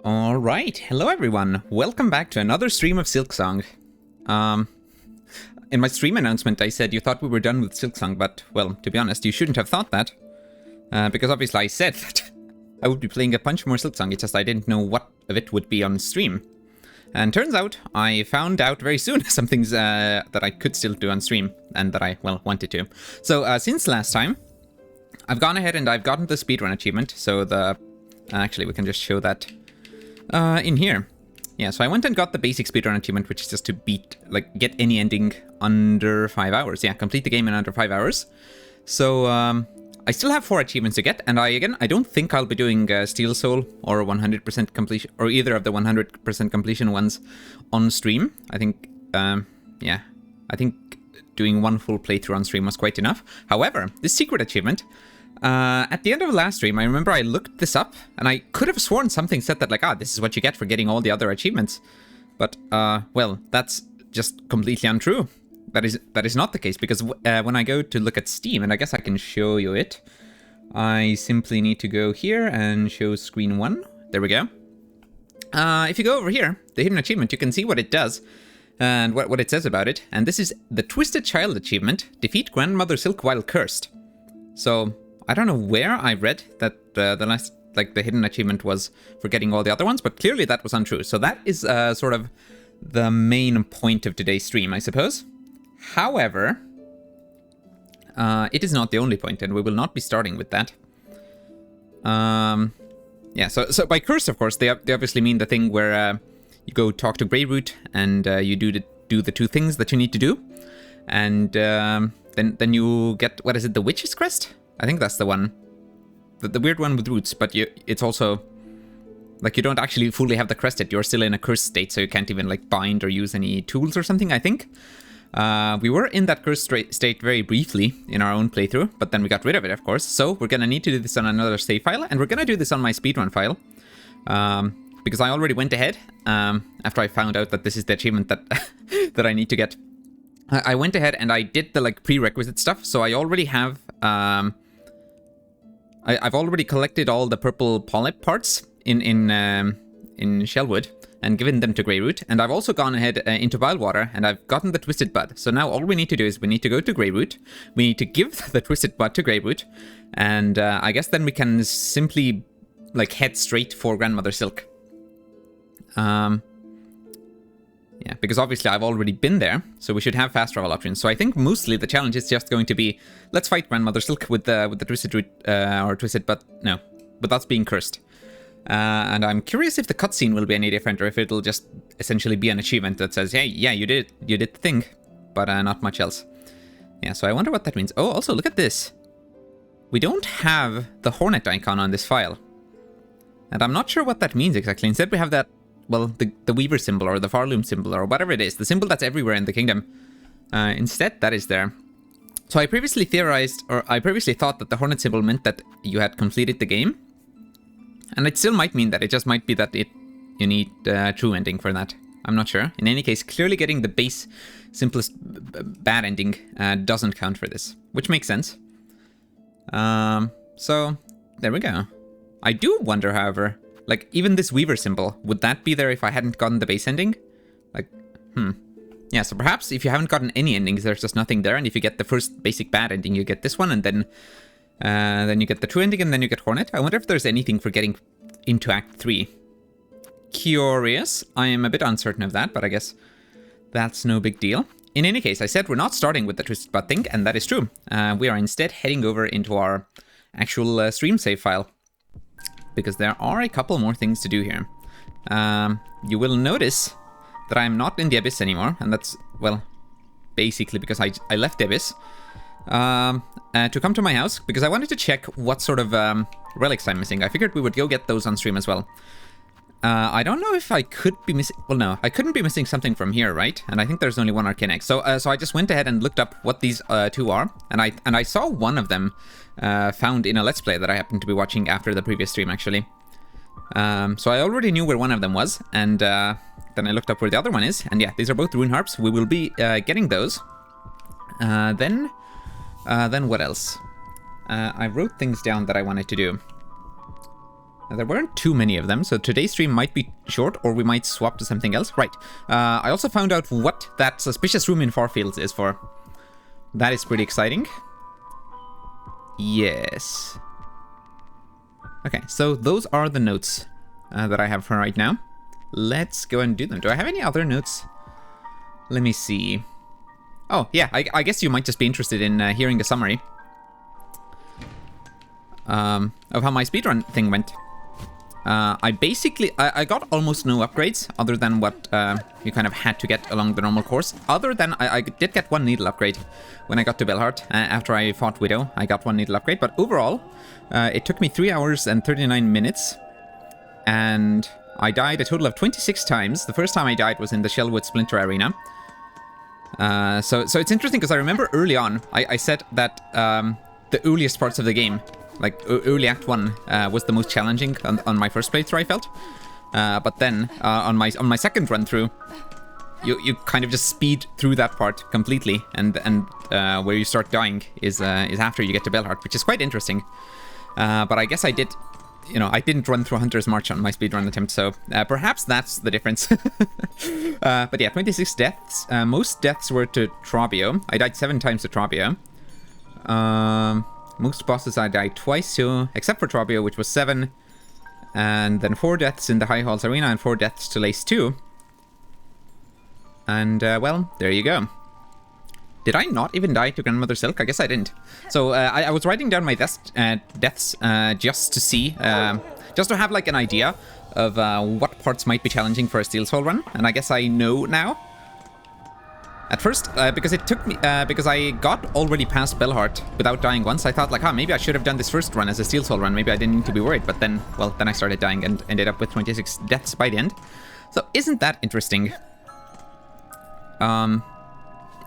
Alright, hello everyone, welcome back to another stream of Silksong. In my stream announcement I said you thought we were done with Silksong, but, well, to be honest, you shouldn't have thought that. Because obviously I said that I would be playing a bunch more Silksong, it's just I didn't know what of it would be on stream. And turns out, I found out very soon some things that I could still do on stream, and that I, well, wanted to. So, since last time, I've gone ahead and I've gotten the speedrun achievement, so the... actually, we can just show that in here. Yeah, so I went and got the basic speedrun achievement, which is just to beat, like, get any ending under 5 hours. Yeah, complete the game in under 5 hours. So, I still have 4 achievements to get, and I don't think I'll be doing Steel Soul or 100% completion, or either of the 100% completion ones on stream. I think, yeah, I think doing one full playthrough on stream was quite enough. However, this secret achievement, at the end of the last stream, I remember I looked this up, and I could have sworn something said that, like, this is what you get for getting all the other achievements. But, well, that's just completely untrue. That is not the case, because when I go to look at Steam, and I guess I can show you it, I simply need to go here and show screen 1. There we go. If you go over here, the hidden achievement, you can see what it does, and what it says about it. And this is the Twisted Child achievement, defeat Grandmother Silk while cursed. So, I don't know where I read that the last, like, the hidden achievement was for getting all the other ones, but clearly that was untrue. So that is sort of the main point of today's stream, I suppose. However, it is not the only point, and we will not be starting with that. Yeah, so by curse, of course, they obviously mean the thing where you go talk to Greyroot, and you do the 2 things that you need to do, and then you get, what is it, the Witch's Crest? I think that's the one. The weird one with roots, but it's also, like, you don't actually fully have the crest yet. You're still in a cursed state, so you can't even, like, bind or use any tools or something, I think. We were in that cursed state very briefly in our own playthrough, but then we got rid of it, of course. So we're gonna need to do this on another save file, and we're gonna do this on my speedrun file. Because I already went ahead, after I found out that this is the achievement that, that I need to get. I went ahead and I did the, like, prerequisite stuff, so I already have, I've already collected all the purple polyp parts in Shellwood and given them to Greyroot, and I've also gone ahead into Bilewater and I've gotten the Twisted Bud. So now all we need to do is we need to go to Greyroot, we need to give the Twisted Bud to Greyroot, and I guess then we can simply, like, head straight for Grandmother Silk. Yeah, because obviously I've already been there, so we should have fast travel options. So I think mostly the challenge is just going to be, let's fight Grandmother Silk with the Twisted Root, or Twisted, but no, with us being cursed. And I'm curious if the cutscene will be any different, or if it'll just essentially be an achievement that says, hey, yeah, you did the thing, but not much else. Yeah, so I wonder what that means. Oh, also, look at this. We don't have the Hornet icon on this file. And I'm not sure what that means exactly. Instead we have that, well, the Weaver symbol, or the Farloom symbol, or whatever it is. The symbol that's everywhere in the kingdom. Instead, that is there. So I previously theorized, or I previously thought that the Hornet symbol meant that you had completed the game. And it still might mean that. It just might be that you need a true ending for that. I'm not sure. In any case, clearly getting the base, simplest bad ending doesn't count for this. Which makes sense. So, there we go. I do wonder, however, like, even this Weaver symbol, would that be there if I hadn't gotten the base ending? Like, yeah, so perhaps if you haven't gotten any endings, there's just nothing there, and if you get the first basic bad ending, you get this one, and then you get the true ending, and then you get Hornet. I wonder if there's anything for getting into Act 3. Curious. I am a bit uncertain of that, but I guess that's no big deal. In any case, I said we're not starting with the Twisted Bud thing, and that is true. We are instead heading over into our actual stream save file, because there are a couple more things to do here. You will notice that I'm not in the Abyss anymore, and that's, well, basically because I left the Abyss to come to my house, because I wanted to check what sort of relics I'm missing. I figured we would go get those on stream as well. I don't know if I could be missing... Well, no, I couldn't be missing something from here, right? And I think there's only one Arcane Egg. So I just went ahead and looked up what these 2 are, and I saw one of them found in a Let's Play that I happened to be watching after the previous stream, actually. So I already knew where one of them was, and then I looked up where the other one is, and yeah, these are both Rune Harps. We will be getting those. Then what else? I wrote things down that I wanted to do. There weren't too many of them, so today's stream might be short, or we might swap to something else. Right. I also found out what that suspicious room in Farfields is for. That is pretty exciting. Yes. Okay, so those are the notes that I have for right now. Let's go and do them. Do I have any other notes? Let me see. Oh, yeah, I guess you might just be interested in hearing the summary of how my speedrun thing went. I got almost no upgrades other than what you kind of had to get along the normal course. Other than I did get one needle upgrade when I got to Belhart after I fought Widow. I got one needle upgrade, but overall it took me 3 hours and 39 minutes, and I died a total of 26 times. The first time I died was in the Shellwood Splinter Arena. So it's interesting because I remember early on I said that the earliest parts of the game, like early Act 1, was the most challenging on my first playthrough, I felt. But then on my second run through, you kind of just speed through that part completely, and where you start dying is after you get to Belhart, which is quite interesting. But I guess I didn't run through Hunter's March on my speedrun attempt, so perhaps that's the difference. But yeah, 26 deaths. Most deaths were to Trabio. I died 7 times to Trabio. Most bosses I died twice to, except for Trabio, which was 7. And then 4 deaths in the High Halls Arena and 4 deaths to Lace 2. And, well, there you go. Did I not even die to Grandmother Silk? I guess I didn't. So I was writing down my deaths just to see, just to have like an idea of what parts might be challenging for a Steel Soul run. And I guess I know now. At first, because it took me, because I got already past Belhart without dying once, I thought like, maybe I should have done this first run as a Steel Soul run. Maybe I didn't need to be worried. But then, well, then I started dying and ended up with 26 deaths by the end. So isn't that interesting?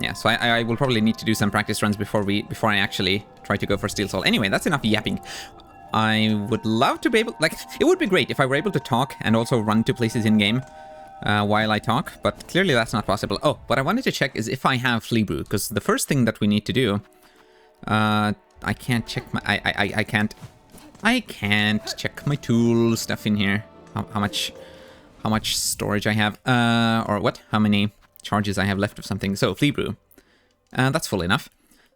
Yeah, so I will probably need to do some practice runs before I actually try to go for Steel Soul. Anyway, that's enough yapping. I would love to be able, like, it would be great if I were able to talk and also run to places in-game while I talk, but clearly that's not possible. Oh, what I wanted to check is if I have Flea Brew, because the first thing that we need to do, I can't check my, I can't check my tool stuff in here. How much storage I have, or what? How many charges I have left of something. So, Flea Brew. That's full enough.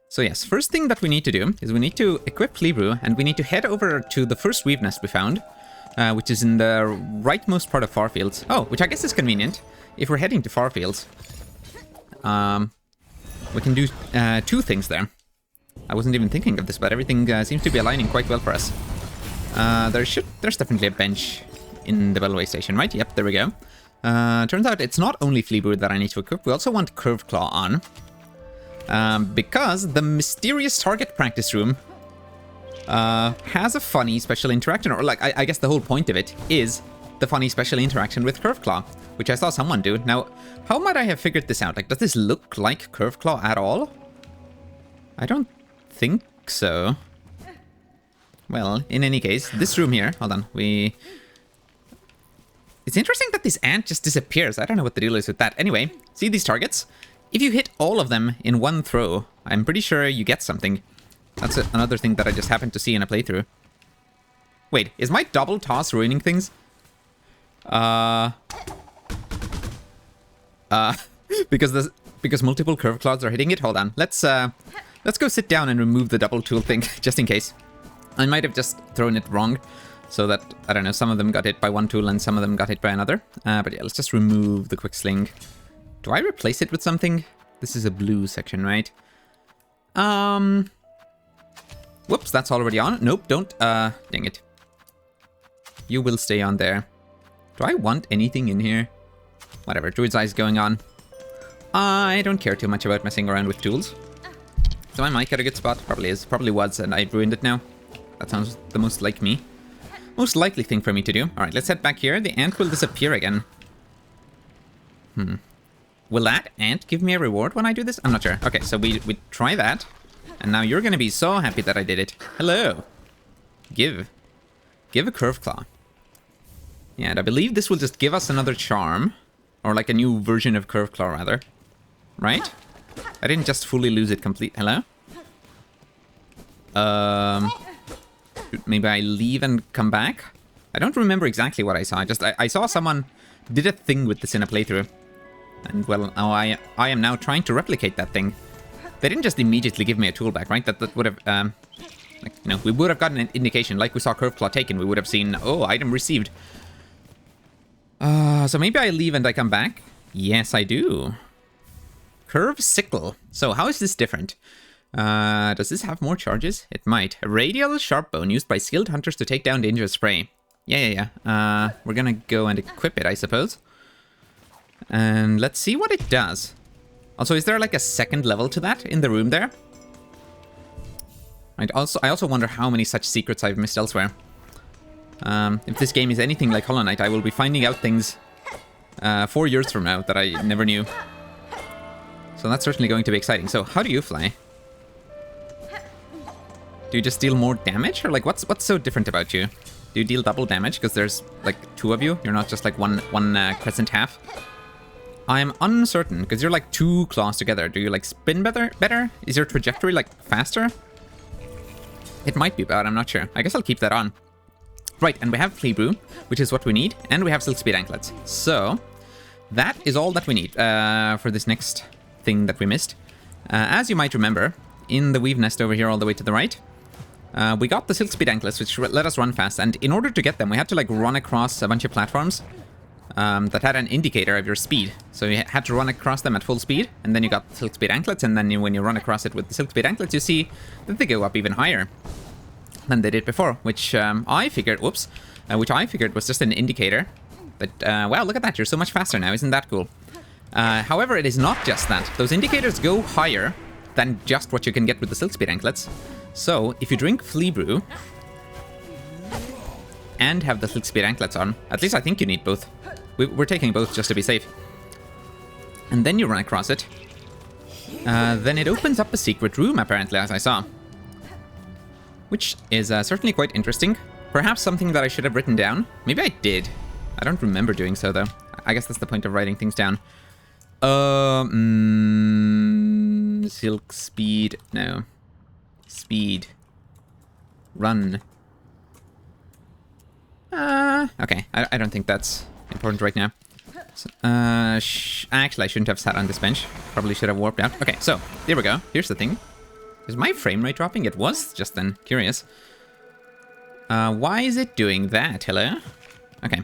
So yes, first thing that we need to do is we need to equip Flea Brew, and we need to head over to the first weave nest we found, which is in the rightmost part of Farfields. Oh, which I guess is convenient. If we're heading to Farfields, we can do 2 things there. I wasn't even thinking of this, but everything seems to be aligning quite well for us. There's definitely a bench in the Bellway station, right? Yep, there we go. Turns out it's not only Flea Brew that I need to equip, we also want Curved Claw on. Because the mysterious target practice room has a funny special interaction, or like, I guess the whole point of it is the funny special interaction with Curved Claw, which I saw someone do. Now, how might I have figured this out? Like, does this look like Curved Claw at all? I don't think so. Well, in any case, this room here, hold on, it's interesting that this ant just disappears. I don't know what the deal is with that. Anyway, see these targets? If you hit all of them in one throw, I'm pretty sure you get something. That's another thing that I just happened to see in a playthrough. Wait, is my double toss ruining things? Because multiple curve clouds are hitting it? Hold on. Let's go sit down and remove the double tool thing, just in case. I might have just thrown it wrong. So that, I don't know, some of them got hit by one tool and some of them got hit by another. But yeah, let's just remove the quick sling. Do I replace it with something? This is a blue section, right? Whoops, that's already on. Nope, don't. Dang it. You will stay on there. Do I want anything in here? Whatever, Druid's Eye's going on. I don't care too much about messing around with tools. So I might get a good spot. Probably is. Probably was, and I ruined it now. That sounds the most like me. Most likely thing for me to do. Alright, let's head back here. The ant will disappear again. Will that ant give me a reward when I do this? I'm not sure. Okay, so we try that. And now you're gonna be so happy that I did it. Hello. Give a Curve Claw. Yeah, and I believe this will just give us another charm. Or like a new version of Curve Claw, rather. Right? I didn't just fully lose it complete. Hello? Maybe I leave and come back? I don't remember exactly what I saw. I saw someone did a thing with this in a playthrough. And, well, I am now trying to replicate that thing. They didn't just immediately give me a tool back, right? That would have, like, you know, we would have gotten an indication. Like we saw Curve Claw taken, we would have seen, oh, item received. So maybe I leave and I come back? Yes, I do. Curve Sickle. So how is this different? Does this have more charges? It might. A radial sharp bone used by skilled hunters to take down dangerous prey. Yeah. We're gonna go and equip it, I suppose. And let's see what it does. Also, is there like a second level to that in the room there? I also wonder how many such secrets I've missed elsewhere. If this game is anything like Hollow Knight, I will be finding out things 4 years from now that I never knew. So that's certainly going to be exciting. So how do you fly? Do you just deal more damage? Or like what's so different about you? Do you deal double damage because there's like 2 of you? You're not just like one crescent half? I'm uncertain because you're like 2 claws together. Do you like spin better? Is your trajectory like faster? It might be, but I'm not sure. I guess I'll keep that on. Right, and we have Flea Brew, which is what we need, and we have Silk Speed Anklets. So that is all that we need for this next thing that we missed. As you might remember, in the Weave Nest over here all the way to the right, we got the Silk Speed Anklets, which let us run fast, and in order to get them, we had to like run across a bunch of platforms that had an indicator of your speed. So you had to run across them at full speed, and then you got Silk Speed Anklets, and then when you run across it with the Silk Speed Anklets, you see that they go up even higher than they did before, which I figured was just an indicator that, wow, look at that, you're so much faster now, isn't that cool? However, it is not just that. Those indicators go higher than just what you can get with the Silk Speed Anklets. So, if you drink Flea Brew and have the Silk Speed Anklets on, at least I think you need both. We're taking both just to be safe. And then you run across it. Then it opens up a secret room, apparently, as I saw. Which is certainly quite interesting. Perhaps something that I should have written down. Maybe I did. I don't remember doing so, though. I guess that's the point of writing things down. Silk Speed... No. Speed. Run. Okay. I don't think that's important right now. So, actually, I shouldn't have sat on this bench. Probably should have warped out. Okay, so, there we go. Here's the thing. Is my frame rate dropping? It was just then. Curious. Why is it doing that? Hello? Okay.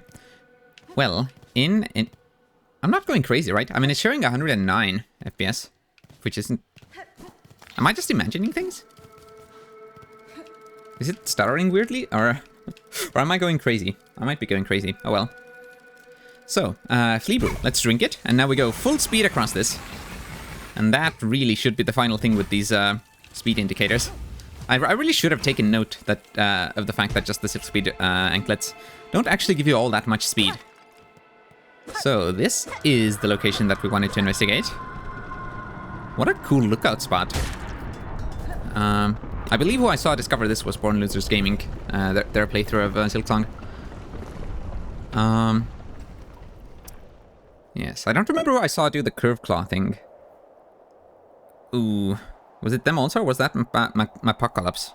Well, I'm not going crazy, right? I mean, it's showing 109 FPS, which isn't... Am I just imagining things? Is it stuttering weirdly? Or am I going crazy? I might be going crazy. Oh well. So, Flea Brew. Let's drink it. And now we go full speed across this. And that really should be the final thing with these speed indicators. I really should have taken note that of the fact that just the Silk Speed Anklets don't actually give you all that much speed. So, this is the location that we wanted to investigate. What a cool lookout spot. I believe who I saw discover this was Born Losers Gaming, their playthrough of Silksong. Yes, I don't remember who I saw do the Curve Claw thing. Ooh, was it them also, or was that Mapocalypse?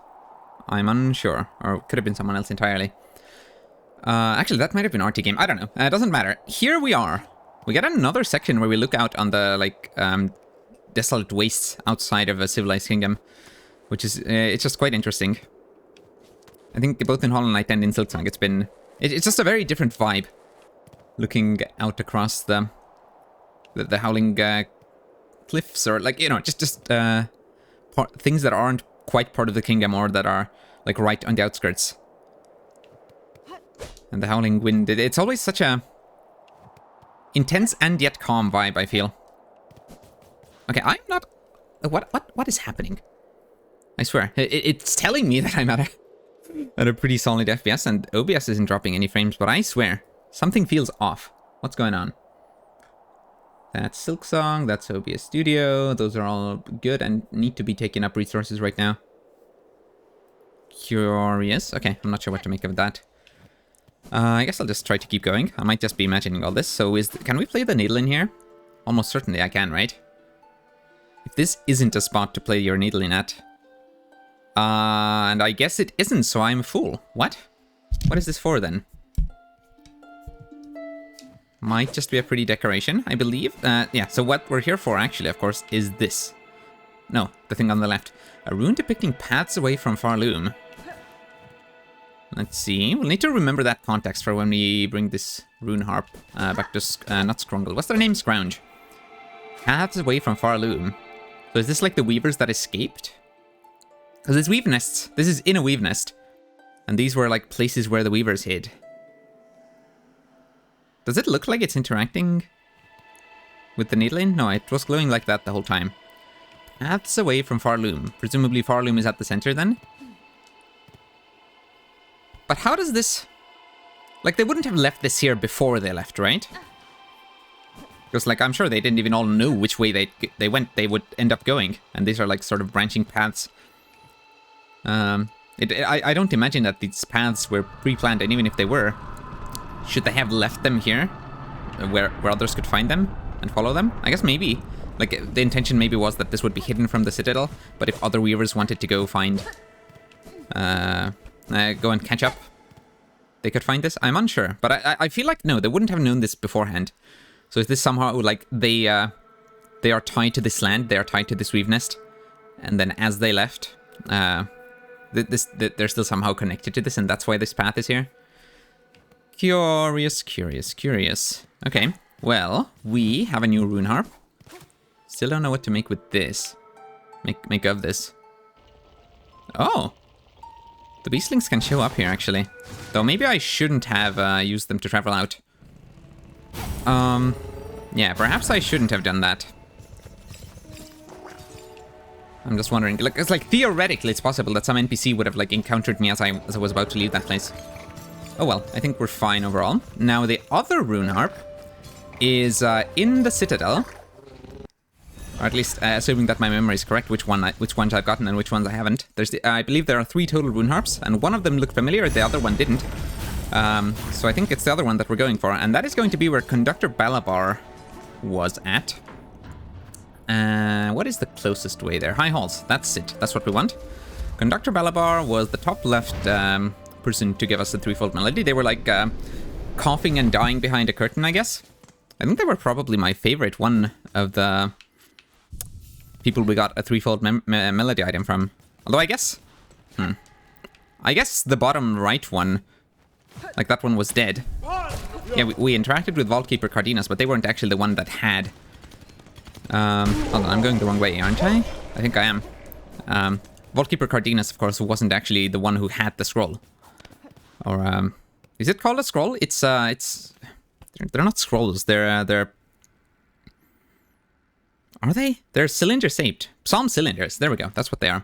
I'm unsure, or it could have been someone else entirely. Actually, that might have been RT Game. I don't know. It doesn't matter. Here we are. We get another section where we look out on the like desolate wastes outside of a civilized kingdom, which is it's just quite interesting. I think both in Hollow Knight and in Silksong, it's just a very different vibe, looking out across the howling cliffs, or like, you know, just things that aren't quite part of the kingdom, or that are like right on the outskirts. And the howling wind, it's always such a intense and yet calm vibe, I feel. Okay, I'm not... What is happening? I swear, it's telling me that I'm at a pretty solid FPS, and OBS isn't dropping any frames, but I swear, something feels off. What's going on? That's Silksong, that's OBS Studio, those are all good and need to be taking up resources right now. Curious. Okay, I'm not sure what to make of that. I guess I'll just try to keep going. I might just be imagining all this. So can we play the needle in here? Almost certainly I can, right? If this isn't a spot to play your needle in at. And I guess it isn't, so I'm a fool. What? What is this for then? Might just be a pretty decoration, I believe. Yeah, so what we're here for, actually, of course, is this. No, the thing on the left. A rune depicting paths away from Farloom. Let's see. We'll need to remember that context for when we bring this rune harp back to... not Scrungle. What's their name? Scrounge. Paths away from Farloom. So is this like the weavers that escaped? Because it's weave nests. This is in a weave nest. And these were like places where the weavers hid. Does it look like it's interacting with the needling? No, it was glowing like that the whole time. Paths away from Farloom. Presumably Farloom is at the center then? But how does this... Like, they wouldn't have left this here before they left, right? Because, like, I'm sure they didn't even all know which way they would end up going. And these are, like, sort of branching paths. I don't imagine that these paths were pre-planned, and even if they were, should they have left them here? Where others could find them and follow them? I guess maybe. Like, the intention maybe was that this would be hidden from the Citadel, but if other weavers wanted to go find... go and catch up, they could find this? I'm unsure, but I feel like, no, they wouldn't have known this beforehand. So is this somehow, like, they are tied to this land, they are tied to this weave nest, and then as they left, they're still somehow connected to this, and that's why this path is here? Curious, curious, curious. Okay, well, we have a new rune harp. Still don't know what to make with this. Make of this. Oh! The beastlings can show up here, actually. Though maybe I shouldn't have used them to travel out. Yeah, perhaps I shouldn't have done that. I'm just wondering, like, it's like theoretically it's possible that some NPC would have like encountered me as I was about to leave that place. Oh well, I think we're fine overall. Now the other rune harp is in the Citadel. Or at least, assuming that my memory is correct, which ones I've gotten and which ones I haven't. I believe there are 3 total rune harps, and one of them looked familiar, the other one didn't. So I think it's the other one that we're going for, and that is going to be where Conductor Balabar was at. What is the closest way there? High Halls, that's it, that's what we want. Conductor Balabar was the top left person to give us the threefold melody. They were like coughing and dying behind a curtain, I guess. I think they were probably my favorite one of the people we got a threefold melody item from. Although I guess... I guess the bottom right one, like that one was dead. Yeah, we interacted with Vaultkeeper Cardenas, but they weren't actually the one that had... hold on, I'm going the wrong way, aren't I? I think I am. Vaultkeeper Cardenas, of course, wasn't actually the one who had the scroll. Or, is it called a scroll? It's... They're not scrolls, they're... Are they? They're cylinder-shaped. Psalm cylinders. There we go. That's what they are.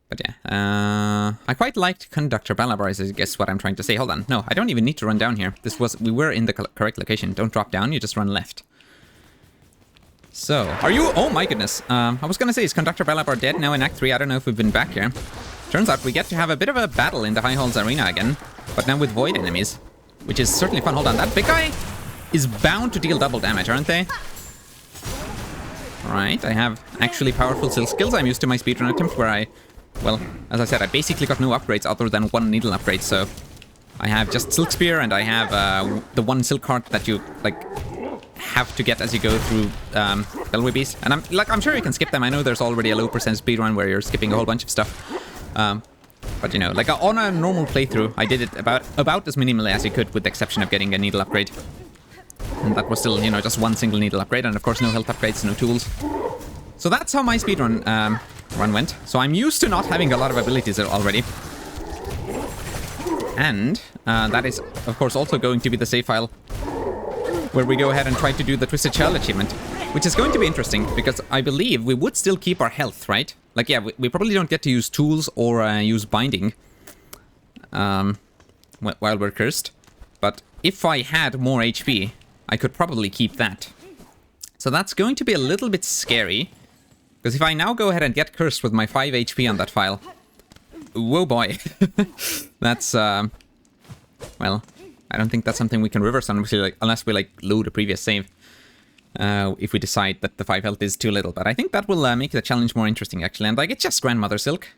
But yeah. I quite liked Conductor Balabar, is I guess what I'm trying to say. Hold on. No, I don't even need to run down here. We were in the correct location. Don't drop down. You just run left. So, are you... Oh my goodness. I was gonna say, is Conductor Balabar dead now in Act 3? I don't know if we've been back here. Turns out we get to have a bit of a battle in the High Halls Arena again. But now with Void enemies. Which is certainly fun. Hold on. That big guy is bound to deal double damage, aren't they? Right, I have actually powerful silk skills. I'm used to my speedrun attempt where I, well, as I said, I basically got no upgrades other than 1 needle upgrade, so I have just Silk Spear and I have the 1 silk heart that you, like, have to get as you go through Bellway Beast. And I'm sure you can skip them. I know there's already a low percent speedrun where you're skipping a whole bunch of stuff. But, you know, like on a normal playthrough, I did it about as minimally as you could with the exception of getting a needle upgrade. And that was still, you know, just 1 single needle upgrade, and of course no health upgrades, no tools. So that's how my speedrun run went. So I'm used to not having a lot of abilities already. And that is, of course, also going to be the save file where we go ahead and try to do the Twisted Shell achievement, which is going to be interesting, because I believe we would still keep our health, right? Like, yeah, we probably don't get to use tools or use binding while we're cursed. But if I had more HP, I could probably keep that. So that's going to be a little bit scary. Because if I now go ahead and get cursed with my 5 HP on that file... Whoa boy. That's, well... I don't think that's something we can reverse unless we, like, load a previous save. If we decide that the 5 health is too little. But I think that will make the challenge more interesting, actually. And I get just Grandmother Silk.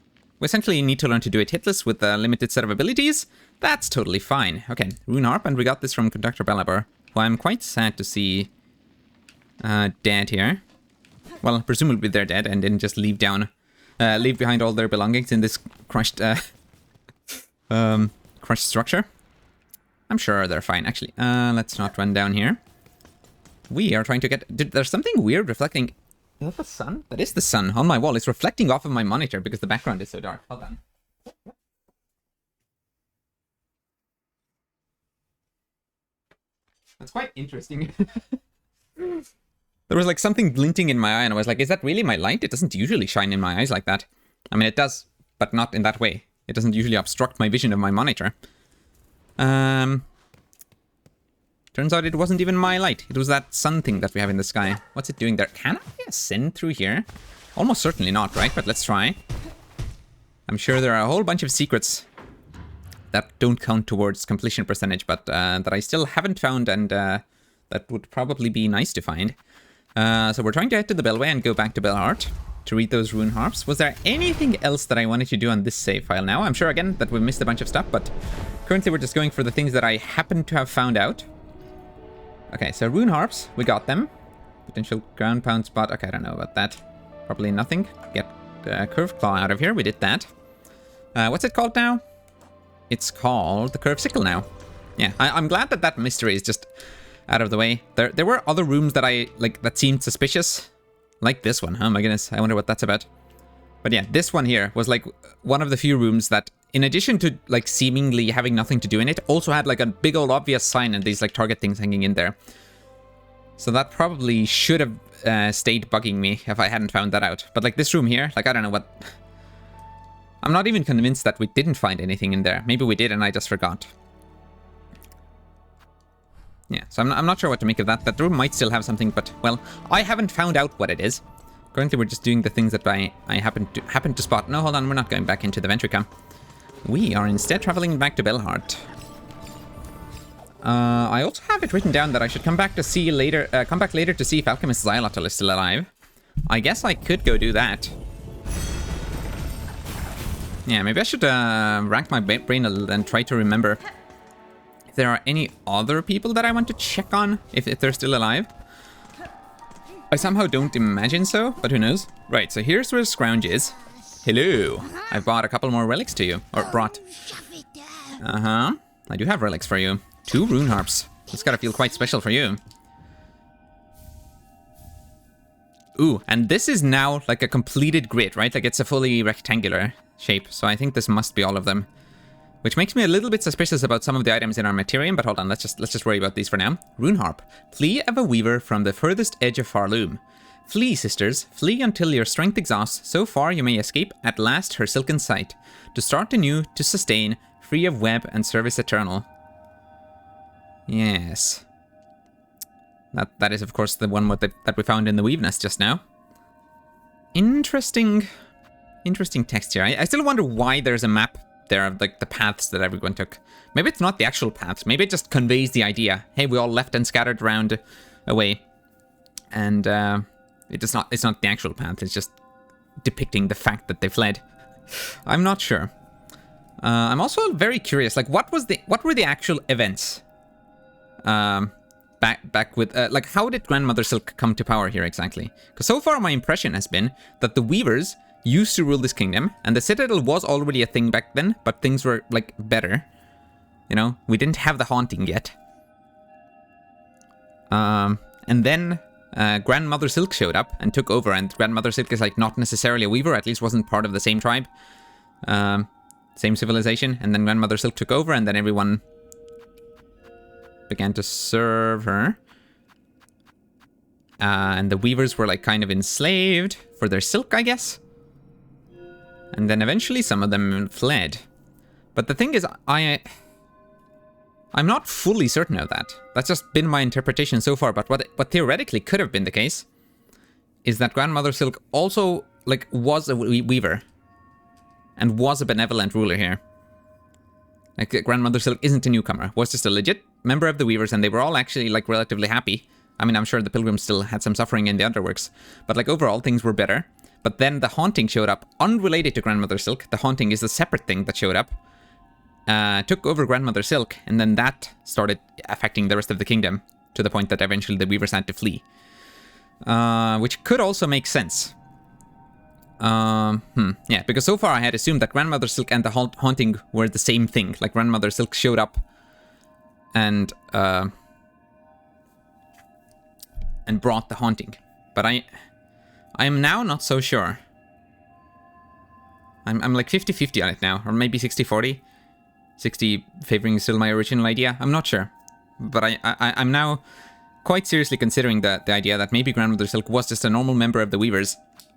We essentially need to learn to do it hitless with a limited set of abilities. That's totally fine. Okay, Rune Harp, and we got this from Conductor Balabar, who I'm quite sad to see dead here. Well, presumably they're dead and didn't just leave behind all their belongings in this crushed structure. I'm sure they're fine, actually. Let's not run down here. We are trying to get... There's something weird reflecting... Is that the sun? That is the sun on my wall. It's reflecting off of my monitor because the background is so dark. Hold on. That's quite interesting. There was like something glinting in my eye and I was like, is that really my light? It doesn't usually shine in my eyes like that. I mean, it does, but not in that way. It doesn't usually obstruct my vision of my monitor. Turns out it wasn't even my light. It was that sun thing that we have in the sky. What's it doing there? Can I ascend through here? Almost certainly not, right? But let's try. I'm sure there are a whole bunch of secrets that don't count towards completion percentage, but that I still haven't found, and that would probably be nice to find. So we're trying to head to the Beltway and go back to Belheart to read those rune harps. Was there anything else that I wanted to do on this save file now? I'm sure, again, that we missed a bunch of stuff, but currently we're just going for the things that I happen to have found out. Okay, so rune harps, we got them. Potential ground pound spot, okay, I don't know about that. Probably nothing. Get curved claw out of here, we did that. What's it called now? It's called the curved sickle now. Yeah, I'm glad that that mystery is just out of the way. There were other rooms that that seemed suspicious. Like this one, oh my goodness, I wonder what that's about. But yeah, this one here was like one of the few rooms that, in addition to like seemingly having nothing to do in it, also had like a big old obvious sign and these like target things hanging in there. So that probably should have stayed bugging me if I hadn't found that out. But like this room here, like I don't know what... I'm not even convinced that we didn't find anything in there. Maybe we did and I just forgot. Yeah, so I'm not sure what to make of that. That room might still have something, but, well, I haven't found out what it is. Currently, we're just doing the things that I happen to spot. No, hold on, we're not going back into the Ventrica. We are instead traveling back to Belheart. I also have it written down that I should come back later to see if Alchemist Xylotl is still alive. I guess I could go do that. Yeah, maybe I should rack my brain a little and try to remember if there are any other people that I want to check on, if they're still alive. I somehow don't imagine so, but who knows? Right, so here's where Scrounge is. Hello. I've brought a couple more relics to you. Or brought. Uh-huh. I do have relics for you. 2 rune harps. It's gotta feel quite special for you. Ooh, and this is now like a completed grid, right? Like it's a fully rectangular shape. So I think this must be all of them. Which makes me a little bit suspicious about some of the items in our Materium, but hold on, let's just worry about these for now. Rune harp. Flee of a weaver from the furthest edge of Farloom. Flee, sisters, flee until your strength exhausts, so far you may escape at last her silken sight. To start anew, to sustain, free of web and service eternal. Yes. That is, of course, the one that we found in the Weave Nest just now. Interesting text here. I still wonder why there's a map there of like the paths that everyone took. Maybe it's not the actual paths. Maybe it just conveys the idea. Hey, we all left and scattered around away. And it's not the actual path. It's just depicting the fact that they fled. I'm not sure. I'm also very curious. Like, what were the actual events? Back with like, how did Grandmother Silk come to power here exactly? Because so far my impression has been that the Weavers used to rule this kingdom, and the Citadel was already a thing back then, but things were like better. You know, we didn't have the haunting yet. And then Grandmother Silk showed up and took over, and Grandmother Silk is like not necessarily a Weaver, at least wasn't part of the same tribe, same civilization. And then Grandmother Silk took over, and then everyone began to serve her. And the Weavers were like kind of enslaved for their silk, I guess. And then eventually some of them fled. But the thing is, I'm not fully certain of that. That's just been my interpretation so far. But what theoretically could have been the case is that Grandmother Silk also like was a weaver and was a benevolent ruler here. Like Grandmother Silk isn't a newcomer, was just a legit member of the Weavers, and they were all actually like relatively happy. I mean, I'm sure the Pilgrims still had some suffering in the Underworks, but like overall things were better. But then the haunting showed up, unrelated to Grandmother Silk. The haunting is a separate thing that showed up. Took over Grandmother Silk, and then that started affecting the rest of the kingdom, to the point that eventually the weavers had to flee. Which could also make sense. Yeah, because so far I had assumed that Grandmother Silk and the haunting were the same thing. Like, Grandmother Silk showed up and brought the haunting. But I am now not so sure. I'm like 50-50 on it now, or maybe 60-40. 60 favoring still my original idea. I'm not sure. But I'm now quite seriously considering the idea that maybe Grandmother Silk was just a normal member of the Weavers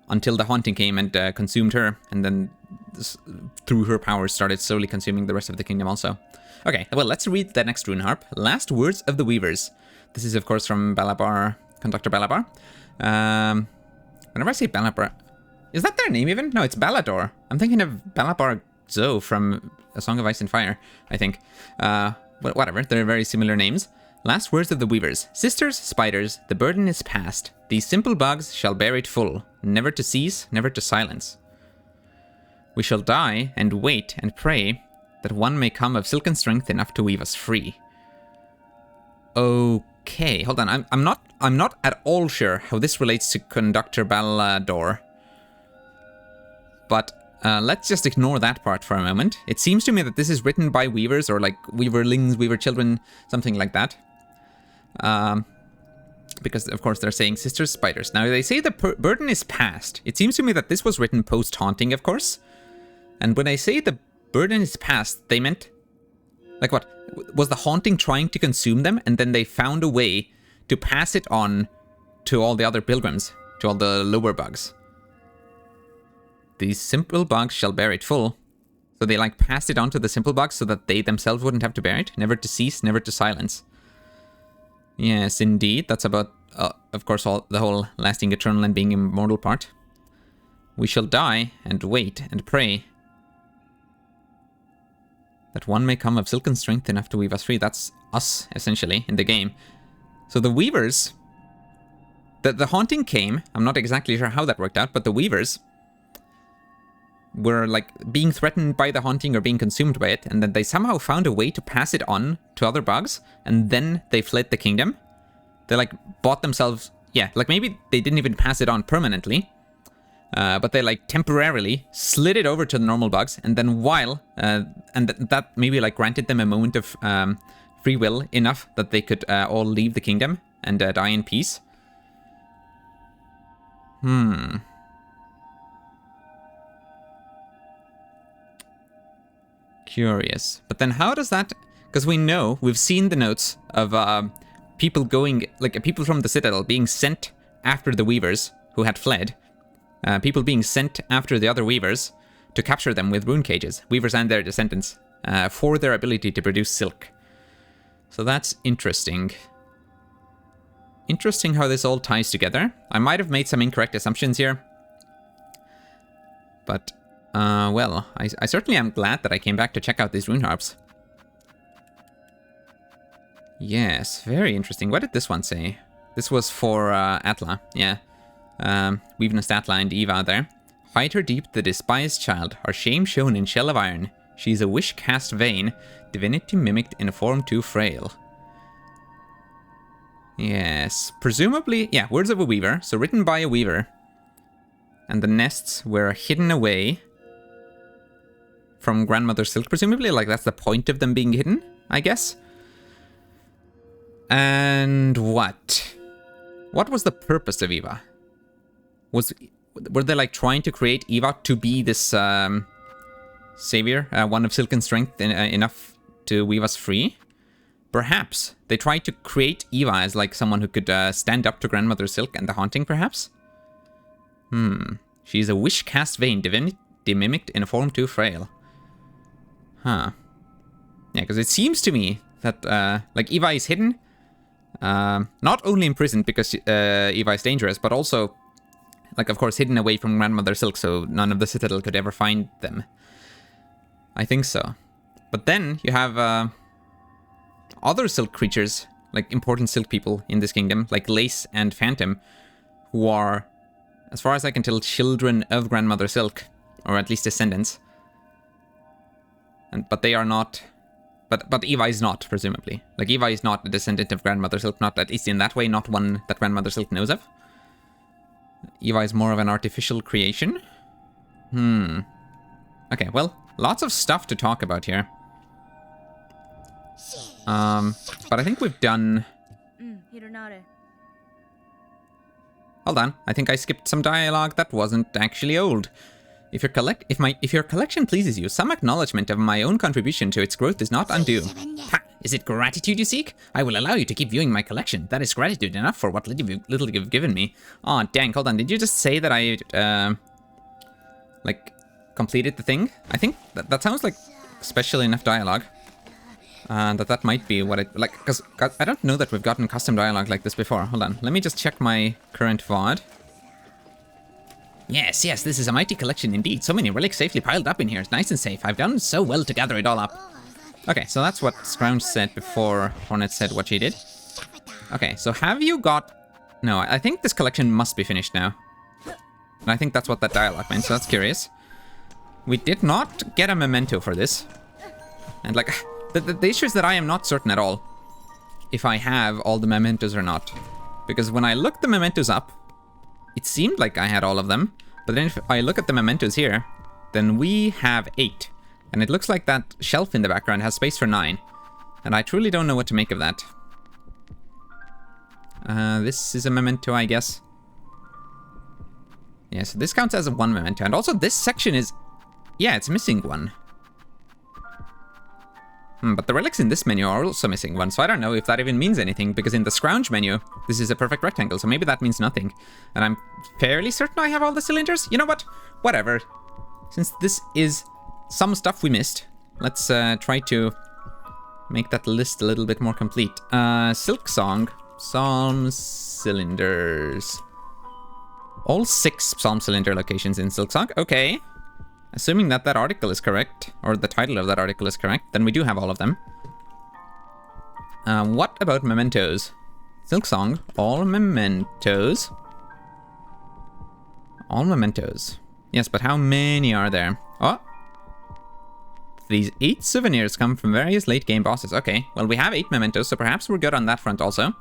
until the haunting came and consumed her, and then through her powers started slowly consuming the rest of the kingdom also. Okay, well, let's read the next rune harp. Last Words of the Weavers. This is, of course, from Balabar, Conductor Balabar. Whenever I say Balabar, is that their name even? No, it's Balador. I'm thinking of Balabar Zo from A Song of Ice and Fire, I think. But whatever, they're very similar names. Last Words of the Weavers. Sisters, spiders, the burden is past. These simple bugs shall bear it full, never to cease, never to silence. We shall die and wait and pray that one may come of silken strength enough to weave us free. Okay, hold on. I'm not at all sure how this relates to Conductor Balador. But let's just ignore that part for a moment. It seems to me that this is written by weavers, or like weaverlings, weaver children, something like that. Because, of course, they're saying sisters, spiders. Now, they say the burden is past. It seems to me that this was written post-haunting, of course. And when I say the burden is past, they meant... Like what? Was the haunting trying to consume them, and then they found a way to pass it on to all the other pilgrims, to all the lower bugs? These simple bugs shall bear it full. So they, like, passed it on to the simple bugs so that they themselves wouldn't have to bear it. Never to cease, never to silence. Yes, indeed. That's about, of course, the whole lasting eternal and being immortal part. We shall die and wait and pray that one may come of silken strength enough to weave us free. That's us, essentially, in the game. So the weavers... The haunting came. I'm not exactly sure how that worked out, but the weavers were, like, being threatened by the haunting or being consumed by it, and then they somehow found a way to pass it on to other bugs, and then they fled the kingdom. They, like, bought themselves... Yeah, like, maybe they didn't even pass it on permanently, but they, like, temporarily slid it over to the normal bugs, and then while... and that maybe, like, granted them a moment of free will enough that they could all leave the kingdom and die in peace. Curious. But then how does that... Because we know, we've seen the notes of people going... Like, people from the Citadel being sent after the Weavers who had fled. People being sent after the other Weavers to capture them with rune cages. Weavers and their descendants. For their ability to produce silk. So that's interesting. Interesting how this all ties together. I might have made some incorrect assumptions here. But... well, I certainly am glad that I came back to check out these rune harps. Yes, very interesting. What did this one say? This was for Atla, yeah. Weaveness Atla and Eva there. Hide her deep, the despised child, our shame shown in shell of iron. She is a wish cast vain, divinity mimicked in a form too frail. Yes, presumably, yeah, Words of a Weaver, so written by a weaver. And the nests were hidden away from Grandmother Silk, presumably. Like, that's the point of them being hidden, I guess. And what? What was the purpose of Eva? Were they, like, trying to create Eva to be this savior, one of silken strength enough to weave us free? Perhaps. They tried to create Eva as, like, someone who could stand up to Grandmother Silk and the haunting, perhaps? She is a wish cast vain, divinity mimicked in a form too frail. Huh. Yeah, because it seems to me that, like, Eva is hidden. Not only imprisoned because Eva is dangerous, but also, like, of course, hidden away from Grandmother Silk, so none of the Citadel could ever find them. I think so. But then you have other silk creatures, like important silk people in this kingdom, like Lace and Phantom, who are As far as I can tell, children of Grandmother Silk, or at least descendants. But they are not... But Eva is not, presumably. Like, Eva is not a descendant of Grandmother Silk, not at least in that way, not one that Grandmother Silk knows of. Eva is more of an artificial creation. Okay, well, lots of stuff to talk about here. But I think we've done... Hold on, I think I skipped some dialogue that wasn't actually old. If your collection pleases you, some acknowledgement of my own contribution to its growth is not undue. Ha! Is it gratitude you seek? I will allow you to keep viewing my collection. That is gratitude enough for what little you've given me. Aw, dang, hold on. Did you just say that I, like, completed the thing? I think that sounds like special enough dialogue. That might be what it... Like, because I don't know that we've gotten custom dialogue like this before. Hold on. Let me just check my current VOD. Yes, this is a mighty collection indeed. So many relics safely piled up in here. It's nice and safe. I've done so well to gather it all up. Okay, so that's what Scrounge said before Hornet said what she did. Okay, so have you got... No, I think this collection must be finished now. And I think that's what that dialogue meant, so that's curious. We did not get a memento for this. And like, the issue is that I am not certain at all if I have all the mementos or not. Because when I looked the mementos up, it seemed like I had all of them. But then if I look at the mementos here, then we have 8. And it looks like that shelf in the background has space for 9. And I truly don't know what to make of that. This is a memento, I guess. Yeah, so this counts as a 1 memento. And also this section is... Yeah, it's missing 1. But the relics in this menu are also missing 1, so I don't know if that even means anything, because in the Scrounge menu, this is a perfect rectangle, so maybe that means nothing. And I'm fairly certain I have all the cylinders. You know what? Whatever. Since this is some stuff we missed, let's try to make that list a little bit more complete. Silksong, Psalm Cylinders. All 6 Psalm Cylinder locations in Silksong. Okay. Assuming that that article is correct, or the title of that article is correct, then we do have all of them. What about mementos? Silksong, all mementos. All mementos. Yes, but how many are there? Oh! These 8 souvenirs come from various late game bosses. Okay, well we have 8 mementos, so perhaps we're good on that front also.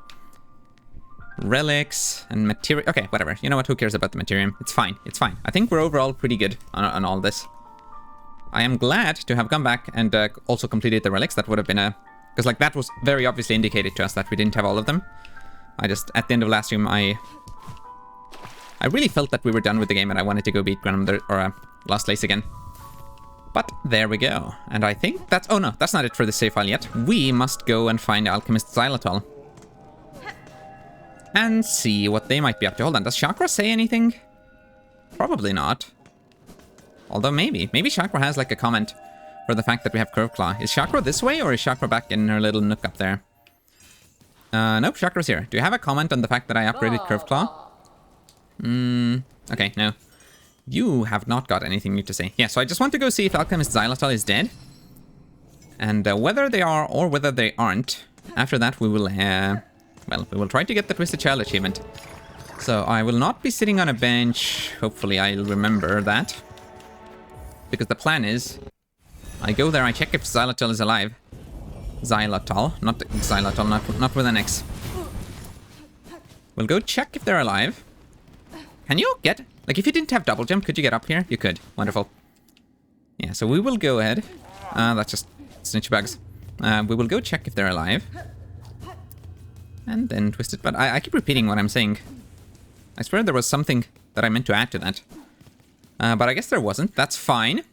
Relics and material. Okay, whatever. You know what? Who cares about the material? It's fine. It's fine. I think we're overall pretty good on all this. I am glad to have come back and also completed the relics. That would have been a... Because like that was very obviously indicated to us that we didn't have all of them. I just, at the end of last stream, I really felt that we were done with the game and I wanted to go beat Grandmother or Lost Place again. But there we go. And I think that's... Oh no, that's not it for the save file yet. We must go and find Alchemist Xylitol. And see what they might be up to. Hold on, does Chakra say anything? Probably not. Although maybe. Maybe Chakra has like a comment for the fact that we have Curve Claw. Is Chakra this way or is Chakra back in her little nook up there? Nope, Chakra's here. Do you have a comment on the fact that I upgraded Curve Claw? Okay, no. You have not got anything new to say. Yeah, so I just want to go see if Alchemist Xylitol is dead. And whether they are or whether they aren't. After that we will... Well, we will try to get the Twisted Child achievement. So I will not be sitting on a bench. Hopefully I'll remember that. Because the plan is... I go there, I check if Xylitol is alive. Xylitol, not Xylitol, not with an X. We'll go check if they're alive. Can you get... Like, if you didn't have double jump, could you get up here? You could. Wonderful. Yeah, so we will go ahead. That's just snitch bugs. We will go check if they're alive. And then twist it. But I keep repeating what I'm saying. I swear there was something that I meant to add to that. But I guess there wasn't. That's fine.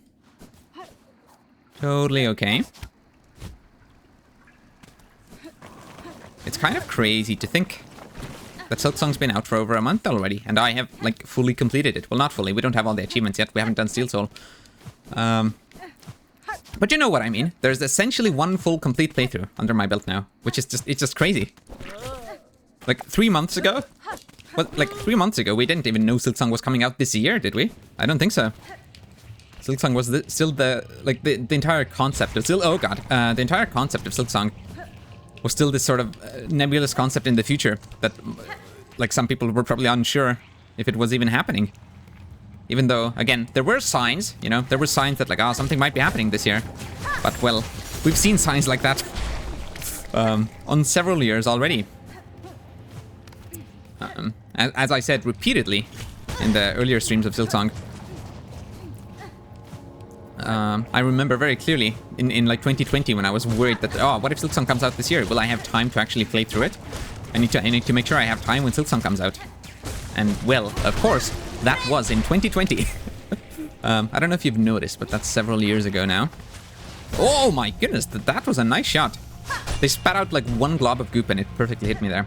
Totally okay. It's kind of crazy to think that Silksong's been out for over a month already. And I have, like, fully completed it. Well, not fully. We don't have all the achievements yet. We haven't done Steel Soul. But you know what I mean. There's essentially one full complete playthrough under my belt now. Which is just, it's just crazy. Like 3 months ago? Well, like 3 months ago, we didn't even know Silksong was coming out this year, did we? I don't think so. Silksong was still the, like, the entire concept of the entire concept of Silksong was still this sort of nebulous concept in the future that, like, some people were probably unsure if it was even happening. Even though, again, there were signs, you know, there were signs that like, oh, something might be happening this year. But, well, we've seen signs like that on several years already. As I said repeatedly in the earlier streams of Silksong, I remember very clearly in like 2020 when I was worried that, oh, what if Silksong comes out this year? Will I have time to actually play through it? I need to make sure I have time when Silksong comes out. And, well, of course, that was in 2020. I don't know if you've noticed, but that's several years ago now. Oh my goodness, that was a nice shot. They spat out like one glob of goop and it perfectly hit me there.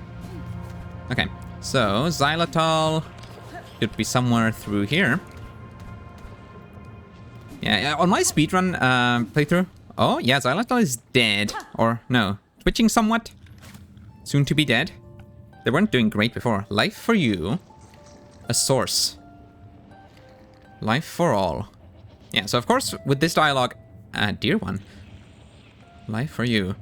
Okay, so xylitol should be somewhere through here. Yeah, on my speedrun playthrough. Oh, yeah, xylitol is dead. Or, no, twitching somewhat. Soon to be dead. They weren't doing great before. Life for you. A source. Life for all. Yeah, so of course, with this dialogue... dear one. Life for you.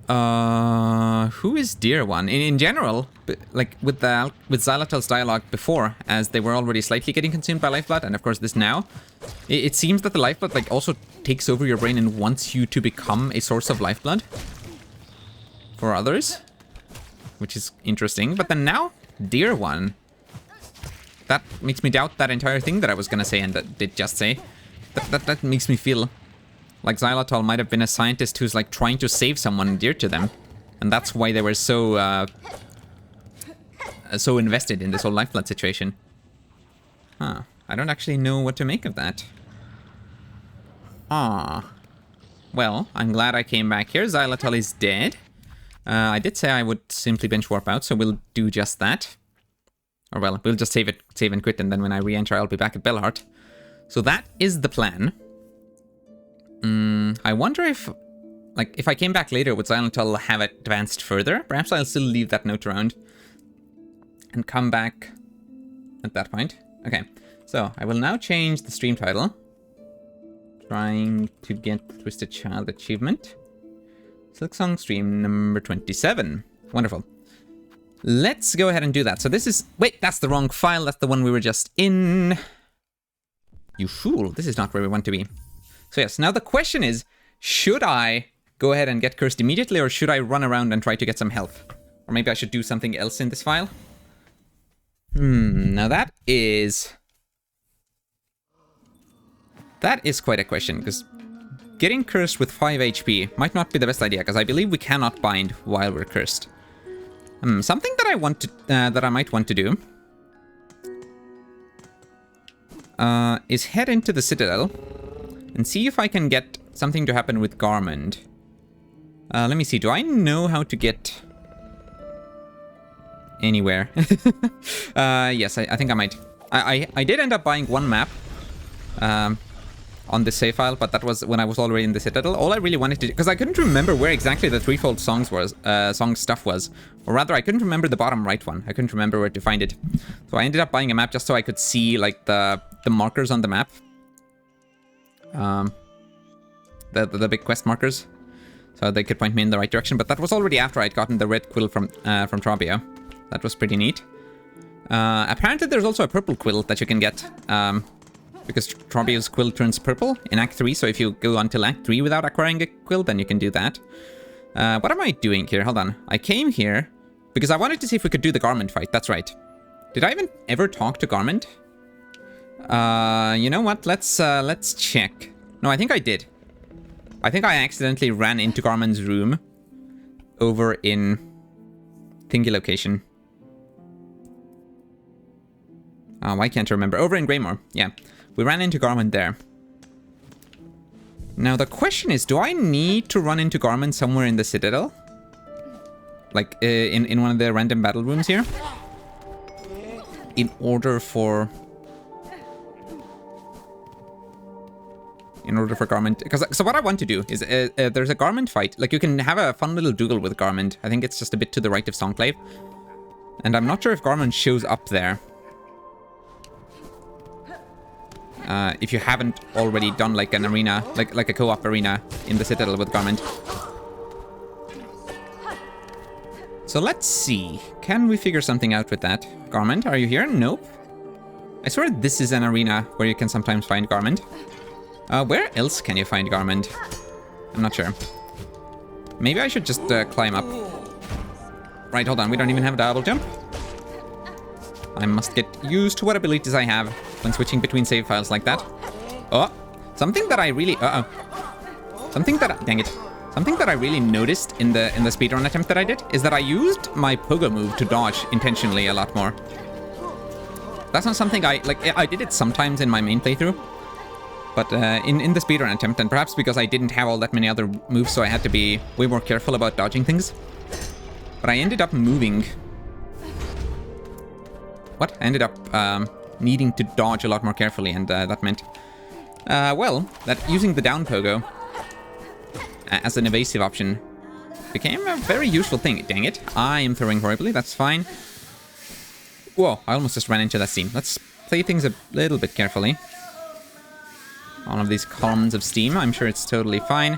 Who is dear one? In general, like with xylitol's dialogue before, as they were already slightly getting consumed by lifeblood, and of course this now, it seems that the lifeblood like also takes over your brain and wants you to become a source of lifeblood for others, which is interesting. But then now, dear one, that makes me doubt that entire thing that I was gonna say and that did just say. That makes me feel like xylitol might have been a scientist who's like trying to save someone dear to them, and that's why they were so so invested in this whole lifeblood situation. Huh. I don't actually know what to make of that. Ah. Well, I'm glad I came back here. Xylitol is dead. I did say I would simply bench warp out, so we'll do just that. Or well, we'll just save and quit, and then when I re-enter, I'll be back at Bellheart. So that is the plan. I wonder if I came back later, would xylitol have advanced further? Perhaps I'll still leave that note around and come back at that point. Okay, so I will now change the stream title. Trying to get Twisted Child achievement. Silksong stream number 27. Wonderful. Let's go ahead and do that. So this is... Wait, that's the wrong file. That's the one we were just in. You fool. This is not where we want to be. So yes, now the question is, should I go ahead and get cursed immediately, or should I run around and try to get some health? Or maybe I should do something else in this file? Now that is quite a question, because getting cursed with 5 HP might not be the best idea, because I believe we cannot bind while we're cursed. Something that I might want to do is head into the Citadel and see if I can get something to happen with Garmund. Let me see, do I know how to get anywhere? Yes, I think I might. I did end up buying one map on this save file, but that was when I was already in the Citadel. All I really wanted to do, because I couldn't remember where exactly the threefold song stuff was, or rather I couldn't remember the bottom right one. I couldn't remember where to find it. So I ended up buying a map just so I could see like the markers on the map. The big quest markers, so they could point me in the right direction. But that was already after I'd gotten the red quill from Trabio. That was pretty neat. Apparently there's also a purple quill that you can get, because Trabio's quill turns purple in Act 3, so if you go until Act 3 without acquiring a quill, then you can do that. What am I doing here? Hold on. I came here because I wanted to see if we could do the Garmund fight. That's right. Did I even ever talk to Garmund? You know what? Let's check. No, I think I did. I think I accidentally ran into Garmund's room over in Thingy location. Oh, I can't remember. Over in Greymore. Yeah. We ran into Garmund there. Now the question is, do I need to run into Garmund somewhere in the Citadel? Like in one of the random battle rooms here? In order for Garmund, because so what I want to do is there's a Garmund fight. Like you can have a fun little doodle with Garmund. I think it's just a bit to the right of Songclave, and I'm not sure if Garmund shows up there. If you haven't already done like an arena, like a co-op arena in the Citadel with Garmund. So let's see. Can we figure something out with that? Garment, are you here? Nope. I swear this is an arena where you can sometimes find Garment. Where else can you find Garment? I'm not sure. Maybe I should just climb up. Right, hold on. We don't even have a double jump. I must get used to what abilities I have when switching between save files like that. Oh, something that I really... Something that... Dang it. Something that I really noticed in the speedrun attempt that I did is that I used my pogo move to dodge intentionally a lot more. That's not something I did it sometimes in my main playthrough. But in the speedrun attempt, and perhaps because I didn't have all that many other moves, so I had to be way more careful about dodging things. But I ended up moving... What? I ended up needing to dodge a lot more carefully, and that meant... well, that using the down pogo as an evasive option became a very useful thing. Dang it. I am throwing horribly, that's fine. Whoa, I almost just ran into that steam. Let's play things a little bit carefully. All of these columns of steam, I'm sure it's totally fine.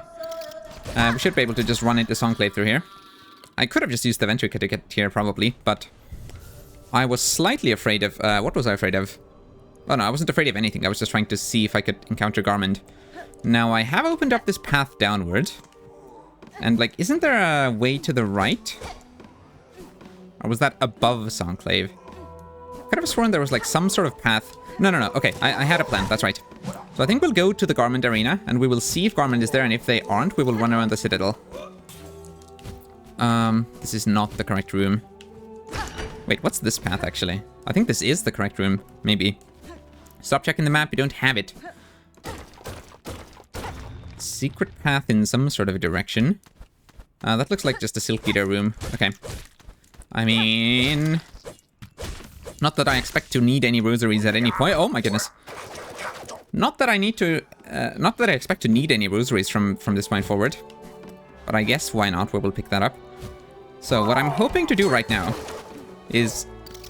We should be able to just run into Songclave through here. I could have just used the Ventrica to get here, probably, but... I was slightly afraid of... what was I afraid of? Oh no, I wasn't afraid of anything. I was just trying to see if I could encounter Garment. Now, I have opened up this path downward. And, like, isn't there a way to the right? Or was that above Songclave? I could have sworn there was, like, some sort of path... No. Okay, I had a plan. That's right. So I think we'll go to the Garment arena, and we will see if Garment is there, and if they aren't, we will run around the Citadel. This is not the correct room. Wait, what's this path, actually? I think this is the correct room. Maybe. Stop checking the map. You don't have it. Secret path in some sort of direction. That looks like just a Silk Eater room. Okay. I mean... Not that I expect to need any rosaries at any point. Oh my goodness. Not that I need to... not that I expect to need any rosaries from this point forward. But I guess why not? We will pick that up. So what I'm hoping to do right now is...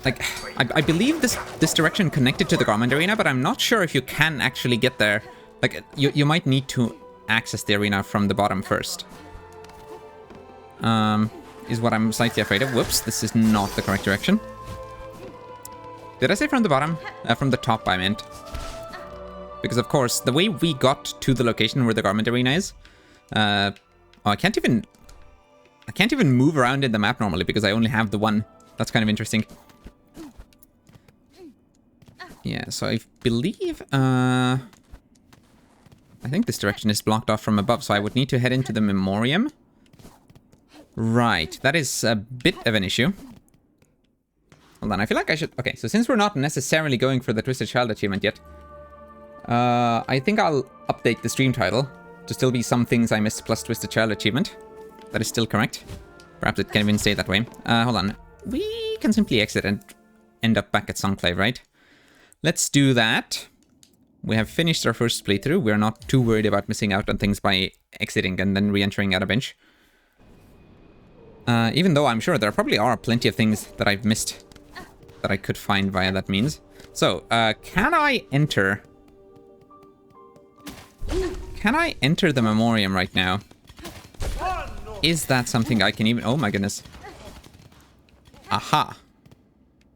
Like, I believe this direction connected to the Garment arena, but I'm not sure if you can actually get there. Like, you might need to access the arena from the bottom first. Is what I'm slightly afraid of. Whoops, this is not the correct direction. Did I say from the bottom? From the top, I meant. Because, of course, the way we got to the location where the Garment arena is... oh, I can't even move around in the map normally because I only have the one. That's kind of interesting. Yeah, so I believe... I think this direction is blocked off from above, so I would need to head into the Memoriam. Right, that is a bit of an issue. Hold on, I feel like I should... Okay, so since we're not necessarily going for the Twisted Child achievement yet, I think I'll update the stream title to still be Some Things I Missed plus Twisted Child achievement. That is still correct. Perhaps it can even stay that way. Hold on. We can simply exit and end up back at Songclave, right? Let's do that. We have finished our first playthrough. We're not too worried about missing out on things by exiting and then re-entering at a bench. Even though I'm sure there probably are plenty of things that I've missed that I could find via that means. So, can I enter... Can I enter the Memoriam right now? Is that something I can even... Oh my goodness. Aha.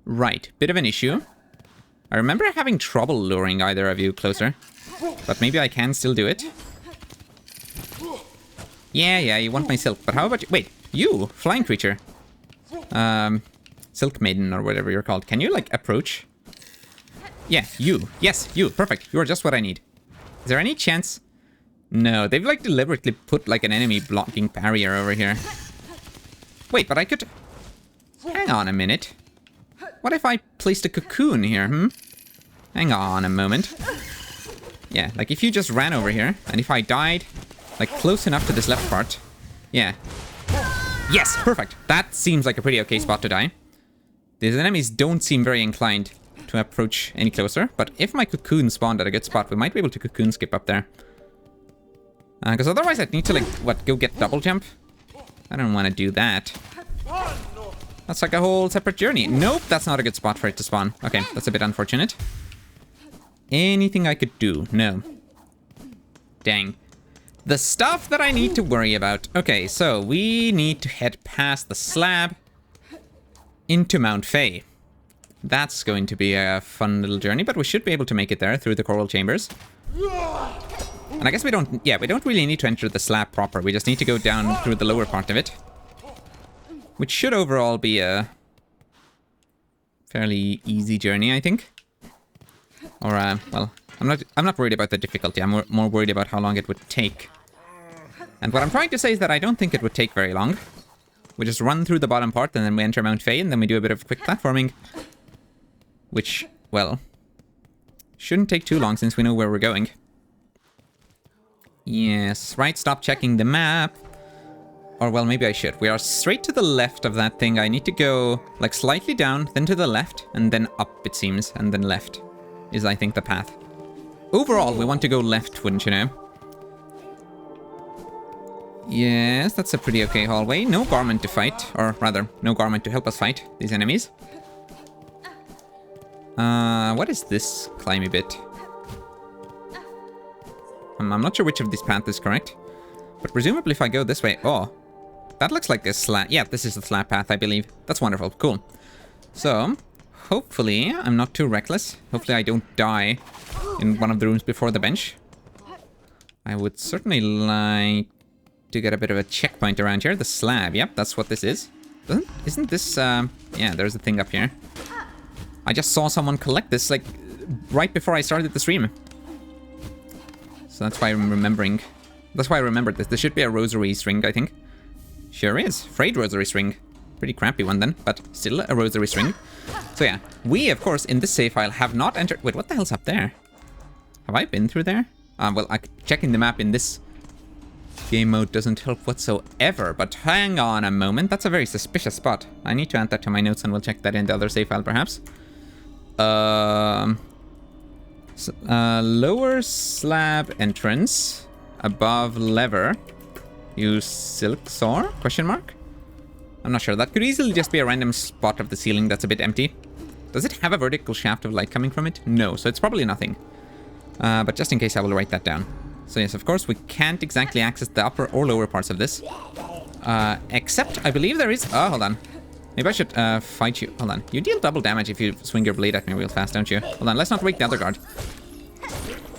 Right, bit of an issue. I remember having trouble luring either of you closer. But maybe I can still do it. Yeah, you want my silk. But how about you? Wait, you, flying creature. Silk Maiden or whatever you're called. Can you, like, approach? Yeah, you. Yes, you. Perfect. You're just what I need. Is there any chance? No, they've, like, deliberately put, like, an enemy blocking barrier over here. Wait, but I could... Hang on a minute. What if I placed a cocoon here, Hang on a moment. Yeah, like, if you just ran over here, and if I died, like, close enough to this left part... Yeah. Yes, perfect. That seems like a pretty okay spot to die. These enemies don't seem very inclined to approach any closer, but if my cocoon spawned at a good spot, we might be able to cocoon skip up there. Because otherwise I'd need to, like, what, go get double jump? I don't want to do that. That's like a whole separate journey. Nope, that's not a good spot for it to spawn. Okay, that's a bit unfortunate. Anything I could do? No. Dang. The stuff that I need to worry about. Okay, so we need to head past the slab. into Mount Fae. That's going to be a fun little journey, but we should be able to make it there through the coral chambers. And I guess we don't really need to enter the slab proper. We just need to go down through the lower part of it. Which should overall be a fairly easy journey, I think. Or, well, I'm not worried about the difficulty. I'm more worried about how long it would take. And what I'm trying to say is that I don't think it would take very long. We just run through the bottom part, and then we enter Mount Fae, and then we do a bit of quick platforming. Which, well, shouldn't take too long since we know where we're going. Yes, right, stop checking the map. Or, well, maybe I should. We are straight to the left of that thing. I need to go, like, slightly down, then to the left, and then up, it seems, and then left is, I think, the path. Overall, we want to go left, wouldn't you know? Yes, that's a pretty okay hallway. No garment to fight, or rather, no garment to help us fight these enemies. What is this climby bit? I'm not sure which of these paths is correct. But presumably if I go this way... Oh, that looks like a slab... Yeah, this is the slab path, I believe. That's wonderful. Cool. So, hopefully I'm not too reckless. Hopefully I don't die in one of the rooms before the bench. I would certainly like to get a bit of a checkpoint around here. The slab. Yep, that's what this is. Isn't this... Yeah, there's a thing up here. I just saw someone collect this, like, right before I started the stream. So that's why I'm remembering. That's why I remembered this. There should be a rosary string, I think. Sure is. Frayed rosary string. Pretty crappy one then, but still a rosary string. So yeah, we, of course, in this save file have not entered... Wait, what the hell's up there? Have I been through there? Well, checking the map in this game mode doesn't help whatsoever, but hang on a moment. That's a very suspicious spot. I need to add that to my notes and we'll check that in the other save file, perhaps. Lower slab entrance, above lever, use Silksong? Question mark? I'm not sure. That could easily just be a random spot of the ceiling that's a bit empty. Does it have a vertical shaft of light coming from it? No, so it's probably nothing. But just in case, I will write that down. So yes, of course, we can't exactly access the upper or lower parts of this. Except, I believe there is... Oh, hold on. Maybe I should fight you. Hold on. You deal double damage if you swing your blade at me real fast, don't you? Hold on, let's not wake the other guard.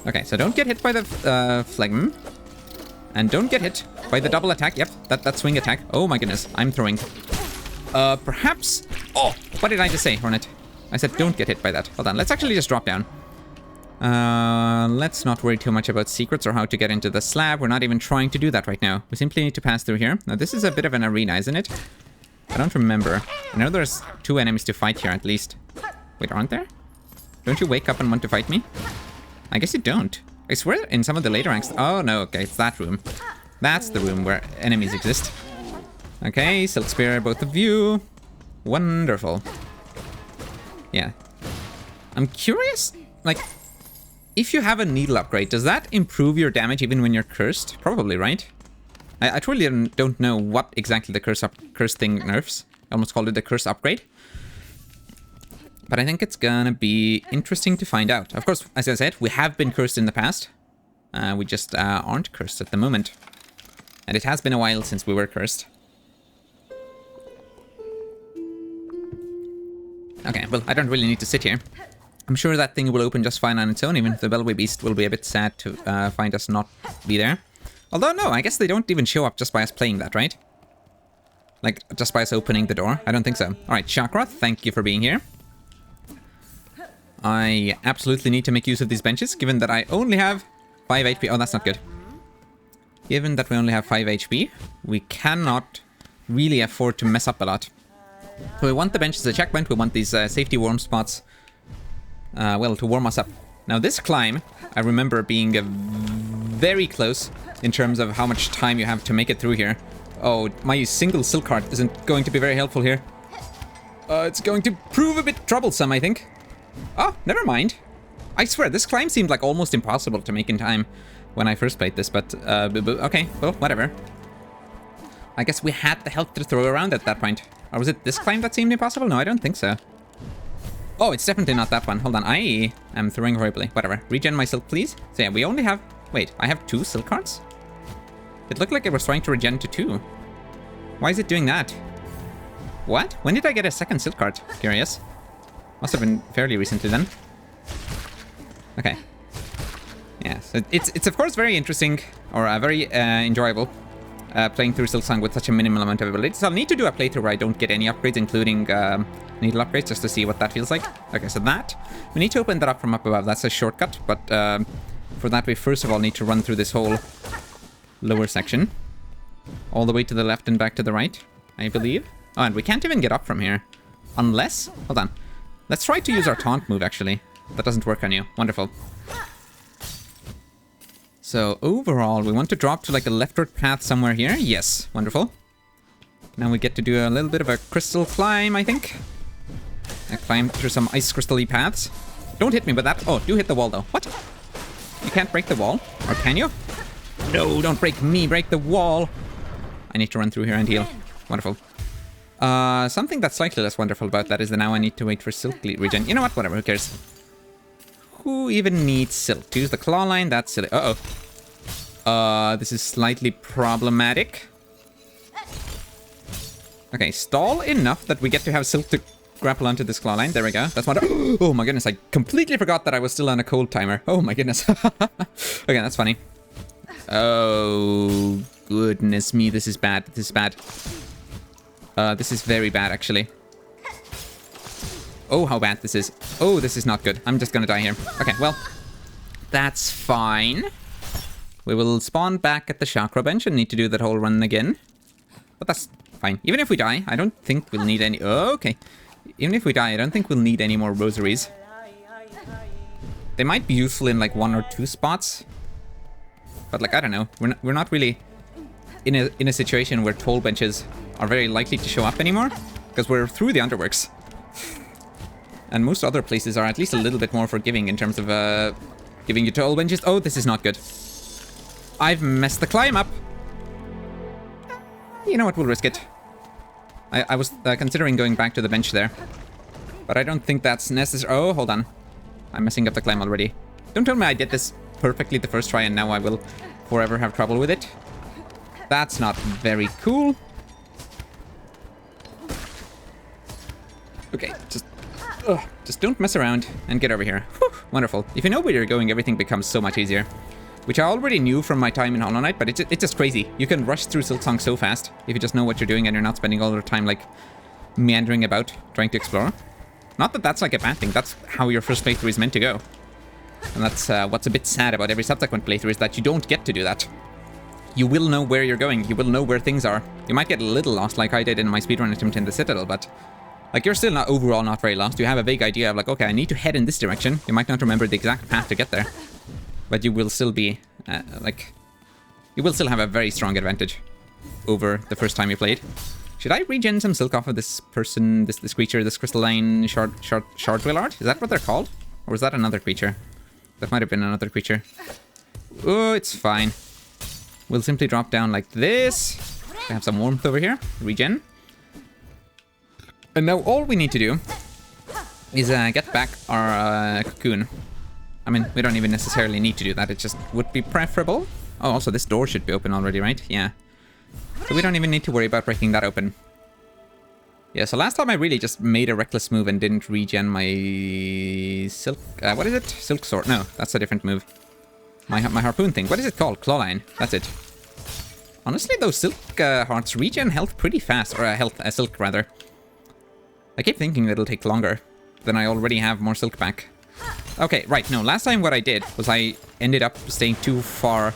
Okay, so don't get hit by the phlegm. And don't get hit by the double attack. Yep, that swing attack. Oh my goodness, I'm throwing. Perhaps... Oh, what did I just say, Hornet? I said don't get hit by that. Hold on, let's actually just drop down. Let's not worry too much about secrets or how to get into the slab. We're not even trying to do that right now. We simply need to pass through here. Now, this is a bit of an arena, isn't it? I don't remember. I know there's 2 enemies to fight here, at least. Wait, aren't there? Don't you wake up and want to fight me? I guess you don't. I swear in some of the later ranks... Oh, no, okay, it's that room. That's the room where enemies exist. Okay, Silk Spear, both of you. Wonderful. Yeah. I'm curious, like... If you have a needle upgrade, does that improve your damage even when you're cursed? Probably, right? I truly don't know what exactly the curse thing nerfs. I almost called it a curse upgrade. But I think it's gonna be interesting to find out. Of course, as I said, we have been cursed in the past. We just aren't cursed at the moment. And it has been a while since we were cursed. Okay, well, I don't really need to sit here. I'm sure that thing will open just fine on its own, even if the Bellway Beast will be a bit sad to find us not be there. Although, no, I guess they don't even show up just by us playing that, right? Like, just by us opening the door? I don't think so. Alright, Chakra, thank you for being here. I absolutely need to make use of these benches, given that I only have 5 HP. Oh, that's not good. Given that we only have 5 HP, we cannot really afford to mess up a lot. So we want the bench as a checkpoint, we want these safety warm spots, well, to warm us up. Now this climb, I remember being very close in terms of how much time you have to make it through here. Oh, my single silk heart isn't going to be very helpful here. It's going to prove a bit troublesome, I think. Oh, never mind. I swear, this climb seemed like almost impossible to make in time when I first played this, but okay, well, whatever. I guess we had the health to throw around at that point. Or was it this climb that seemed impossible? No, I don't think so. Oh, it's definitely not that one. Hold on, I am throwing horribly. Whatever. Regen my silk, please. So yeah, we only have... Wait, I have 2 silk hearts? It looked like it was trying to regen to 2. Why is it doing that? What? When did I get a second silk card? Curious. Must have been fairly recently then. Okay. Yeah, so it's of course very interesting, or very enjoyable, playing through Silksong with such a minimal amount of abilities. I'll need to do a playthrough where I don't get any upgrades, including needle upgrades, just to see what that feels like. Okay, so that, we need to open that up from up above. That's a shortcut, but for that we first of all need to run through this whole lower section. All the way to the left and back to the right, I believe. Oh, and we can't even get up from here. Unless, hold on. Let's try to use our taunt move, actually. That doesn't work on you. Wonderful. So, overall, we want to drop to like a leftward path somewhere here. Yes, wonderful. Now we get to do a little bit of a crystal climb, I think. I climb through some ice crystal-y paths. Don't hit me with that. Oh, do hit the wall, though. What? You can't break the wall? Or can you? No, don't break me. Break the wall. I need to run through here and heal. Wonderful. Something that's slightly less wonderful about that is that now I need to wait for silk regen. You know what? Whatever. Who cares? Who even needs silk? To use the claw line? That's silly. Uh-oh. This is slightly problematic. Okay, stall enough that we get to have silk to grapple onto this claw line. There we go. That's wonderful. Oh my goodness, I completely forgot that I was still on a cold timer. Oh my goodness. Okay, that's funny. Oh, goodness me. This is bad. This is bad. This is very bad, actually. Oh, how bad this is. Oh, this is not good. I'm just gonna die here. Okay, well, that's fine. We will spawn back at the chakra bench and need to do that whole run again. But that's fine. Even if we die, I don't think we'll need any... Oh, okay. Even if we die, I don't think we'll need any more rosaries. They might be useful in like 1 or 2 spots. But like, I don't know. We're not really in a situation where toll benches are very likely to show up anymore. Because we're through the underworks. And most other places are at least a little bit more forgiving in terms of giving you toll benches. Oh, this is not good. I've messed the climb up. You know what, we'll risk it. I was considering going back to the bench there. But I don't think that's necessary. Oh, hold on. I'm messing up the climb already. Don't tell me I did this perfectly the first try and now I will forever have trouble with it. That's not very cool. Okay, just don't mess around and get over here. Whew, wonderful. If you know where you're going, everything becomes so much easier. Which I already knew from my time in Hollow Knight, but it's just crazy. You can rush through Silksong so fast if you just know what you're doing and you're not spending all your time, like, meandering about, trying to explore. Not that that's, like, a bad thing. That's how your first playthrough is meant to go. And that's what's a bit sad about every subsequent playthrough, is that you don't get to do that. You will know where you're going. You will know where things are. You might get a little lost, like I did in my speedrun attempt in the Citadel, but... like, you're still not overall not very lost. You have a vague idea of, like, okay, I need to head in this direction. You might not remember the exact path to get there. But you will still be, you will still have a very strong advantage over the first time you played. Should I regen some silk off of this person, this creature, this crystalline shard-willard? Is that what they're called? Or is that another creature? That might have been another creature. Oh, it's fine. We'll simply drop down like this. We have some warmth over here. Regen. And now all we need to do is get back our cocoon. I mean, we don't even necessarily need to do that. It just would be preferable. Oh, also this door should be open already, right? Yeah. So we don't even need to worry about breaking that open. Yeah, so last time I really just made a reckless move and didn't regen my silk... what is it? Silk sword. No, that's a different move. My harpoon thing. What is it called? Clawline. That's it. Honestly, those silk hearts regen health pretty fast. Or silk, rather. I keep thinking that it'll take longer. Then I already have more silk back. Okay, right, no, last time what I did was I ended up staying too far.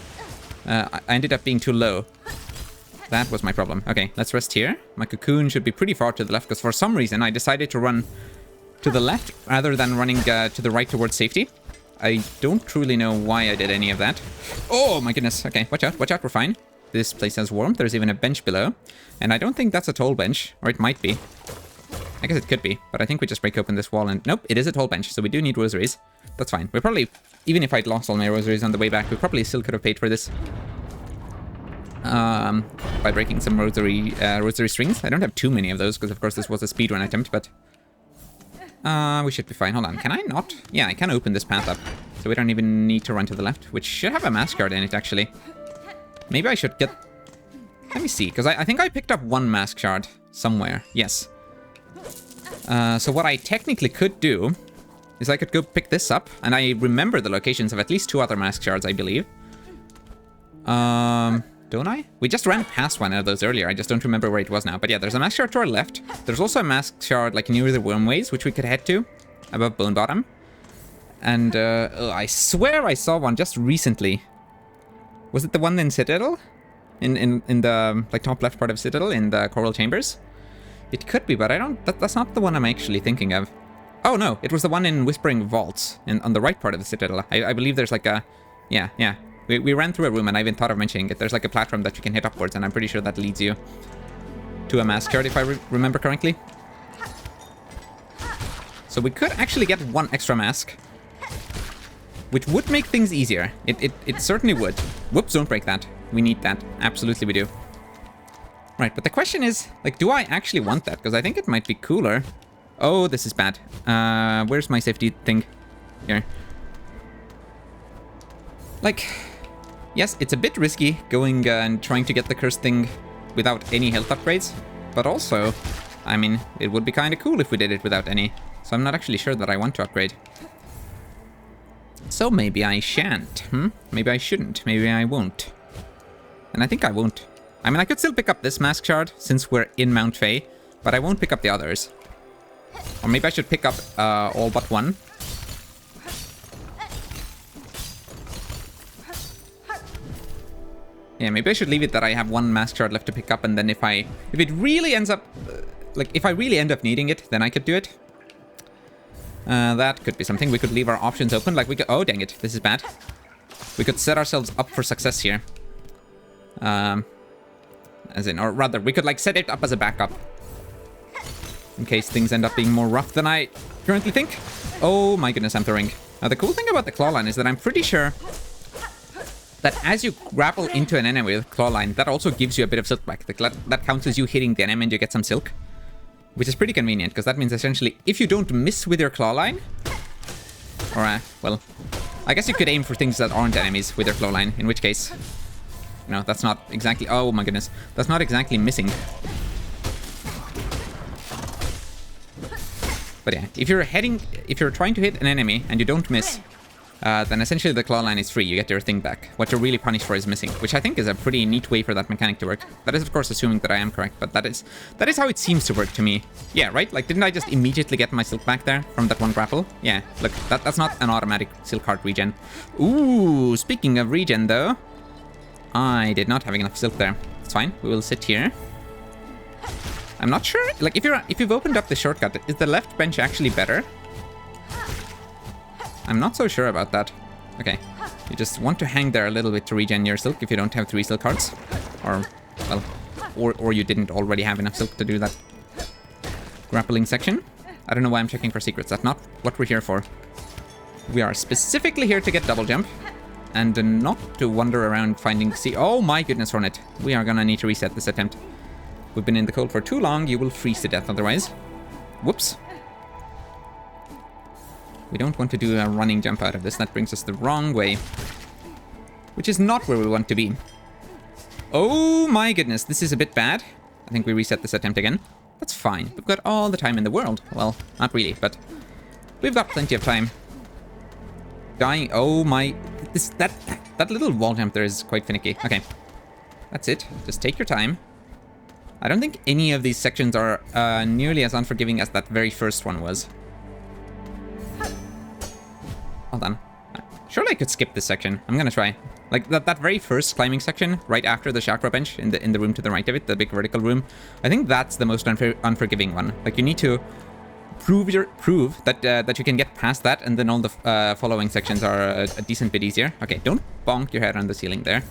I ended up being too low. That was my problem. Okay, let's rest here. My cocoon should be pretty far to the left, because for some reason I decided to run to the left rather than running to the right towards safety. I don't truly know why I did any of that. Oh my goodness, okay, watch out, we're fine. This place has warmth, there's even a bench below. And I don't think that's a toll bench, or it might be. I guess it could be, but I think we just break open this wall and... nope, it is a toll bench, so we do need rosaries. That's fine. We probably... even if I'd lost all my rosaries on the way back, we probably still could have paid for this. By breaking some rosary strings. I don't have too many of those, because of course this was a speedrun attempt, but... we should be fine. Hold on, can I not? Yeah, I can open this path up. So we don't even need to run to the left, which should have a mask guard in it, actually. Maybe I should get... let me see, because I think I picked up one mask shard somewhere. Yes. So what I technically could do is I could go pick this up, and I remember the locations of at least 2 other mask shards, I believe. Don't I? We just ran past one of those earlier. I just don't remember where it was now. But yeah, there's a mask shard to our left. There's also a mask shard like near the wormways, which we could head to above Bone Bottom. And I swear I saw one just recently. Was it the one in Citadel? In the like top left part of Citadel in the Coral Chambers? It could be, but I don't. That's not the one I'm actually thinking of. Oh no, it was the one in Whispering Vaults on the right part of the Citadel. I believe there's like a, yeah. We ran through a room and I even thought of mentioning it. There's like a platform that you can hit upwards, and I'm pretty sure that leads you to a mask shard if I remember correctly. So we could actually get 1 extra mask, which would make things easier. It certainly would. Whoops, don't break that. We need that. Absolutely we do. Right, but the question is, like, do I actually want that? Because I think it might be cooler. Oh, this is bad. Where's my safety thing? Here. Like, yes, it's a bit risky going and trying to get the cursed thing without any health upgrades. But also, I mean, it would be kind of cool if we did it without any. So I'm not actually sure that I want to upgrade. So maybe I shan't, Maybe I shouldn't. Maybe I won't. And I think I won't. I mean, I could still pick up this mask shard since we're in Mount Fae, but I won't pick up the others. Or maybe I should pick up all but one. Yeah, maybe I should leave it that I have 1 mask shard left to pick up, and then if it really ends up, if I really end up needing it, then I could do it. That could be something. We could leave our options open, like we could, oh dang it, this is bad. We could set ourselves up for success here. As in, or rather, we could like set it up as a backup. In case things end up being more rough than I currently think. Oh my goodness, I'm throwing. Now the cool thing about the claw line is that I'm pretty sure that as you grapple into an enemy with claw line, that also gives you a bit of silk back. That counts as you hitting the enemy and you get some silk. Which is pretty convenient, because that means essentially, if you don't miss with your claw line, or, well, I guess you could aim for things that aren't enemies with your claw line, in which case, you know, that's not exactly, oh my goodness, that's not exactly missing. But yeah, if you're trying to hit an enemy and you don't miss, then essentially the claw line is free. You get your thing back. What you're really punished for is missing, which I think is a pretty neat way for that mechanic to work. That is, of course, assuming that I am correct, but that is how it seems to work to me. Yeah, right? Like, didn't I just immediately get my silk back there from that one grapple? Yeah, look, that's not an automatic silk heart regen. Ooh, speaking of regen, though, I did not have enough silk there. It's fine. We will sit here. I'm not sure. Like, if you've opened up the shortcut, is the left bench actually better? I'm not so sure about that. Okay, you just want to hang there a little bit to regen your silk if you don't have 3 silk hearts. Or, well, or you didn't already have enough silk to do that grappling section. I don't know why I'm checking for secrets. That's not what we're here for. We are specifically here to get double jump. And not to wander around finding... Oh my goodness, Hornet. We are gonna need to reset this attempt. We've been in the cold for too long. You will freeze to death otherwise. Whoops. We don't want to do a running jump out of this. That brings us the wrong way. Which is not where we want to be. Oh my goodness, this is a bit bad. I think we reset this attempt again. That's fine. We've got all the time in the world. Well, not really, but we've got plenty of time. Dying. Oh my... That little wall jump there is quite finicky. Okay. That's it. Just take your time. I don't think any of these sections are nearly as unforgiving as that very first one was. Hold on. Surely I could skip this section. I'm gonna try. Like, that very first climbing section, right after the chakra bench, in the room to the right of it, the big vertical room, I think that's the most unforgiving one. Like, you need to prove that you can get past that, and then all the following sections are a decent bit easier. Okay, don't bonk your head on the ceiling there.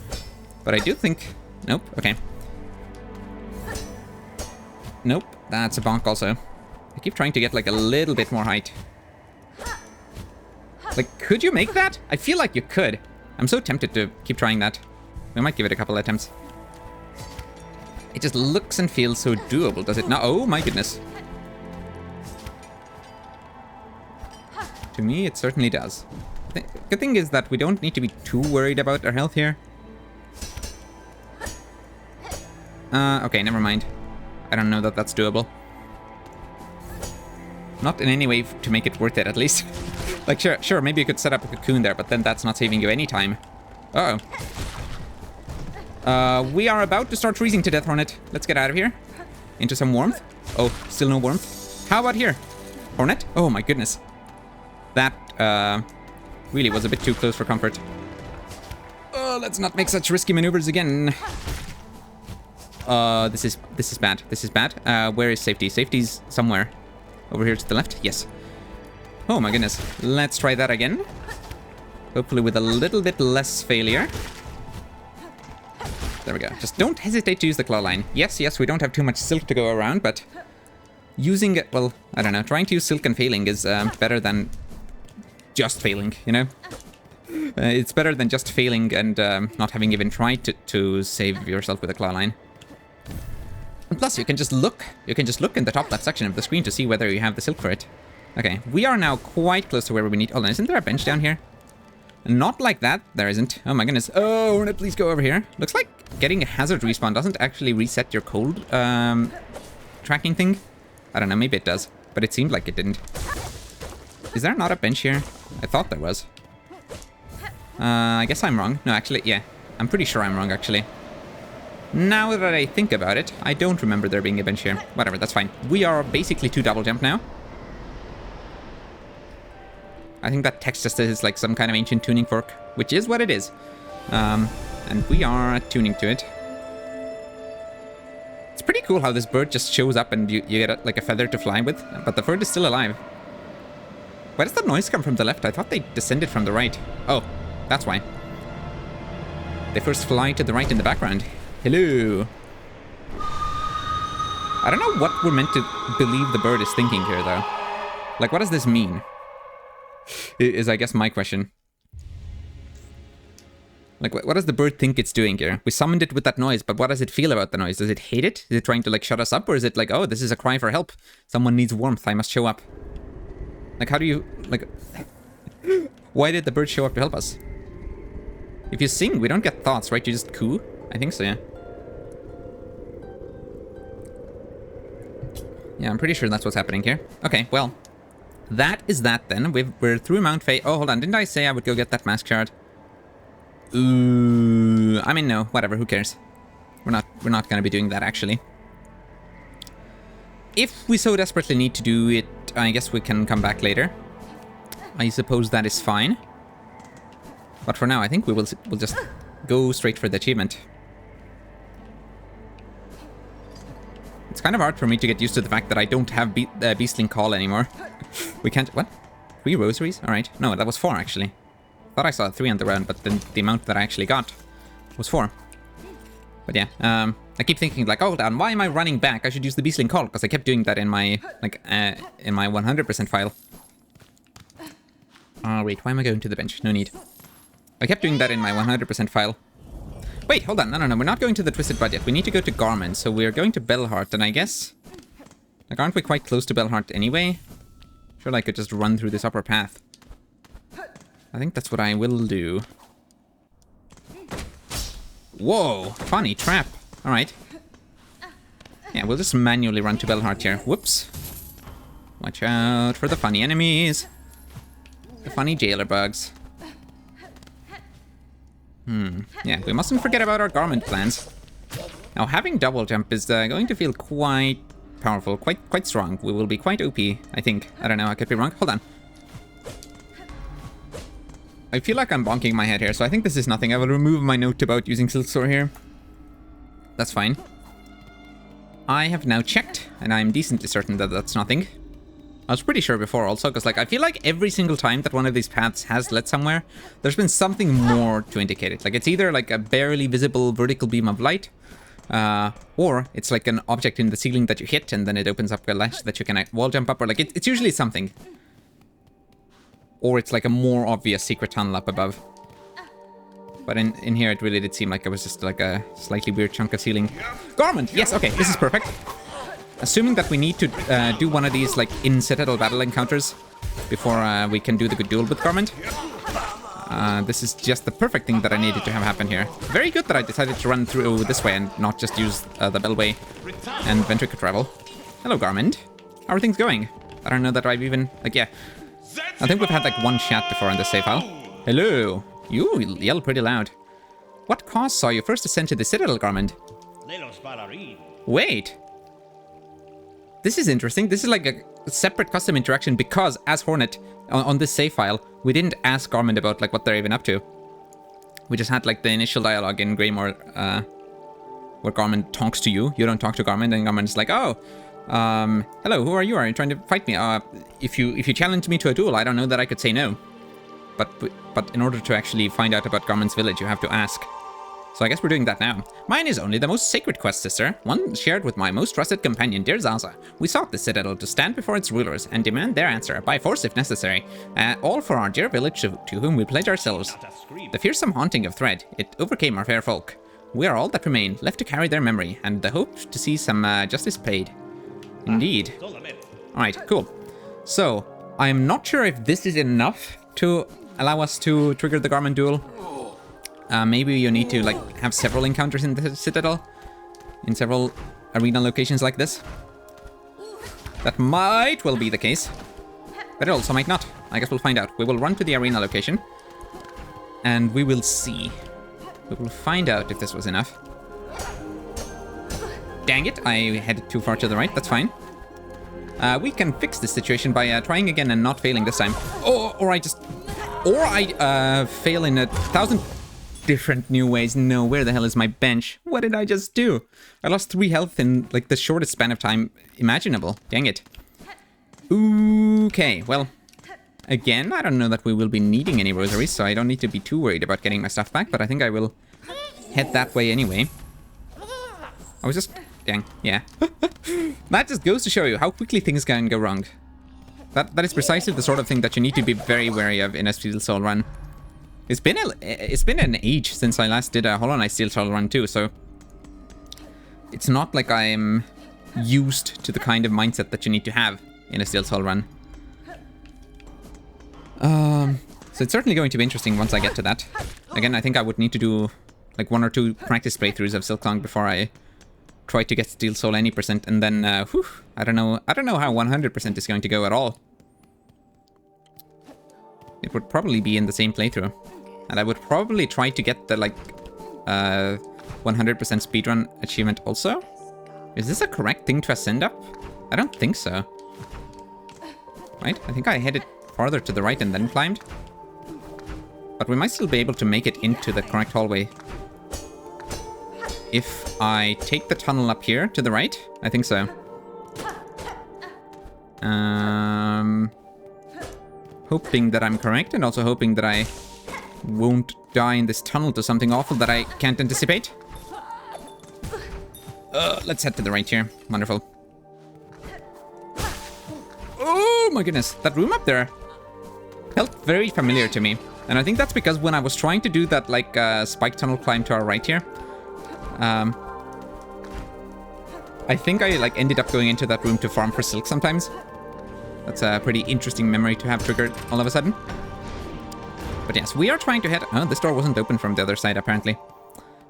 But I do think... Nope, okay. Nope, that's a bonk also. I keep trying to get, like, a little bit more height. Like, could you make that? I feel like you could. I'm so tempted to keep trying that. We might give it a couple attempts. It just looks and feels so doable, does it not? Oh my goodness. To me, it certainly does. The good thing is that we don't need to be too worried about our health here. Okay, never mind. I don't know that that's doable. Not in any way to make it worth it, at least. Like, sure, maybe you could set up a cocoon there, but then that's not saving you any time. Uh-oh. We are about to start freezing to death, Hornet. Let's get out of here. Into some warmth. Oh, still no warmth. How about here? Hornet? Oh my goodness. That, really was a bit too close for comfort. Oh, let's not make such risky maneuvers again. This is bad. This is bad. Where is safety? Safety's somewhere. Over here to the left? Yes. Oh my goodness. Let's try that again. Hopefully with a little bit less failure. There we go. Just don't hesitate to use the claw line. Yes, we don't have too much silk to go around, but using it, well, I don't know. Trying to use silk and failing is better than just failing, you know? It's better than just failing and not having even tried to save yourself with a claw line. And plus, you can just look. You can just look in the top left section of the screen to see whether you have the silk for it. Okay, we are now quite close to where we need... Hold on, isn't there a bench down here? Not like that. There isn't. Oh my goodness. Oh, Hornet, please go over here. Looks like getting a hazard respawn doesn't actually reset your cold tracking thing. I don't know, maybe it does. But it seemed like it didn't. Is there not a bench here? I thought there was. I guess I'm wrong. No, actually, yeah. I'm pretty sure I'm wrong, actually. Now that I think about it, I don't remember there being a bench here. Whatever, that's fine. We are basically 2 double jump now. I think that text just is like some kind of ancient tuning fork, which is what it is. And we are tuning to it. It's pretty cool how this bird just shows up and you get like a feather to fly with, but the bird is still alive. Where does that noise come from the left? I thought they descended from the right. Oh, that's why. They first fly to the right in the background. Hello. I don't know what we're meant to believe the bird is thinking here, though. Like, what does this mean? Is, I guess, my question. Like, what does the bird think it's doing here? We summoned it with that noise, but what does it feel about the noise? Does it hate it? Is it trying to, like, shut us up? Or is it like, oh, this is a cry for help. Someone needs warmth. I must show up. Like, how do you, like... Why did the bird show up to help us? If you sing, we don't get thoughts, right? You just coo? I think so, yeah. Yeah, I'm pretty sure that's what's happening here. Okay, well, that is that then. We're through Mount Fae. Oh, hold on. Didn't I say I would go get that mask shard? Ooh, I mean, no, whatever. Who cares? We're not going to be doing that, actually. If we so desperately need to do it, I guess we can come back later. I suppose that is fine. But for now, I think we'll just go straight for the achievement. It's kind of hard for me to get used to the fact that I don't have Beastling Call anymore. We can't... What? 3 rosaries? Alright. No, that was 4, actually. Thought I saw 3 on the round, but then the amount that I actually got was 4. But yeah, I keep thinking, like, oh, Dan, why am I running back? I should use the Beastling Call, because I kept doing that in my, like, in my 100% file. Oh, wait, why am I going to the bench? No need. I kept doing that in my 100% file. Wait, hold on. No, we're not going to the Twisted Bud yet. We need to go to Garmin, so we're going to Bellheart, and I guess... Like, aren't we quite close to Bellheart anyway? Sure, I could just run through this upper path. I think that's what I will do. Whoa, funny trap. Alright. Yeah, we'll just manually run to Bellheart here. Whoops. Watch out for the funny enemies. The funny jailer bugs. Yeah, we mustn't forget about our garment plans. Now, having double jump is going to feel quite powerful, quite strong. We will be quite OP, I think. I don't know, I could be wrong. Hold on. I feel like I'm bonking my head here, so I think this is nothing. I will remove my note about using Silksong here. That's fine. I have now checked, and I'm decently certain that that's nothing. I was pretty sure before also, because like I feel like every single time that one of these paths has led somewhere, there's been something more to indicate it. Like it's either like a barely visible vertical beam of light, or it's like an object in the ceiling that you hit and then it opens up a latch that you can wall jump up, or like it's usually something. Or it's like a more obvious secret tunnel up above. But in here it really did seem like it was just like a slightly weird chunk of ceiling. Garment! Yes, okay, this is perfect. Assuming that we need to do one of these like in Citadel battle encounters before we can do the good duel with Garment. This is just the perfect thing that I needed to have happen here. Very good that I decided to run through this way and not just use the Bellway and Ventricle Travel. Hello, Garment. How are things going? I don't know that I've even... Like, yeah. I think we've had like one chat before in this save file. Hello. You yell pretty loud. What cause saw you first ascend to the Citadel, Garment? Wait. This is interesting. This is like a separate custom interaction because as Hornet, on this save file, we didn't ask Garment about like what they're even up to. We just had like the initial dialogue in Greymore, where Garment talks to you. You don't talk to Garment, and Garment's like, oh, hello, who are you? Are you trying to fight me? If you challenge me to a duel, I don't know that I could say no. But in order to actually find out about Garment's village, you have to ask. So I guess we're doing that now. Mine is only the most sacred quest, sister. One shared with my most trusted companion, dear Zaza. We sought the Citadel to stand before its rulers and demand their answer, by force if necessary. All for our dear village to whom we pledge ourselves. The fearsome haunting of Thread, it overcame our fair folk. We are all that remain, left to carry their memory, and the hope to see some justice paid. Indeed. Alright, cool. So, I'm not sure if this is enough to allow us to trigger the Garment duel. Maybe you need to like have several encounters in the Citadel, in several arena locations like this. That might well be the case, but it also might not. I guess we'll find out. We will run to the arena location, and we will see. We will find out if this was enough. Dang it, I headed too far to the right, that's fine. We can fix this situation by trying again and not failing this time. Or I fail in 1,000 different new ways. No, where the hell is my bench? What did I just do? I lost 3 health in like the shortest span of time imaginable. Dang it. Okay, well, again, I don't know that we will be needing any rosaries, so I don't need to be too worried about getting my stuff back, but I think I will head that way anyway. I was just... Dang, yeah. That just goes to show you how quickly things can go wrong. That is precisely the sort of thing that you need to be very wary of in a Steel Soul run. It's been an age since I last did a Hollow Knight Steel Soul run too, so it's not like I'm used to the kind of mindset that you need to have in a Steel Soul run. So it's certainly going to be interesting once I get to that. Again, I think I would need to do like 1 or 2 practice playthroughs of Silksong before I try to get Steel Soul any percent, and then whew, I don't know how 100% is going to go at all. It would probably be in the same playthrough. And I would probably try to get the, like, 100% speedrun achievement also. Is this a correct thing to ascend up? I don't think so. Right? I think I headed farther to the right and then climbed. But we might still be able to make it into the correct hallway. If I take the tunnel up here to the right, I think so. Hoping that I'm correct, and also hoping that I won't die in this tunnel to something awful that I can't anticipate. Let's head to the right here. Wonderful. Oh my goodness, that room up there felt very familiar to me. And I think that's because when I was trying to do that like spike tunnel climb to our right here, I think I like ended up going into that room to farm for silk sometimes. That's a pretty interesting memory to have triggered all of a sudden. But yes, we are trying to head... Oh, this door wasn't open from the other side, apparently.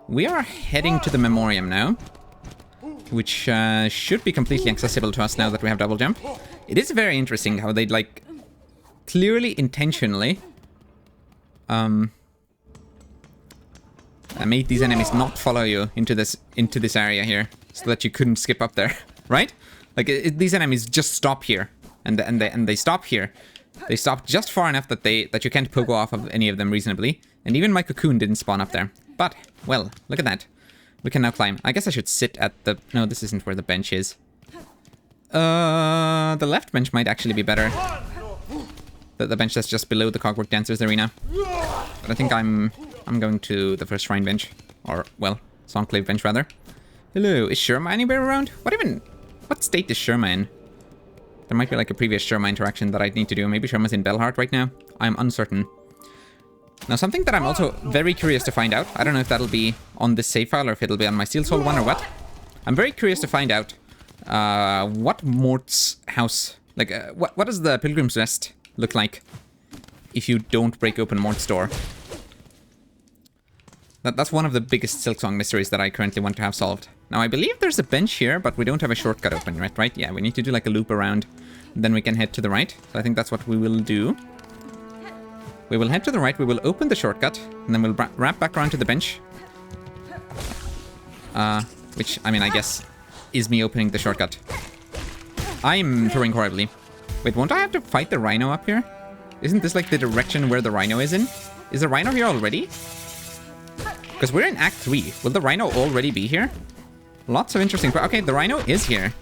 We are heading to the Memoriam now, which should be completely accessible to us now that we have double jump. It is very interesting how they like clearly intentionally made these enemies not follow you into this area here, so that you couldn't skip up there, right? Like these enemies just stop here, and they stop here. They stop just far enough that you can't pogo off of any of them reasonably, and even my cocoon didn't spawn up there. But well, look at that. We can now climb. I guess I should sit at the... No, this isn't where the bench is. The left bench might actually be better. The bench that's just below the Cogwork Dancers arena. But I think I'm going to the first shrine bench. Or, well, Songclave bench rather. Hello, is Sherma anywhere around? What state is Sherma in? There might be like a previous Sherma interaction that I'd need to do. Maybe Sherma's in Bellheart right now. I'm uncertain. Now, something that I'm also very curious to find out. I don't know if that'll be on this save file or if it'll be on my Steel Soul one or what. I'm very curious to find out what Mort's house... Like, what does the Pilgrim's Rest look like if you don't break open Mort's door? That's one of the biggest Silksong mysteries that I currently want to have solved. Now, I believe there's a bench here, but we don't have a shortcut open, right? Yeah, we need to do like a loop around Then we can head to the right. So I think that's what we will do. We will head to the right, we will open the shortcut, and then we'll wrap back around to the bench. Which, I mean, I guess is me opening the shortcut. I'm throwing horribly. Wait, won't I have to fight the rhino up here? Isn't this like the direction where the rhino is in? Is the rhino here already? Because we're in Act 3. Will the rhino already be here? Lots of interesting... Okay, the rhino is here.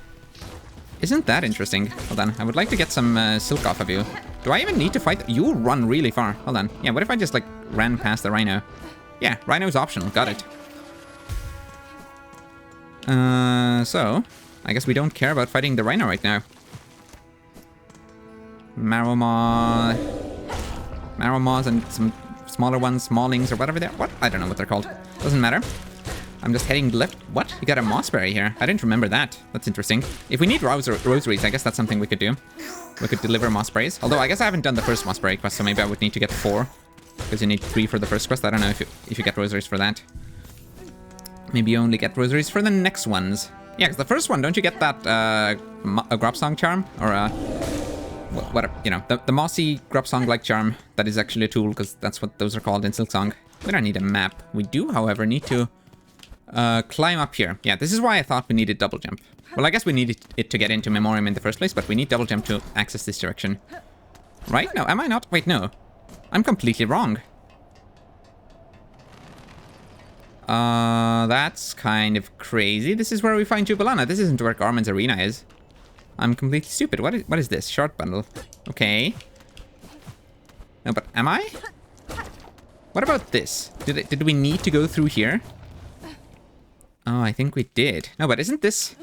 Isn't that interesting? Hold on, I would like to get some silk off of you. Do I even need to fight? You run really far. Hold on. Yeah, what if I just like ran past the rhino? Yeah, rhino's optional. Got it. So, I guess we don't care about fighting the rhino right now. Marrow maws and some smaller ones, smallings or whatever they're... What? I don't know what they're called. Doesn't matter. I'm just heading left. What? You got a mossberry here. I didn't remember that. That's interesting. If we need rosaries, I guess that's something we could do. We could deliver mossberries. Although I guess I haven't done the first mossberry quest, so maybe I would need to get 4. Because you need 3 for the first quest. I don't know if you get rosaries for that. Maybe you only get rosaries for the next ones. Yeah, because the first one, don't you get that a Grubsong charm? Or what, you know, the mossy Grubsong-like charm. That is actually a tool, because that's what those are called in Silksong. We don't need a map. We do, however, need to climb up here. Yeah, this is why I thought we needed double jump. Well, I guess we needed it to get into Memoriam in the first place, but we need double jump to access this direction. Right? No, am I not? Wait, no. I'm completely wrong. That's kind of crazy. This is where we find Jubilana. This isn't where Garmin's arena is. I'm completely stupid. What is this? Short bundle. Okay. No, but am I? What about this? Did we need to go through here? Oh, I think we did. No, but isn't this...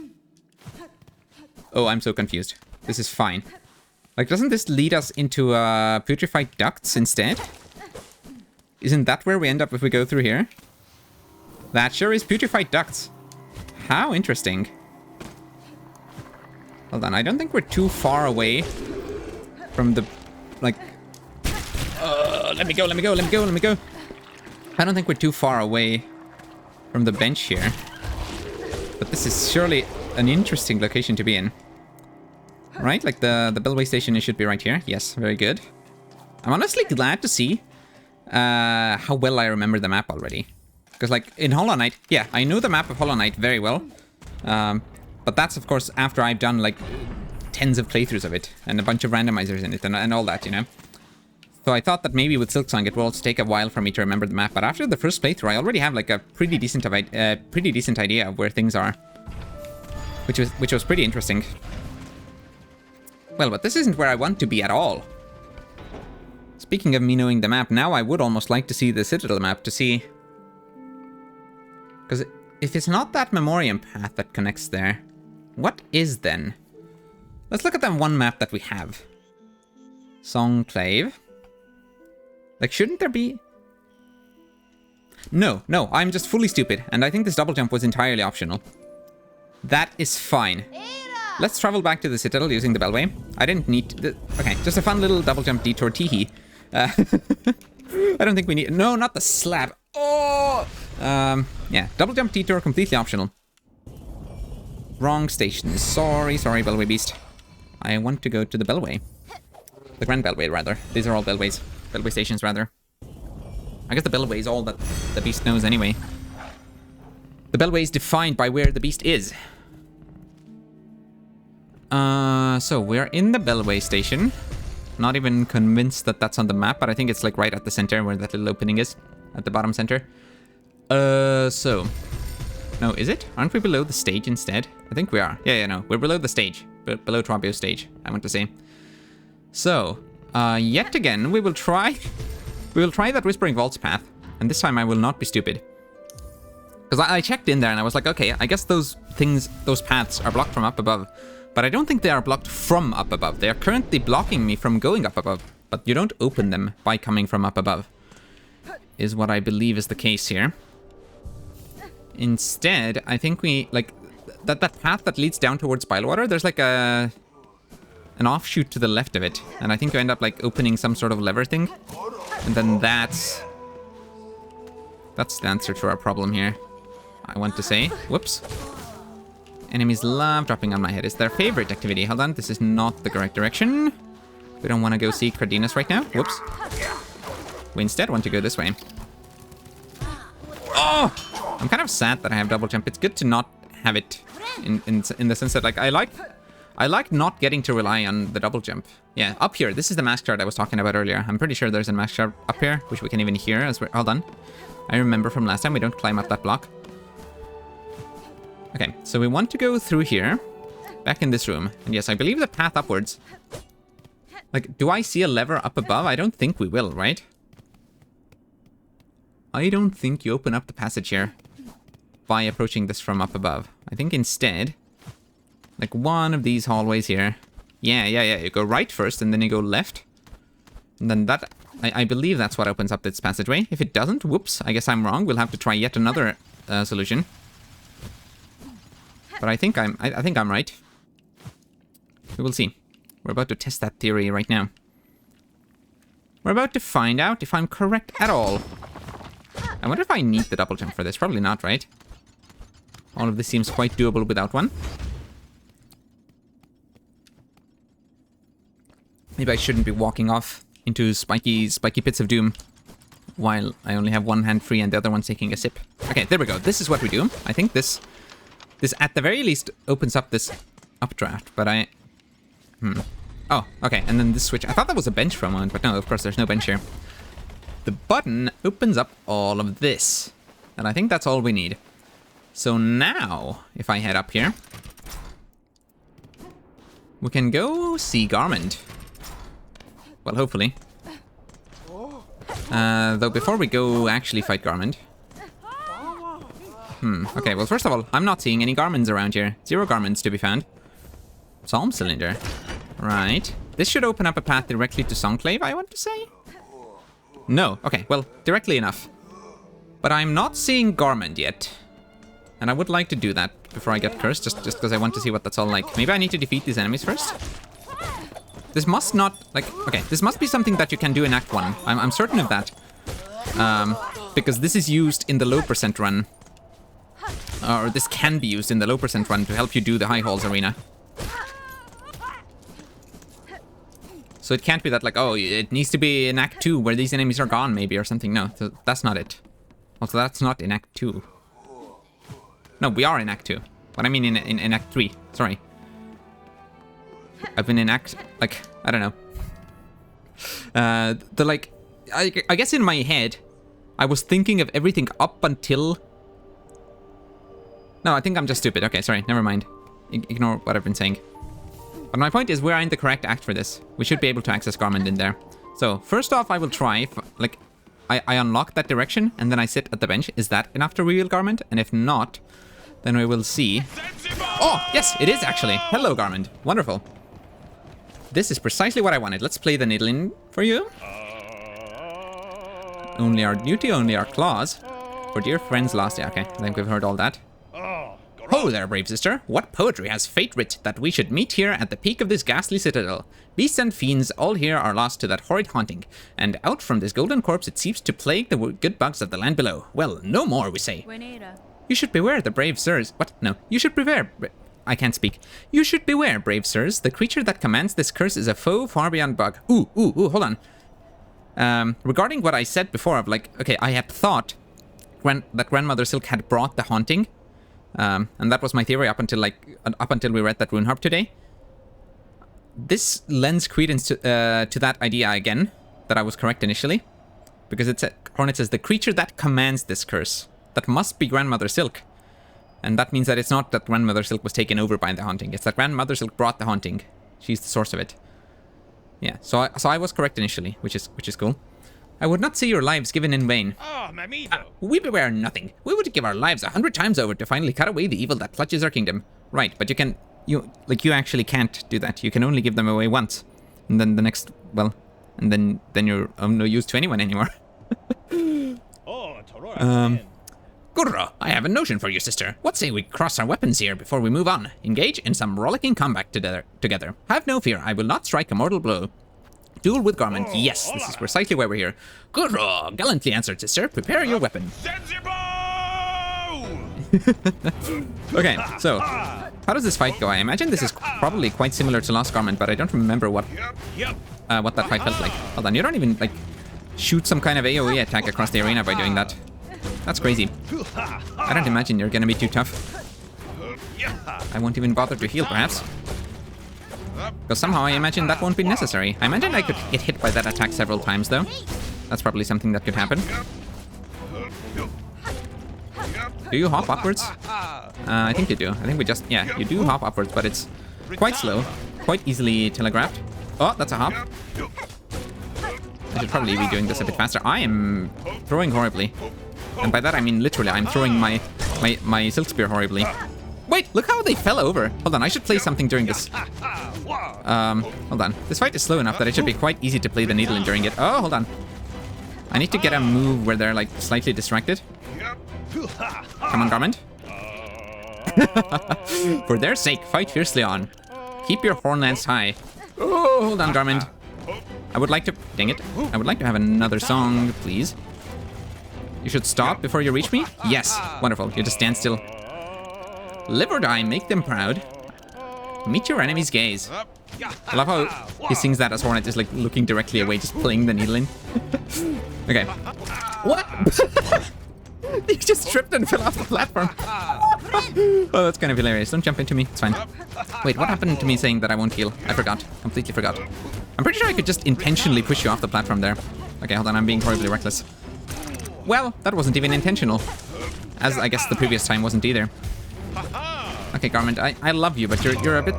Oh, I'm so confused. This is fine. Like, doesn't this lead us into putrefied ducts instead? Isn't that where we end up if we go through here? That sure is putrefied ducts. How interesting. Hold on, I don't think we're too far away from the... Like... let me go. I don't think we're too far away from the bench here. But this is surely an interesting location to be in. Right? Like the Bellway station, it should be right here. Yes, very good. I'm honestly glad to see how well I remember the map already. Because like in Hollow Knight, yeah, I know the map of Hollow Knight very well. But that's of course after I've done like tens of playthroughs of it. And a bunch of randomizers in it and all that, you know. So I thought that maybe with Silksong it will also take a while for me to remember the map. But after the first playthrough, I already have like a pretty decent idea of where things are. Which was pretty interesting. Well, but this isn't where I want to be at all. Speaking of me knowing the map, now I would almost like to see the Citadel map to see... Because if it's not that Memoriam path that connects there, what is then? Let's look at that one map that we have. Songclave. Like, shouldn't there be... No, I'm just fully stupid, and I think this double jump was entirely optional. That is fine. Let's travel back to the Citadel using the Bellway. I didn't need to... Okay, just a fun little double jump detour teehee. I don't think we need... No, not the slab. Oh! Yeah, double jump detour, completely optional. Wrong station. Sorry, Bellway Beast. I want to go to the Bellway. The Grand Bellway, rather. These are all Bellways. Bellway stations, rather. I guess the Bellway is all that the Beast knows anyway. The Bellway is defined by where the Beast is. So we're in the Bellway station. Not even convinced that that's on the map, but I think it's like right at the center where that little opening is. At the bottom center. So. No, is it? Aren't we below the stage instead? I think we are. Yeah, no. We're below the stage. Below Trobio's stage, I want to say. So, yet again, we will try that Whispering Vaults path. And this time I will not be stupid. Because I checked in there and I was like, okay, I guess those paths are blocked from up above. But I don't think they are blocked from up above. They are currently blocking me from going up above. But you don't open them by coming from up above. Is what I believe is the case here. Instead, I think we, like, that path that leads down towards Bylewater, there's like an offshoot to the left of it. And I think you end up, like, opening some sort of lever thing. And then that's the answer to our problem here. I want to say. Whoops. Enemies love dropping on my head. It's their favorite activity. Hold on, this is not the correct direction. We don't want to go see Cardenas right now. Whoops. We instead want to go this way. Oh! I'm kind of sad that I have double jump. It's good to not have it in the sense that, like, I like not getting to rely on the double jump. Yeah, up here. This is the mask shard I was talking about earlier. I'm pretty sure there's a mask shard up here, which we can even hear as we're... Hold on. I remember from last time we don't climb up that block. Okay, so we want to go through here. Back in this room. And yes, I believe the path upwards... Like, do I see a lever up above? I don't think we will, right? I don't think you open up the passage here by approaching this from up above. I think instead, like one of these hallways here. Yeah. You go right first and then you go left. And then that, I believe that's what opens up this passageway. If it doesn't, whoops, I guess I'm wrong. We'll have to try yet another solution. But I think I'm right. We will see. We're about to test that theory right now. We're about to find out if I'm correct at all. I wonder if I need the double jump for this. Probably not, right? All of this seems quite doable without one. Maybe I shouldn't be walking off into spiky pits of doom while I only have one hand free and the other one taking a sip. Okay, there we go. This is what we do. I think this at the very least opens up this updraft, but I... Oh, okay, and then this switch. I thought that was a bench for a moment, but no, of course there's no bench here. The button opens up all of this. And I think that's all we need. So now, if I head up here, we can go see Garment. Well, hopefully. Though before we go actually fight Garment. Okay, well, first of all, I'm not seeing any Garments around here. 0 Garments to be found. Psalm Cylinder. Right. This should open up a path directly to Songclave, I want to say. No. Okay, well, directly enough. But I'm not seeing Garment yet. And I would like to do that before I get cursed, just because I want to see what that's all like. Maybe I need to defeat these enemies first? This must not, like, okay, this must be something that you can do in Act 1. I'm certain of that. Because this is used in the low percent run. Or this can be used in the low percent run to help you do the High Halls arena. So it can't be that, like, oh, it needs to be in Act 2 where these enemies are gone, maybe, or something. No, that's not it. Also, that's not in Act 2. No, we are in Act 2. What I mean in Act 3. Sorry. I've been in Act... Like, I don't know. Like... I guess in my head, I was thinking of everything up until... No, I think I'm just stupid. Okay, sorry. Never mind. Ignore what I've been saying. But my point is, we're in the correct act for this. We should be able to access Garment in there. So, first off, I will try... Like, I unlock that direction, and then I sit at the bench. Is that enough to reveal Garment? And if not, then we will see... Oh, yes, it is actually. Hello, Garment. Wonderful. This is precisely what I wanted. Let's play the needle in for you. Only our duty, only our claws. For dear friends lost. Yeah, okay. I think we've heard all that. Ho there, brave sister. What poetry has fate writ that we should meet here at the peak of this ghastly citadel? Beasts and fiends, all here are lost to that horrid haunting, and out from this golden corpse it seems to plague the good bugs of the land below. Well, no more, we say. You should beware the brave sirs. What? No. You should beware. I can't speak. You should beware, brave sirs. The creature that commands this curse is a foe far beyond bug. Ooh, hold on. Regarding what I said before of, like, okay, I had thought that Grandmother Silk had brought the haunting. And that was my theory up until we read that rune harp today. This lends credence to that idea again, that I was correct initially. Because Hornet says, the creature that commands this curse. That must be Grandmother Silk. And that means that it's not that Grandmother Silk was taken over by the haunting. It's that Grandmother Silk brought the haunting. She's the source of it. Yeah, so I was correct initially, which is cool. I would not see your lives given in vain. Oh, mamito. We beware nothing. We would give our lives 100 times over to finally cut away the evil that clutches our kingdom. Right, but you actually can't do that. You can only give them away once. And then the next, well, and then you're of no use to anyone anymore. Gurra, I have a notion for you, sister. What say we cross our weapons here before we move on? Engage in some rollicking combat together. Have no fear, I will not strike a mortal blow. Duel with Garment. Yes, this is precisely why we're here. Gurra, gallantly answered, sister. Prepare your weapon. Okay, so how does this fight go? I imagine this is probably quite similar to Lost Garment, but I don't remember what that fight felt like. Hold on, you don't even like shoot some kind of AoE attack across the arena by doing that. That's crazy. I don't imagine you're gonna be too tough. I won't even bother to heal, perhaps. Because somehow I imagine that won't be necessary. I imagine I could get hit by that attack several times, though. That's probably something that could happen. Do you hop upwards? I think you do. I think we just... Yeah, you do hop upwards, but it's quite slow. Quite easily telegraphed. Oh, that's a hop. I should probably be doing this a bit faster. I am throwing horribly. And by that I mean literally, I'm throwing my Silk Spear horribly. Wait, look how they fell over. Hold on, I should play something during this. Hold on. This fight is slow enough that it should be quite easy to play the needle during it. Oh, hold on. I need to get a move where they're like slightly distracted. Come on, Garment. For their sake, fight fiercely on. Keep your hornlance high. Oh, hold on, Garment. I would like to... Dang it. I would like to have another song, please. You should stop before you reach me? Yes. Wonderful. You just stand still. Live or die, make them proud. Meet your enemy's gaze. I love how he sings that as Hornet is like looking directly away, just playing the needle in. Okay. What? He just tripped and fell off the platform. Oh, that's kind of hilarious. Don't jump into me. It's fine. Wait, what happened to me saying that I won't heal? I forgot. Completely forgot. I'm pretty sure I could just intentionally push you off the platform there. Okay, hold on. I'm being horribly reckless. Well, that wasn't even intentional. As I guess the previous time wasn't either. Okay, Garment, I love you, but you're a bit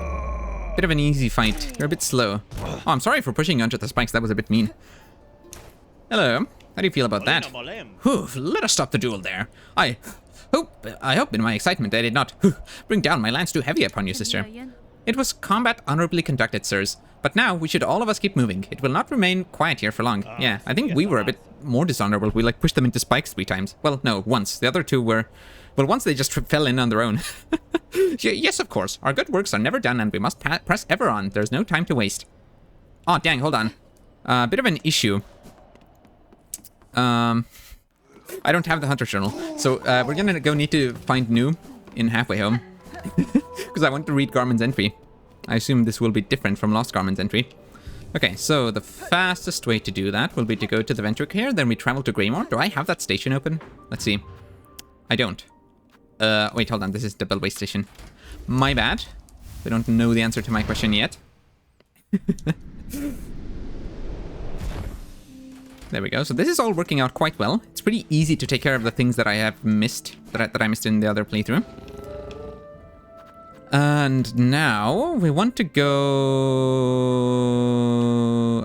of an easy fight. You're a bit slow. Oh, I'm sorry for pushing you onto the spikes. That was a bit mean. Hello. How do you feel about that? Whew, let us stop the duel there. I hope in my excitement I did not bring down my lance too heavy upon you, sister. It was combat honorably conducted, sirs. But now we should all of us keep moving. It will not remain quiet here for long. Yeah, I think we were a bit more dishonorable. We like pushed them into spikes 3 times. Well, no, once. The other 2 were... Well, once they just fell in on their own. Yes, of course. Our good works are never done and we must press ever on. There's no time to waste. Oh, dang, hold on. Bit of an issue. I don't have the Hunter's Journal. So we're gonna go need to find new in Halfway Home. Because I want to read Garmin's entry. I assume this will be different from Lost Garmin's entry. Okay, so the fastest way to do that will be to go to the Ventric here, then we travel to Greymore. Do I have that station open? Let's see. I don't. Wait, hold on. This is the Bellway station. My bad. We don't know the answer to my question yet. There we go. So this is all working out quite well. It's pretty easy to take care of the things that I have missed, that I missed in the other playthrough. And now we want to go...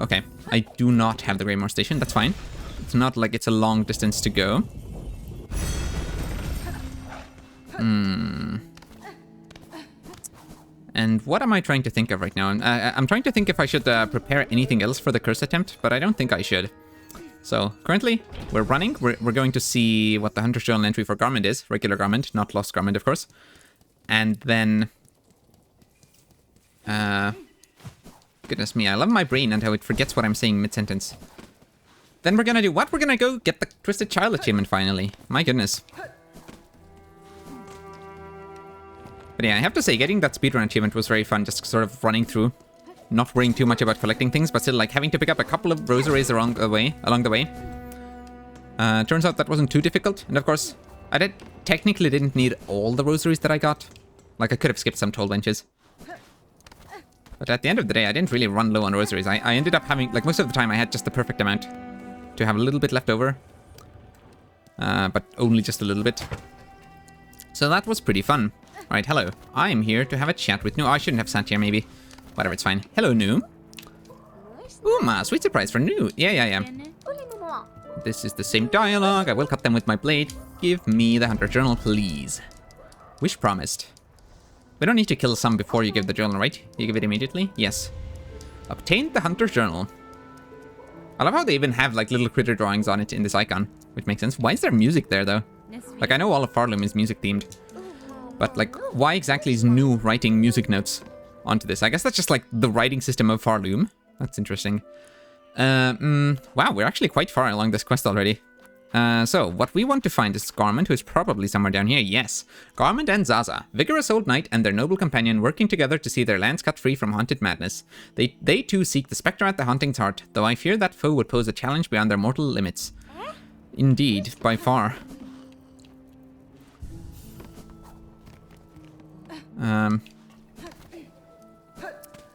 Okay, I do not have the Greymore station. That's fine. It's not like it's a long distance to go. And what am I trying to think of right now? I'm trying to think if I should prepare anything else for the curse attempt, but I don't think I should. So currently, we're running. We're going to see what the Hunter's Journal entry for Garment is. Regular Garment, not Lost Garment, of course. And then... goodness me, I love my brain and how it forgets what I'm saying mid-sentence. Then we're gonna do what? We're gonna go get the Twisted Child achievement finally. My goodness. But yeah, I have to say, getting that speedrun achievement was very fun, just sort of running through. Not worrying too much about collecting things, but still like having to pick up a couple of rosaries along the way. Turns out that wasn't too difficult. And of course, I technically didn't need all the rosaries that I got. Like I could have skipped some toll benches. But at the end of the day, I didn't really run low on rosaries. I ended up having, like most of the time, I had just the perfect amount to have a little bit left over. But only just a little bit. So that was pretty fun. Alright, hello. I am here to have a chat with Nu. Oh, I shouldn't have sat here, maybe. Whatever, it's fine. Hello, Nu. Uma, sweet surprise for Nu. Yeah. This is the same dialogue. I will cut them with my blade. Give me the Hunter's Journal, please. Wish promised. We don't need to kill some before you give the journal, right? You give it immediately? Yes. Obtained the Hunter's Journal. I love how they even have like little critter drawings on it in this icon, which makes sense. Why is there music there though? Like I know all of Farloom is music themed, but like why exactly is Nu writing music notes onto this? I guess that's just like the writing system of Farloom. That's interesting. Wow, we're actually quite far along this quest already. So, what we want to find is Garment, who is probably somewhere down here. Yes. Garment and Zaza, vigorous old knight and their noble companion, working together to see their lands cut free from haunted madness. They too seek the spectre at the haunting's heart, though I fear that foe would pose a challenge beyond their mortal limits. Indeed, by far.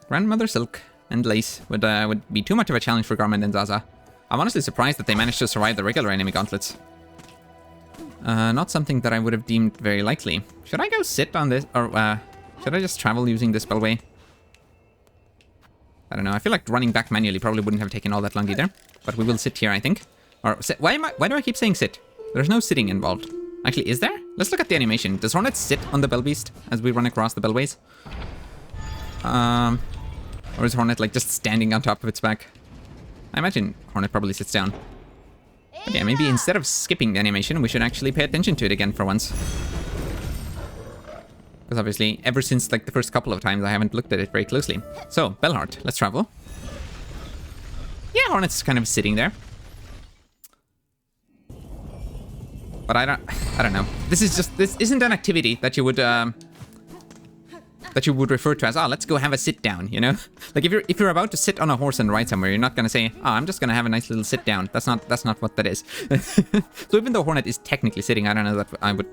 Grandmother Silk and Lace would be too much of a challenge for Garment and Zaza. I'm honestly surprised that they managed to survive the regular enemy gauntlets. Not something that I would have deemed very likely. Should I go sit on this, or should I just travel using this spellway? I don't know. I feel like running back manually probably wouldn't have taken all that long either. But we will sit here, I think. Or sit. Why do I keep saying sit? There's no sitting involved. Actually, is there? Let's look at the animation. Does Hornet sit on the Bellbeast as we run across the Bellways? Or is Hornet like just standing on top of its back? I imagine Hornet probably sits down. But yeah, maybe instead of skipping the animation, we should actually pay attention to it again for once. Because obviously, ever since like the first couple of times, I haven't looked at it very closely. So, Bellheart, let's travel. Yeah, Hornet's kind of sitting there. But I don't know. This isn't an activity that you would refer to as, let's go have a sit down, you know? Like if you're about to sit on a horse and ride somewhere, you're not gonna say, I'm just gonna have a nice little sit down. That's not what that is. So even though Hornet is technically sitting, I don't know that I would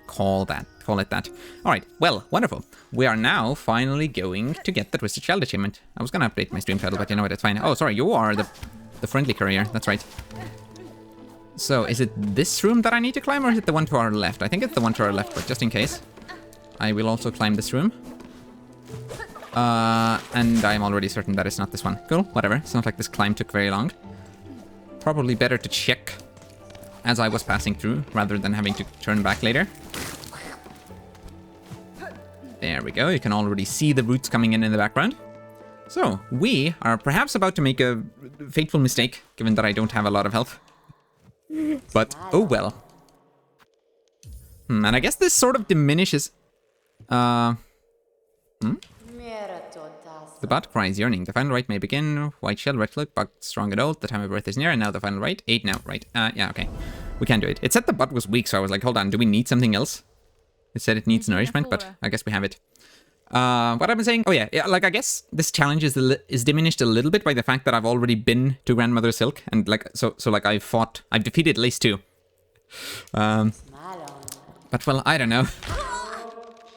call it that. Alright, well, wonderful. We are now finally going to get the Twisted Child achievement. I was gonna update my stream title, but you know what, it's fine. Oh, sorry, you are the friendly courier, that's right. So, is it this room that I need to climb, or is it the one to our left? I think it's the one to our left, but just in case, I will also climb this room. And I'm already certain that it's not this one. Cool, whatever. It's not like this climb took very long. Probably better to check as I was passing through, rather than having to turn back later. There we go, you can already see the roots coming in the background. So, we are perhaps about to make a fateful mistake, given that I don't have a lot of health. But, oh well. And I guess this sort of diminishes... The bat cries yearning. The final rite may begin. White shell, red cloak, bug strong and old. The time of birth is near, and now the final rite. 8 now, right. Yeah, okay. We can do it. It said the butt was weak, so I was like, hold on, do we need something else? It said it needs nourishment, but I guess we have it. What I've been saying? Oh yeah, like I guess this challenge is diminished a little bit by the fact that I've already been to Grandmother Silk, and like so like I've defeated Lace too. But well, I don't know.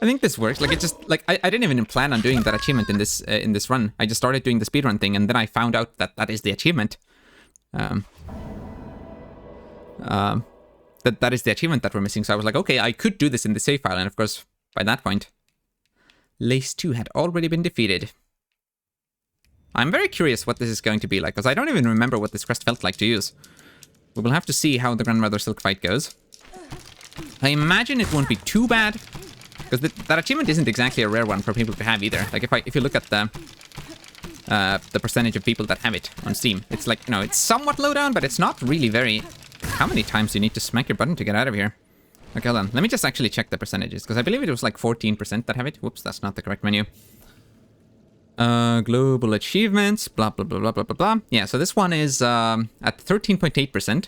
I think this works. Like it just like I didn't even plan on doing that achievement in this run. I just started doing the speedrun thing, and then I found out that that is the achievement. That is the achievement that we're missing. So I was like, okay, I could do this in the save file, and of course, by that point, Lace 2 had already been defeated. I'm very curious what this is going to be like, because I don't even remember what this crest felt like to use. We will have to see how the Grandmother Silk fight goes. I imagine it won't be too bad, because that achievement isn't exactly a rare one for people to have either. Like if you look at the percentage of people that have it on Steam, it's like, you know, it's somewhat low down, but it's not really very... How many times do you need to smack your button to get out of here? Okay, hold on. Let me just actually check the percentages, because I believe it was like 14% that have it. Whoops, that's not the correct menu. Global achievements, blah, blah, blah, blah, blah, blah, blah. Yeah, so this one is at 13.8%,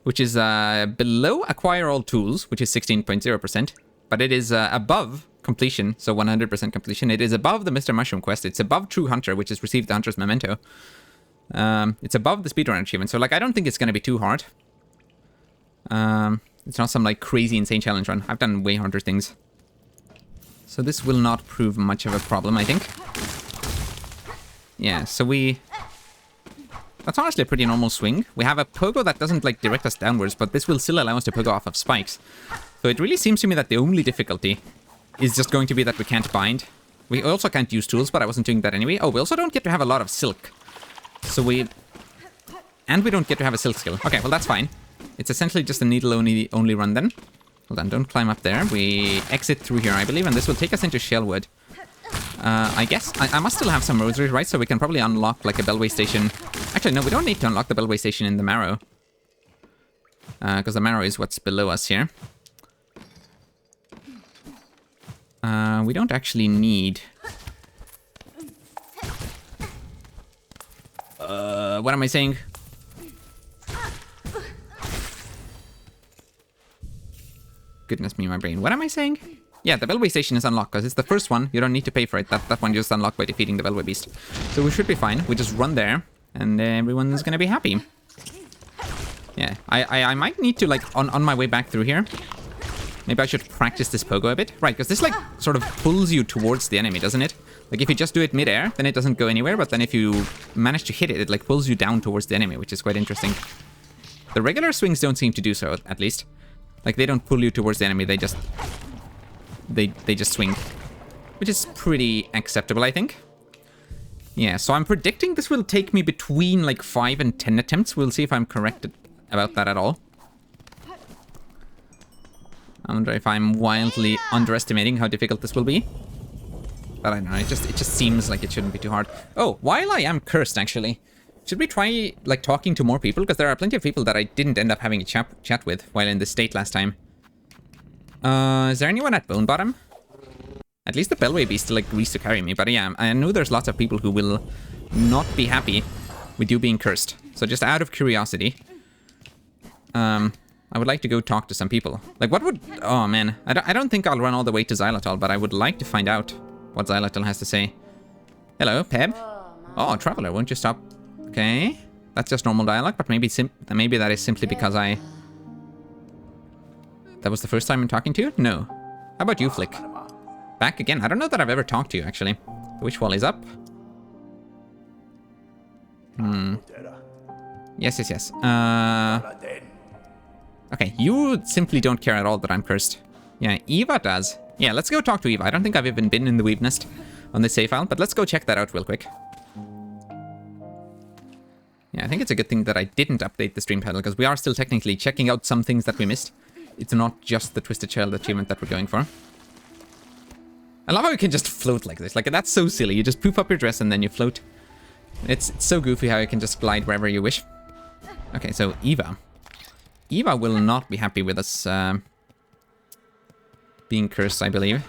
which is below Acquire All Tools, which is 16.0%, but it is above completion, so 100% completion. It is above the Mr. Mushroom quest. It's above True Hunter, which has received the Hunter's Memento. It's above the Speedrun achievement, so like I don't think it's going to be too hard. It's not some like crazy insane challenge run. I've done way harder things. So this will not prove much of a problem, I think. Yeah, so that's honestly a pretty normal swing. We have a pogo that doesn't like direct us downwards, but this will still allow us to pogo off of spikes. So it really seems to me that the only difficulty is just going to be that we can't bind. We also can't use tools, but I wasn't doing that anyway. Oh, we also don't get to have a lot of silk. And we don't get to have a silk skill. Okay, well that's fine. It's essentially just a needle only run then. Hold on, don't climb up there. We exit through here, I believe, and this will take us into Shellwood. I guess I must still have some rosaries, right? So we can probably unlock like a Bellway station. Actually, no, we don't need to unlock the Bellway station in the Marrow. Because the Marrow is what's below us here. We don't actually need... what am I saying? goodness me, my brain. What am I saying? Yeah, the Bellway Station is unlocked because it's the first one. You don't need to pay for it. That one just unlocked by defeating the Bellway Beast. So we should be fine. We just run there and everyone's gonna be happy. Yeah, I might need to, like, on my way back through here, maybe I should practice this pogo a bit. Right, because this, like, sort of pulls you towards the enemy, doesn't it? Like, if you just do it mid-air, then it doesn't go anywhere. But then if you manage to hit it, it, like, pulls you down towards the enemy, which is quite interesting. The regular swings don't seem to do so, at least. Like, they don't pull you towards the enemy. They just... They just swing. Which is pretty acceptable, I think. Yeah, so I'm predicting this will take me between, like, 5 and 10 attempts. We'll see if I'm correct about that at all. I wonder if I'm wildly underestimating how difficult this will be. But I don't know, it just seems like it shouldn't be too hard. Oh, while I am cursed, actually, should we try, like, talking to more people? Because there are plenty of people that I didn't end up having a chat with while in this state last time. Is there anyone at Bone Bottom? At least the Bellway Beast still agrees to carry me. But yeah, I know there's lots of people who will not be happy with you being cursed. So just out of curiosity, I would like to go talk to some people. Like, what would... Oh, man. I don't think I'll run all the way to Xylitol, but I would like to find out what Xylitol has to say. Hello, Peb. Oh, Traveler, won't you stop? Okay. That's just normal dialogue, but maybe that is simply because I... That was the first time I'm talking to you? No. How about you, Flick? Back again? I don't know that I've ever talked to you, actually. The wish wall is up. Yes. Okay, you simply don't care at all that I'm cursed. Yeah, Eva does. Yeah, let's go talk to Eva. I don't think I've even been in the Weave Nest on this save file, but let's go check that out real quick. Yeah, I think it's a good thing that I didn't update the stream title, because we are still technically checking out some things that we missed. It's not just the Twisted Child achievement that we're going for. I love how you can just float like this. Like, that's so silly. You just poof up your dress and then you float. It's so goofy how you can just glide wherever you wish. Okay, so Eva. Eva will not be happy with us being cursed, I believe.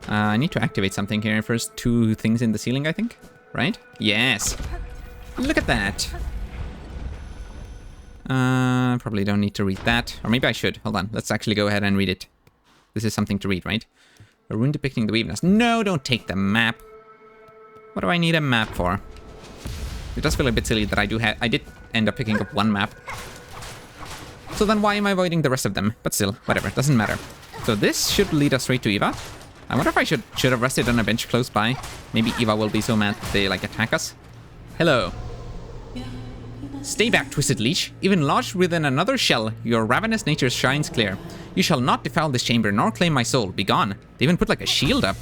I need to activate something here. First, 2 things in the ceiling, I think. Right? Yes. Look at that. Probably don't need to read that. Or maybe I should. Hold on. Let's actually go ahead and read it. This is something to read, right? A rune depicting the Weave Nest. No, don't take the map. What do I need a map for? It does feel a bit silly that I did end up picking up 1 map. So then why am I avoiding the rest of them? But still, whatever, doesn't matter. So this should lead us straight to Eva. I wonder if I should have rested on a bench close by. Maybe Eva will be so mad that they, like, attack us. Hello. Stay back, Twisted Leech. Even lodged within another shell, your ravenous nature shines clear. You shall not defile this chamber, nor claim my soul. Be gone. They even put, like, a shield up.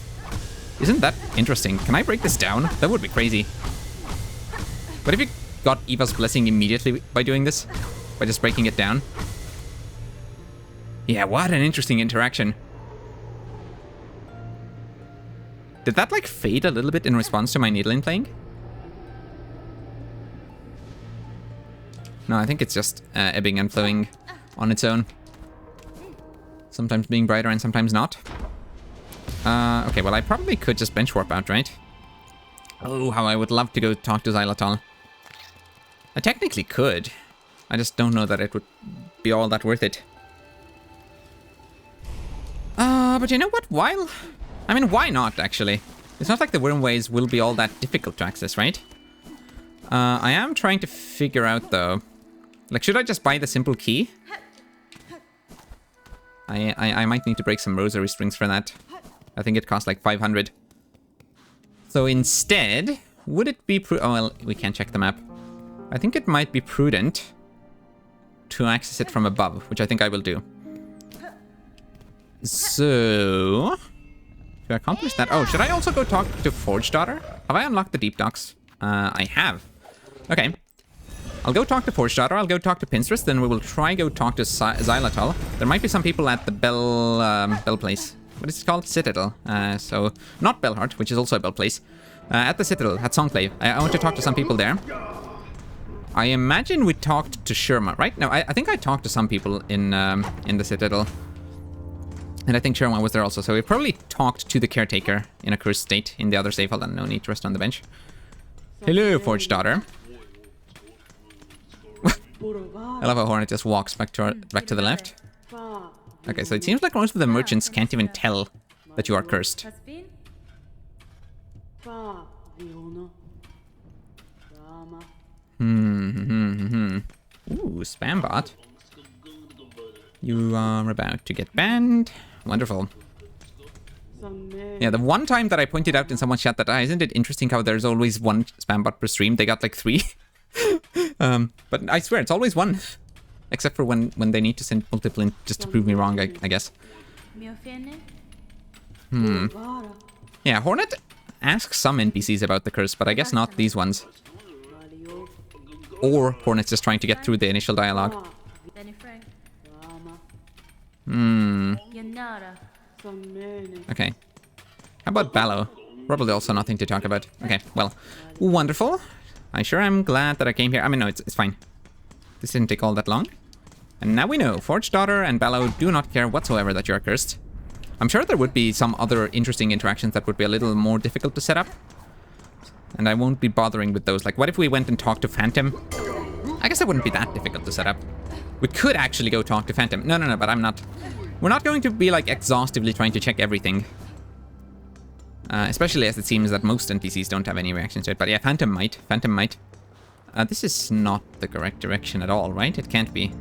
Isn't that interesting? Can I break this down? That would be crazy. What if you got Eva's blessing immediately by doing this? By just breaking it down? Yeah, what an interesting interaction. Did that, like, fade a little bit in response to my needling playing? No, I think it's just ebbing and flowing on its own. Sometimes being brighter and sometimes not. Okay, well, I probably could just bench warp out, right? Oh, how I would love to go talk to Xylitol. I technically could. I just don't know that it would be all that worth it. But you know what? I mean, why not, actually? It's not like the Wormways will be all that difficult to access, right? I am trying to figure out, though. Like, should I just buy the simple key? I might need to break some rosary strings for that. I think it costs like 500. So instead, would it be oh, well, we can't check the map. I think it might be prudent to access it from above, which I think I will do. So, to accomplish that... Oh, should I also go talk to Forge Daughter? Have I unlocked the Deep Docks? I have. Okay. I'll go talk to Forge Daughter, I'll go talk to Pinstress, then we will try go talk to Xylitol. There might be some people at the Bell place. What is it called? Citadel. So, not Bellheart, which is also a Bell place. At the Citadel, at Songclave. I want to talk to some people there. I imagine we talked to Sherma, right? No, I think I talked to some people in the Citadel. And I think Sherma was there also, so we probably talked to the Caretaker in a cursed state in the other safe. Hold on, no need to rest on the bench. Hello, Forge Daughter. I love how Hornet just walks back to the left. Okay, so it seems like most of the merchants can't even tell that you are cursed. Ooh, spam bot. You are about to get banned. Wonderful. Yeah, the one time that I pointed out in someone's chat that, isn't it interesting how there's always one spam bot per stream? They got like 3. But I swear, it's always one. Except for when they need to send multiple in just to prove me wrong, I guess. Yeah, Hornet asks some NPCs about the curse, but I guess not these ones. Or Hornet's just trying to get through the initial dialogue. Okay. How about Ballo? Probably also nothing to talk about. Okay, well, wonderful. I sure am glad that I came here. I mean, no, it's fine. This didn't take all that long. And now we know, Forge Daughter and Ballo do not care whatsoever that you're cursed. I'm sure there would be some other interesting interactions that would be a little more difficult to set up. And I won't be bothering with those. Like, what if we went and talked to Phantom? I guess that wouldn't be that difficult to set up. We could actually go talk to Phantom. No, but I'm not. We're not going to be, like, exhaustively trying to check everything. Especially as it seems that most NPCs don't have any reactions to it. But yeah, Phantom might. Phantom might. This is not the correct direction at all, right? It can't be.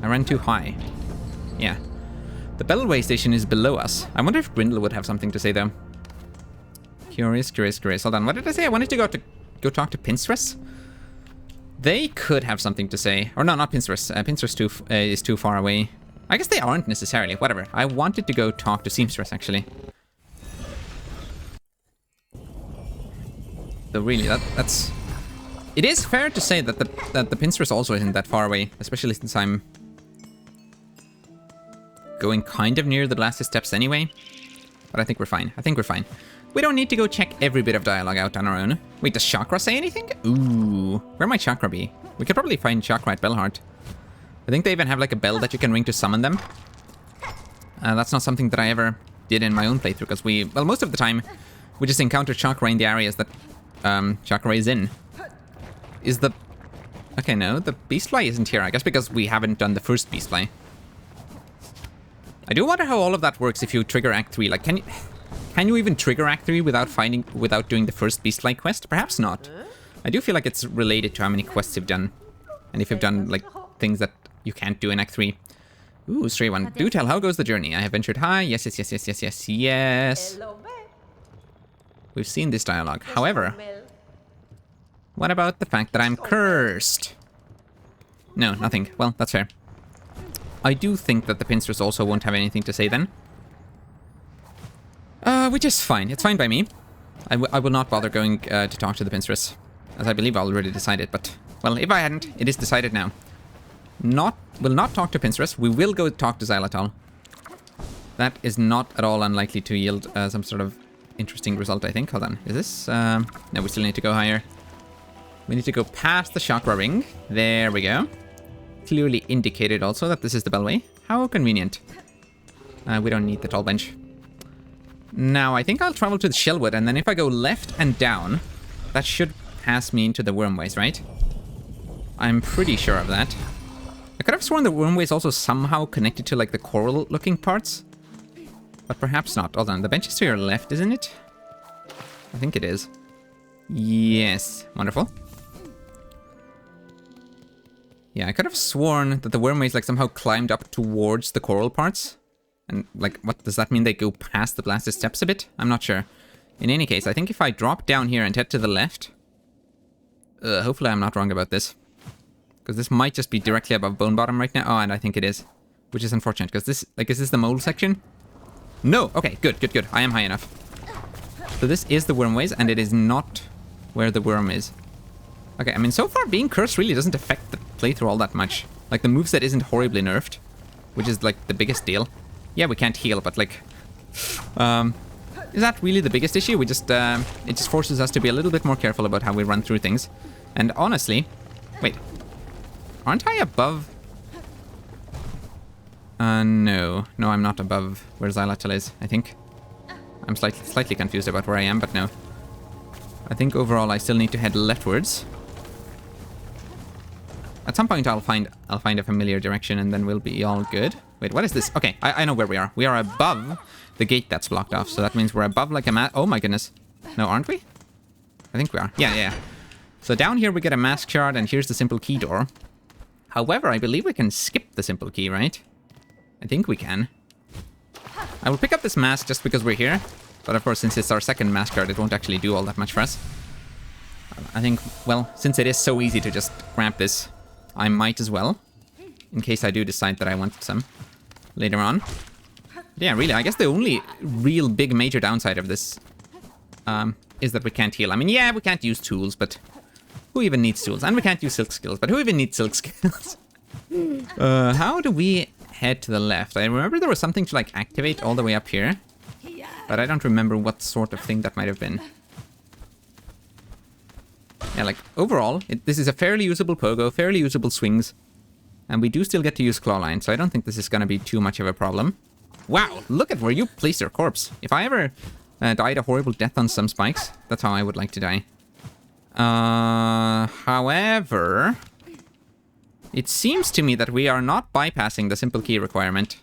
I ran too high. Yeah. The Bellway station is below us. I wonder if Grindel would have something to say, though. Curious. Hold on, what did I say? I wanted to go talk to Pinstress? They could have something to say. Or no, not Pinstress. Pinstress is too far away. I guess they aren't necessarily. Whatever. I wanted to go talk to Seamstress, actually. Though really, that's... It is fair to say that the Pinstress also isn't that far away. Especially since I'm going kind of near the last steps anyway. But I think we're fine. We don't need to go check every bit of dialogue out on our own. Wait, does Chakra say anything? Ooh, where might Chakra be? We could probably find Chakra at Bellheart. I think they even have like a bell that you can ring to summon them. That's not something that I ever did in my own playthrough, because well, most of the time, we just encounter Chakra in the areas that Chakra is in. Okay, no, the Beastfly isn't here, I guess because we haven't done the first Beastfly. I do wonder how all of that works if you trigger Act 3. Like, can you even trigger Act 3 without doing the first Beastfly quest? Perhaps not. I do feel like it's related to how many quests you've done. And if you've done, like, things that you can't do in Act 3. Ooh, Stray One. Do tell, how goes the journey? I have ventured high. Yes. We've seen this dialogue. However, what about the fact that I'm cursed? No, nothing. Well, that's fair. I do think that the Pinstress also won't have anything to say then. Which is fine. It's fine by me. I will not bother going to talk to the Pinstress, as I believe I already decided. But, well, if I hadn't, it is decided now. Will not talk to Pinstress. We will go talk to Xylitol. That is not at all unlikely to yield some sort of interesting result, I think. Hold on. Is this... No, we still need to go higher. We need to go past the Chakra Ring. There we go. Clearly indicated also that this is the Bellway. How convenient. We don't need the tall bench. Now, I think I'll travel to the Shellwood, and then if I go left and down, that should pass me into the Wormways, right? I'm pretty sure of that. I could have sworn the Wormway is also somehow connected to, like, the coral-looking parts. But perhaps not. Hold on, the bench is to your left, isn't it? I think it is. Yes. Wonderful. Yeah, I could have sworn that the Wormways, like, somehow climbed up towards the coral parts. And, like, what does that mean? They go past the blasted steps a bit? I'm not sure. In any case, I think if I drop down here and head to the left... hopefully I'm not wrong about this. Because this might just be directly above Bone Bottom right now. Oh, and I think it is. Which is unfortunate, because this... Like, is this the mole section? No! Okay, good. I am high enough. So this is the Wormways, and it is not where the worm is. Okay, I mean, so far being cursed really doesn't affect the playthrough all that much. Like, the moveset isn't horribly nerfed, which is, like, the biggest deal. Yeah, we can't heal, but, like... is that really the biggest issue? We just, it just forces us to be a little bit more careful about how we run through things. And honestly... Wait. Aren't I above... no. No, I'm not above where Xylitol is, I think. I'm slightly confused about where I am, but no. I think overall I still need to head leftwards. At some point I'll find a familiar direction and then we'll be all good. Wait, what is this? Okay, I know where we are. We are above the gate that's blocked off. So that means we're above like a oh my goodness. No, aren't we? I think we are. Yeah. So down here we get a mask shard, and here's the simple key door. However, I believe we can skip the simple key, right? I think we can. I will pick up this mask just because we're here. But of course, since it's our second mask shard, it won't actually do all that much for us. I think, well, since it is so easy to just grab this, I might as well. In case I do decide that I want some later on. Yeah, really, I guess the only real big major downside of this is that we can't heal. I mean, yeah, we can't use tools, but who even needs tools? And we can't use silk skills, but who even needs silk skills? How do we head to the left? I remember there was something to, like, activate all the way up here. But I don't remember what sort of thing that might have been. Yeah, like, overall, this is a fairly usable pogo, fairly usable swings. And we do still get to use claw line, so I don't think this is going to be too much of a problem. Wow, look at where you placed your corpse. If I ever died a horrible death on some spikes, that's how I would like to die. However, it seems to me that we are not bypassing the simple key requirement.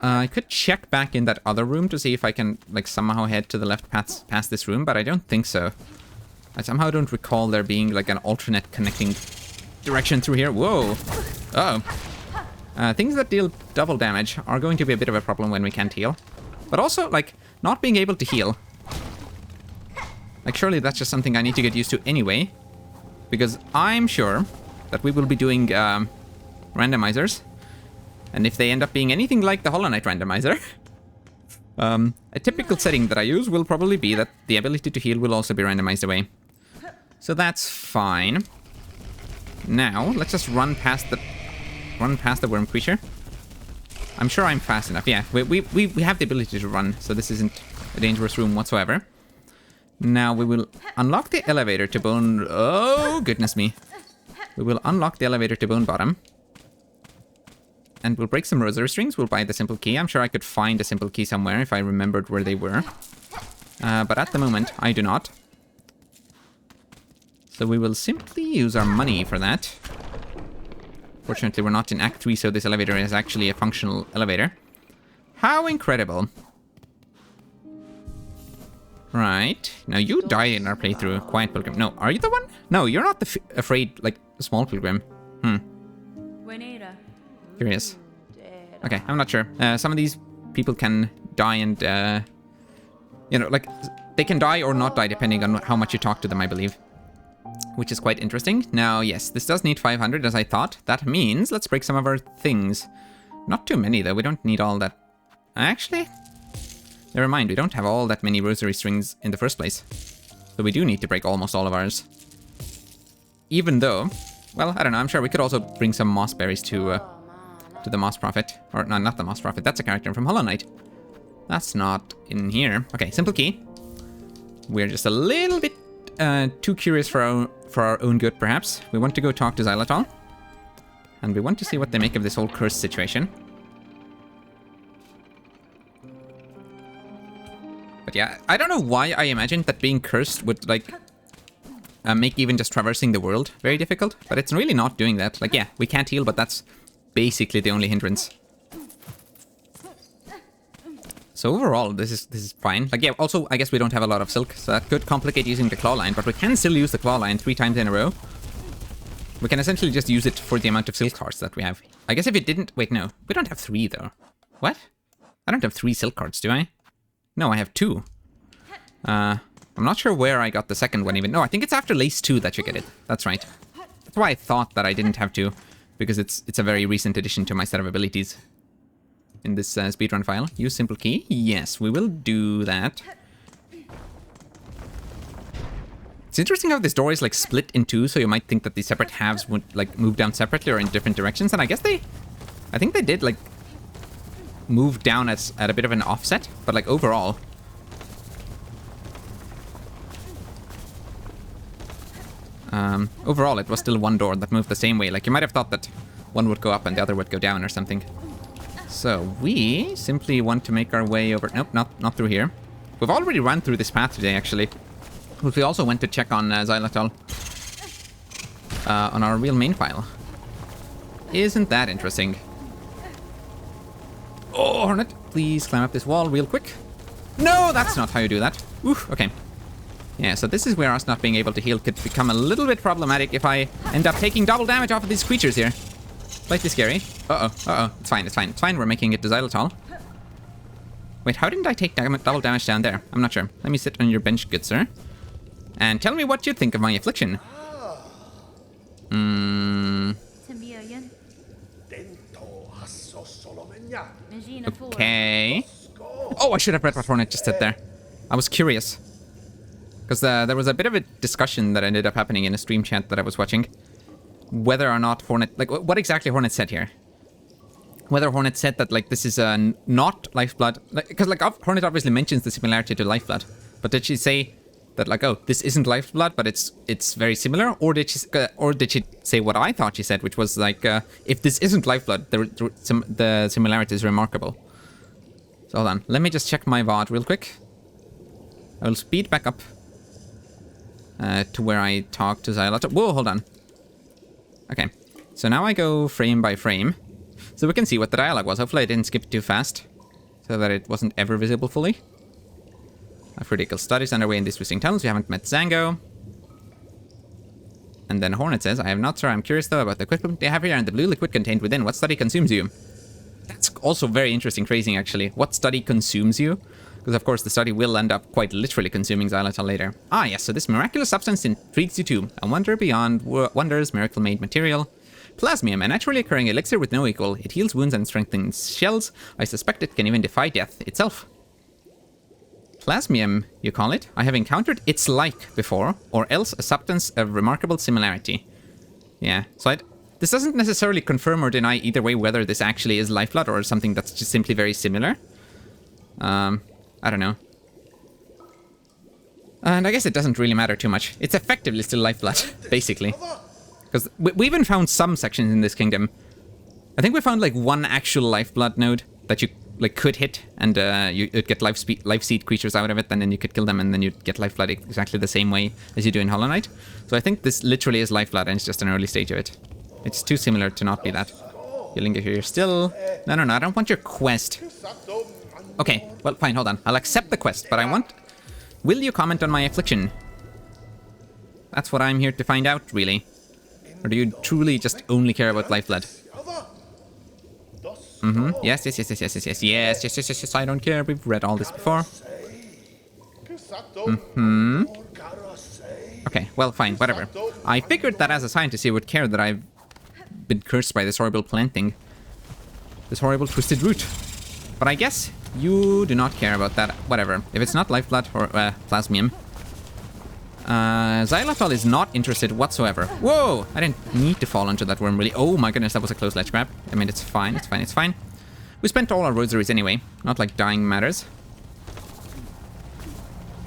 I could check back in that other room to see if I can, like, somehow head to the left past this room, but I don't think so. I somehow don't recall there being, like, an alternate connecting direction through here. Whoa. Uh-oh. Things that deal double damage are going to be a bit of a problem when we can't heal. But also, like, not being able to heal. Like, surely that's just something I need to get used to anyway. Because I'm sure that we will be doing randomizers. And if they end up being anything like the Hollow Knight randomizer, a typical setting that I use will probably be that the ability to heal will also be randomized away. So that's fine. Now, let's just run past the worm creature. I'm sure I'm fast enough. Yeah, we have the ability to run, so this isn't a dangerous room whatsoever. Now we will unlock the elevator to bone... Oh, goodness me. We will unlock the elevator to bone bottom. And we'll break some rosary strings. We'll buy the simple key. I'm sure I could find a simple key somewhere if I remembered where they were. But at the moment, I do not. So we will simply use our money for that. Fortunately, we're not in Act 3, so this elevator is actually a functional elevator. How incredible. Right. Now, you die in our playthrough, Quiet Pilgrim. No, are you the one? No, you're not the afraid, like, small pilgrim. Curious. Okay, I'm not sure. Some of these people can die and, you know, like, they can die or not die depending on how much you talk to them, I believe. Which is quite interesting. Now, yes, this does need 500, as I thought. That means let's break some of our things. Not too many, though. We don't need all that. Actually, never mind. We don't have all that many rosary strings in the first place. So we do need to break almost all of ours. Even though, well, I don't know. I'm sure we could also bring some moss berries to the Moss Prophet. Or, no, not the Moss Prophet. That's a character from Hollow Knight. That's not in here. Okay, simple key. We're just a little bit too curious for our own good, perhaps. We want to go talk to Xylitol. And we want to see what they make of this whole curse situation. But yeah, I don't know why I imagined that being cursed would, like, make even just traversing the world very difficult. But it's really not doing that. Like, yeah, we can't heal, but that's basically the only hindrance. So overall, this is fine. Like, yeah, also, I guess we don't have a lot of silk, so that could complicate using the claw line, but we can still use the claw line 3 times in a row. We can essentially just use it for the amount of silk cards that we have. I guess if it didn't... Wait, no. We don't have 3, though. What? I don't have 3 silk cards, do I? No, I have 2. I'm not sure where I got the second one even. No, I think it's after Lace 2 that you get it. That's right. That's why I thought that I didn't have 2. Because it's a very recent addition to my set of abilities. In this speedrun file. Use simple key. Yes, we will do that. It's interesting how this door is, like, split in 2, so you might think that the separate halves would, like, move down separately or in different directions. And I guess I think they did, like, move down at a bit of an offset. But, like, overall... overall, it was still one door that moved the same way. Like, you might have thought that one would go up and the other would go down or something. So, we simply want to make our way over... Nope, not through here. We've already run through this path today, actually. But we also went to check on Xylitol. On our real main file. Isn't that interesting? Oh, Hornet, please climb up this wall real quick. No, that's not how you do that. Oof, okay. Yeah, so this is where us not being able to heal could become a little bit problematic if I end up taking double damage off of these creatures here. Slightly scary. It's fine, it's fine, it's fine. We're making it to xylitol. Wait, how didn't I take double damage down there? I'm not sure. Let me sit on your bench, good sir. And tell me what you think of my affliction. Okay. Oh, I should have read what Hornet just said there. I was curious. Because there was a bit of a discussion that ended up happening in a stream chat that I was watching. Whether or not Hornet... Like, what exactly Hornet said here. Whether Hornet said that, like, this is not Lifeblood. Because, like, Hornet obviously mentions the similarity to Lifeblood. But did she say that, like, oh, this isn't Lifeblood, but it's very similar? Or did she say what I thought she said, which was, like, if this isn't Lifeblood, the similarity is remarkable. So, hold on. Let me just check my VOD real quick. I will speed back up to where I talk to Xylot. Whoa, hold on. Okay. So now I go frame by frame. So we can see what the dialogue was. Hopefully I didn't skip too fast, so that it wasn't ever visible fully. Critical studies underway in these twisting tunnels. We haven't met Zango. And then Hornet says, I have not, sir. I'm curious, though, about the equipment they have here and the blue liquid contained within. What study consumes you? That's also very interesting phrasing, actually. What study consumes you? Because, of course, the study will end up quite literally consuming xylitol later. Ah, yes, so this miraculous substance intrigues you too. A wonder beyond wonders, miracle-made material. Plasmium, a naturally occurring elixir with no equal. It heals wounds and strengthens shells. I suspect it can even defy death itself. Plasmium, you call it? I have encountered its like before, or else a substance of remarkable similarity. Yeah, so this doesn't necessarily confirm or deny either way whether this actually is Lifeblood or something that's just simply very similar. I don't know. And I guess it doesn't really matter too much. It's effectively still Lifeblood, basically. Because we even found some sections in this kingdom. I think we found like one actual Lifeblood node that you like could hit, and you'd get life seed creatures out of it, and then you could kill them, and then you'd get Lifeblood exactly the same way as you do in Hollow Knight. So I think this literally is Lifeblood, and it's just an early stage of it. It's too similar to not be that. You linger here still. No, I don't want your quest. Okay, well, fine, hold on. I'll accept the quest, but I want... Will you comment on my affliction? That's what I'm here to find out, really. Or do you truly just only care about Lifeblood? Yes, I don't care. We've read all this before. Okay, well, fine, whatever. I figured that as a scientist you would care that I've been cursed by this horrible plant thing. This horrible twisted root. But I guess you do not care about that. Whatever. If it's not Lifeblood or Plasmium. Xylitol is not interested whatsoever. Whoa! I didn't need to fall onto that worm, really. Oh my goodness, that was a close ledge grab. I mean, it's fine, it's fine, it's fine. We spent all our rosaries anyway. Not like dying matters.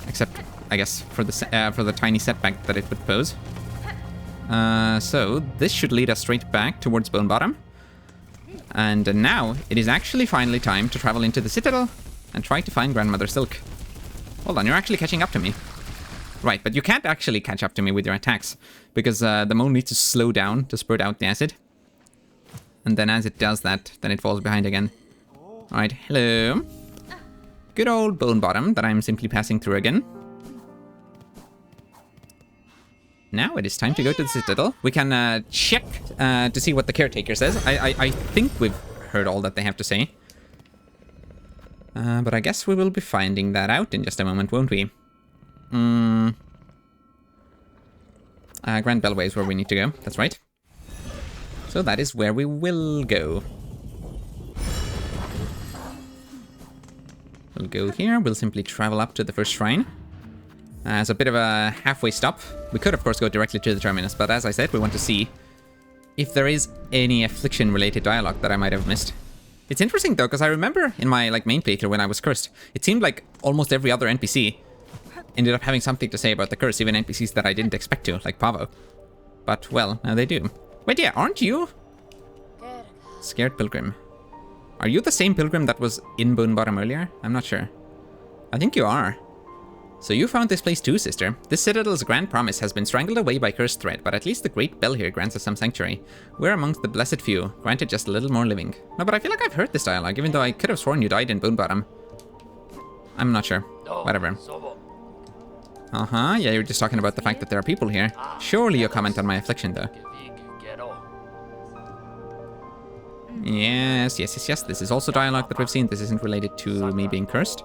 Except, I guess, for the tiny setback that it would pose. So, this should lead us straight back towards Bone Bottom. And now, it is actually finally time to travel into the Citadel and try to find Grandmother Silk. Hold on, you're actually catching up to me. Right, but you can't actually catch up to me with your attacks, because the mole needs to slow down to spurt out the acid. And then as it does that, then it falls behind again. Alright, hello. Good old Bone Bottom that I'm simply passing through again. Now it is time to go to the Citadel. We can check to see what the caretaker says. I think we've heard all that they have to say. But I guess we will be finding that out in just a moment, won't we? Grand Bellway is where we need to go. That's right. So that is where we will go. We'll go here. We'll simply travel up to the first shrine. As a bit of a halfway stop. We could, of course, go directly to the terminus, but as I said, we want to see if there is any affliction-related dialogue that I might have missed. It's interesting, though, because I remember in my main playthrough when I was cursed, it seemed like almost every other NPC ended up having something to say about the curse, even NPCs that I didn't expect to, like Pavo. But, well, now they do. Wait, yeah, aren't you? Scared Pilgrim. Are you the same Pilgrim that was in Bone Bottom earlier? I'm not sure. I think you are. So you found this place too, sister. This citadel's grand promise has been strangled away by cursed thread, but at least the great bell here grants us some sanctuary. We're amongst the blessed few, granted just a little more living. No, but I feel like I've heard this dialogue, even though I could have sworn you died in Bone Bottom. I'm not sure. Whatever. Uh-huh, yeah, you're just talking about the fact that there are people here. Surely you'll comment on my affliction, though. Yes. This is also dialogue that we've seen. This isn't related to me being cursed.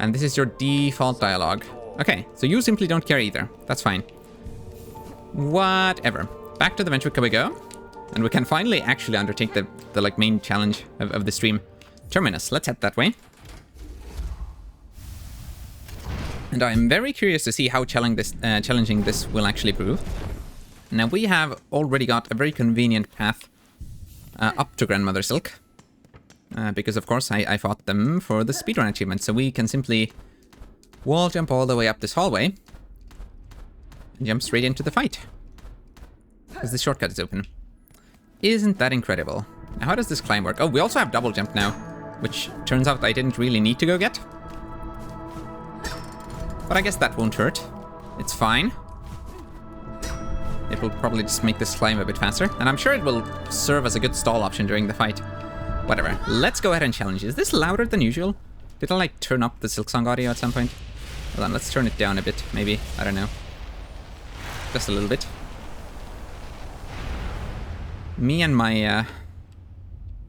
And this is your default dialogue. Okay, so you simply don't care either. That's fine. Whatever. Back to the Venture we go. And we can finally actually undertake the like main challenge of the stream. Terminus, let's head that way. And I'm very curious to see how challenging this will actually prove. Now we have already got a very convenient path up to Grandmother Silk. Because of course I fought them for the speedrun achievement, so we can simply wall jump all the way up this hallway and jump straight into the fight. Because the shortcut is open. Isn't that incredible? Now how does this climb work? Oh, we also have double jump now, which turns out I didn't really need to go get. But I guess that won't hurt. It's fine. It will probably just make this climb a bit faster, and I'm sure it will serve as a good stall option during the fight. Whatever. Let's go ahead and challenge. Is this louder than usual? Did I like turn up the Silksong audio at some point? Hold on, let's turn it down a bit, maybe. I don't know. Just a little bit. Me and my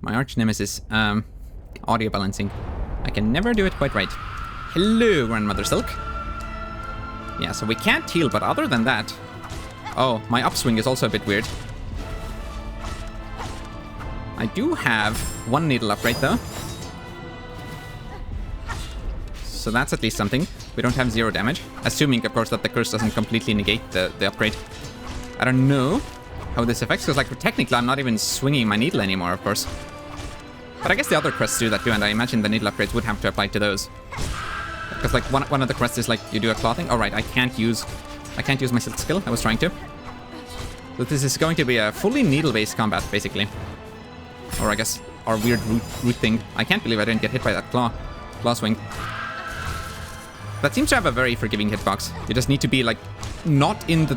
my arch nemesis audio balancing. I can never do it quite right. Hello, Grandmother Silk. Yeah, so we can't heal, but other than that... Oh, my upswing is also a bit weird. I do have one needle upgrade though. So that's at least something. We don't have 0 damage. Assuming, of course, that the curse doesn't completely negate the upgrade. I don't know how this affects, because like technically I'm not even swinging my needle anymore, of course. But I guess the other quests do that too, and I imagine the needle upgrades would have to apply to those. Because like one of the quests is like you do a claw thing. Alright, I can't use my silk skill. I was trying to. But this is going to be a fully needle-based combat, basically. Or I guess our weird root thing. I can't believe I didn't get hit by that claw swing. That seems to have a very forgiving hitbox. You just need to be like not in the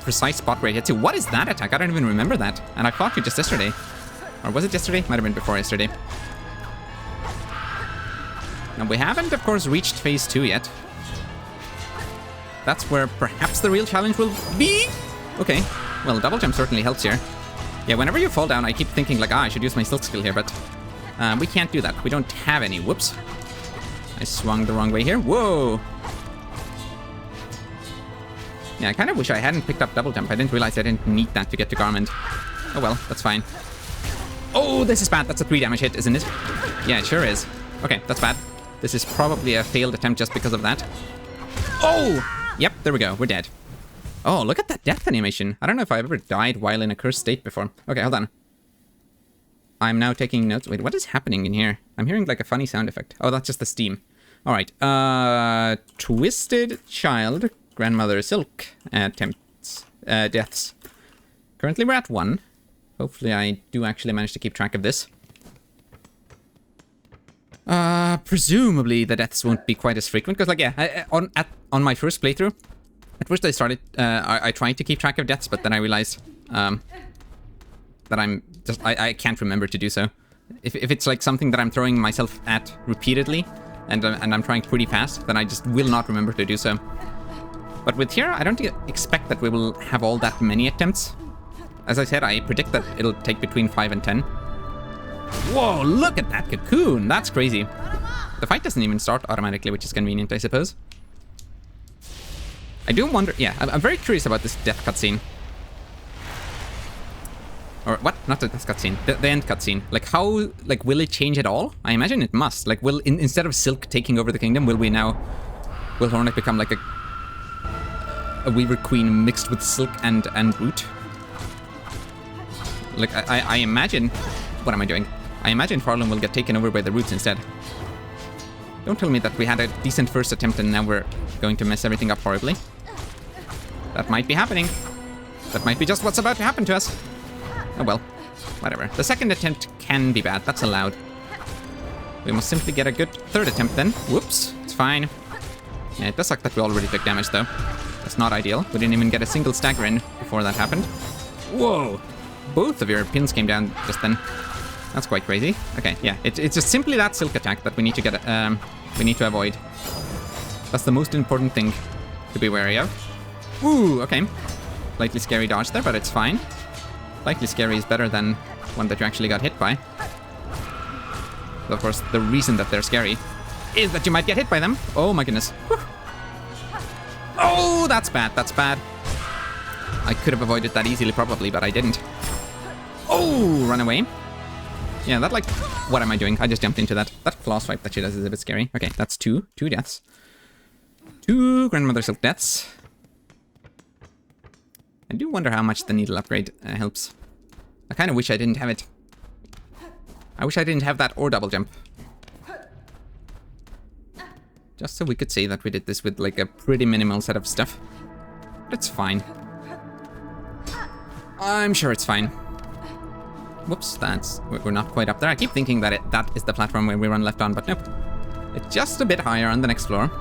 precise spot where it hits you. What is that attack? I don't even remember that. And I fought you just yesterday. Or was it yesterday? Might have been before yesterday. Now we haven't, of course, reached phase 2 yet. That's where perhaps the real challenge will be. Okay, well, double jump certainly helps here. Yeah, whenever you fall down, I keep thinking like, I should use my silk skill here, but we can't do that. We don't have any. Whoops. I swung the wrong way here. Whoa. Yeah, I kind of wish I hadn't picked up double jump. I didn't realize I didn't need that to get to Garment. Oh well, that's fine. Oh, this is bad. That's a 3 damage hit, isn't it? Yeah, it sure is. Okay, that's bad. This is probably a failed attempt just because of that. Oh! Yep, there we go. We're dead. Oh, look at that death animation. I don't know if I've ever died while in a cursed state before. Okay, hold on. I'm now taking notes. Wait, what is happening in here? I'm hearing like a funny sound effect. Oh, that's just the steam. Alright, Twisted Child, Grandmother Silk attempts, deaths. Currently we're at 1. Hopefully I do actually manage to keep track of this. Presumably the deaths won't be quite as frequent, because like, yeah, on my first playthrough, at first I started, I tried to keep track of deaths, but then I realized, that I can't remember to do so. If it's like something that I'm throwing myself at repeatedly, and I'm trying pretty fast, then I just will not remember to do so. But with here, I don't expect that we will have all that many attempts. As I said, I predict that it'll take between 5 and 10. Whoa, look at that cocoon! That's crazy. The fight doesn't even start automatically, which is convenient, I suppose. I do wonder... Yeah, I'm very curious about this death cutscene. Or what? Not the death cutscene. The end cutscene. Like how... Like, will it change at all? I imagine it must. Like, will... instead of Silk taking over the kingdom, will we now... Will Hornet become like a Weaver Queen mixed with Silk and Root? Like, I imagine... What am I doing? I imagine Farland will get taken over by the Roots instead. Don't tell me that we had a decent first attempt and now we're going to mess everything up horribly. That might be happening. That might be just what's about to happen to us. Oh well, whatever. The second attempt can be bad, that's allowed. We must simply get a good third attempt then. Whoops, it's fine. Yeah, it does suck that we already took damage, though. That's not ideal. We didn't even get a single stagger in before that happened. Whoa! Both of your pins came down just then. That's quite crazy. Okay, yeah, it's just simply that silk attack that we need to get. We need to avoid. That's the most important thing to be wary of. Ooh, okay. Slightly scary dodge there, but it's fine. Slightly scary is better than one that you actually got hit by. But of course, the reason that they're scary is that you might get hit by them. Oh my goodness. Whew. Oh, that's bad. That's bad. I could have avoided that easily, probably, but I didn't. Oh, run away. Yeah, that, like, what am I doing? I just jumped into that. That claw swipe that she does is a bit scary. Okay, that's two deaths. 2 Grandmother Silk deaths. I do wonder how much the needle upgrade helps. I kind of wish I didn't have it. I wish I didn't have that or double jump. Just so we could say that we did this with, like, a pretty minimal set of stuff. But it's fine. I'm sure it's fine. Whoops, we're not quite up there. I keep thinking that that is the platform where we run left on, but nope. It's just a bit higher on the next floor.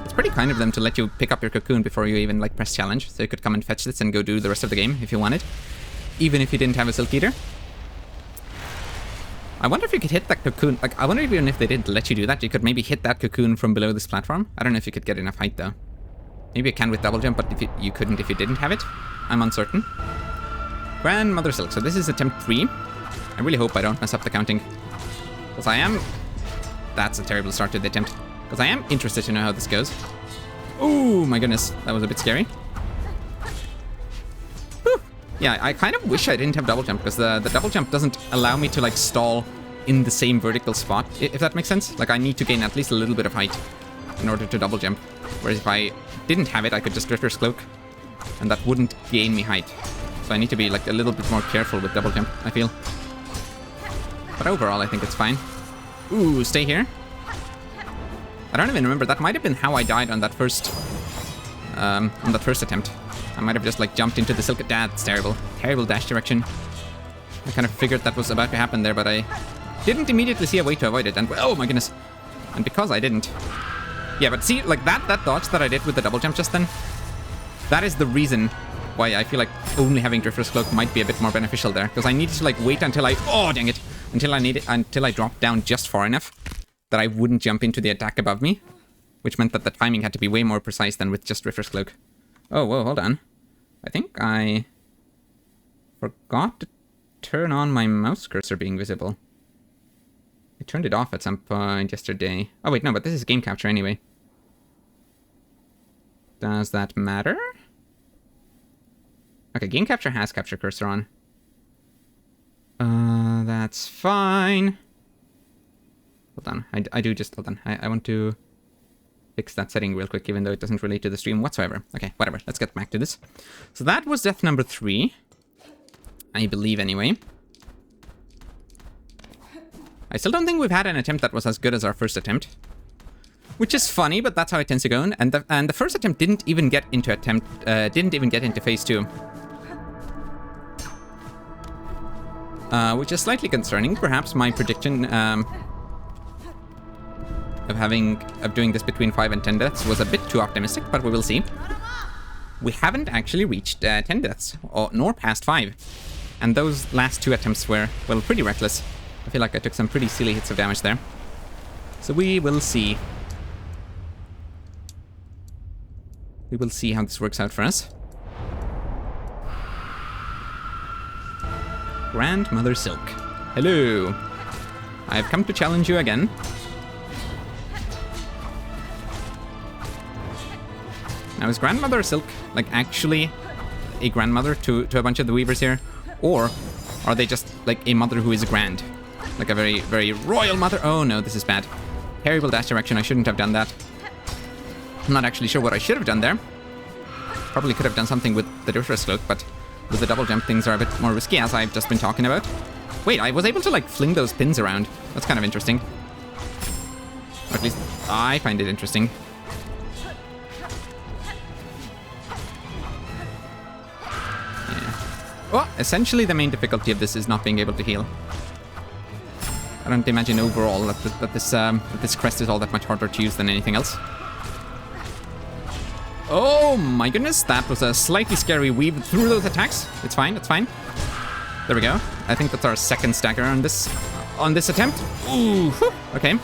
It's pretty kind of them to let you pick up your cocoon before you even, like, press challenge. So you could come and fetch this and go do the rest of the game if you wanted. Even if you didn't have a Silk Eater. I wonder if you could hit that cocoon. Like, I wonder even if they didn't let you do that, you could maybe hit that cocoon from below this platform. I don't know if you could get enough height, though. Maybe you can with double jump, but if you couldn't if you didn't have it. I'm uncertain. Grandmother Silk. So this is attempt 3. I really hope I don't mess up the counting. Because I am... That's a terrible start to the attempt. Because I am interested to know how this goes. Oh my goodness. That was a bit scary. Whew. Yeah, I kind of wish I didn't have double jump. Because the double jump doesn't allow me to, like, stall in the same vertical spot. If that makes sense. Like, I need to gain at least a little bit of height in order to double jump. Whereas if I didn't have it, I could just Drifter's Cloak. And that wouldn't gain me height. So I need to be, like, a little bit more careful with double jump, I feel. But overall, I think it's fine. Ooh, stay here. I don't even remember. That might have been how I died on that first attempt. I might have just, like, jumped into the silk. That's terrible. Terrible dash direction. I kind of figured that was about to happen there, but I didn't immediately see a way to avoid it. And, oh my goodness. And because I didn't. Yeah, but see, like, that dodge that I did with the double jump just then, that is the reason why I feel like only having Drifter's Cloak might be a bit more beneficial there. Because I needed to, like, wait until oh, dang it. Until I dropped down just far enough that I wouldn't jump into the attack above me. Which meant that the timing had to be way more precise than with just Drifter's Cloak. Oh, whoa, hold on. I think I forgot to turn on my mouse cursor being visible. I turned it off at some point yesterday. Oh, wait, no, but this is game capture anyway. Does that matter? Okay, game capture has capture cursor on. That's fine. Hold on, I do just, hold on. I want to fix that setting real quick, even though it doesn't relate to the stream whatsoever. Okay, whatever, let's get back to this. So that was death number 3. I believe, anyway. I still don't think we've had an attempt that was as good as our first attempt. Which is funny, but that's how it tends to go. And the first attempt didn't even get into phase 2. Which is slightly concerning. Perhaps my prediction of doing this between 5 and 10 deaths was a bit too optimistic, but we will see. We haven't actually reached 10 deaths, nor past 5. And those last 2 attempts were, well, pretty reckless. I feel like I took some pretty silly hits of damage there. So we will see. We will see how this works out for us. Grandmother Silk. Hello. I've come to challenge you again. Now, is Grandmother Silk, like, actually a grandmother to a bunch of the weavers here? Or are they just, like, a mother who is grand? Like a very, very royal mother? Oh no, this is bad. Terrible dash direction. I shouldn't have done that. I'm not actually sure what I should have done there. Probably could have done something with the Drifter's Cloak, but with the double jump, things are a bit more risky, as I've just been talking about. Wait, I was able to, like, fling those pins around. That's kind of interesting. Or at least I find it interesting. Yeah. Well, essentially the main difficulty of this is not being able to heal. I don't imagine overall that this crest is all that much harder to use than anything else. Oh my goodness, that was a slightly scary weave through those attacks. It's fine, it's fine. There we go. I think that's our second stagger on this attempt. Ooh, whew. Okay.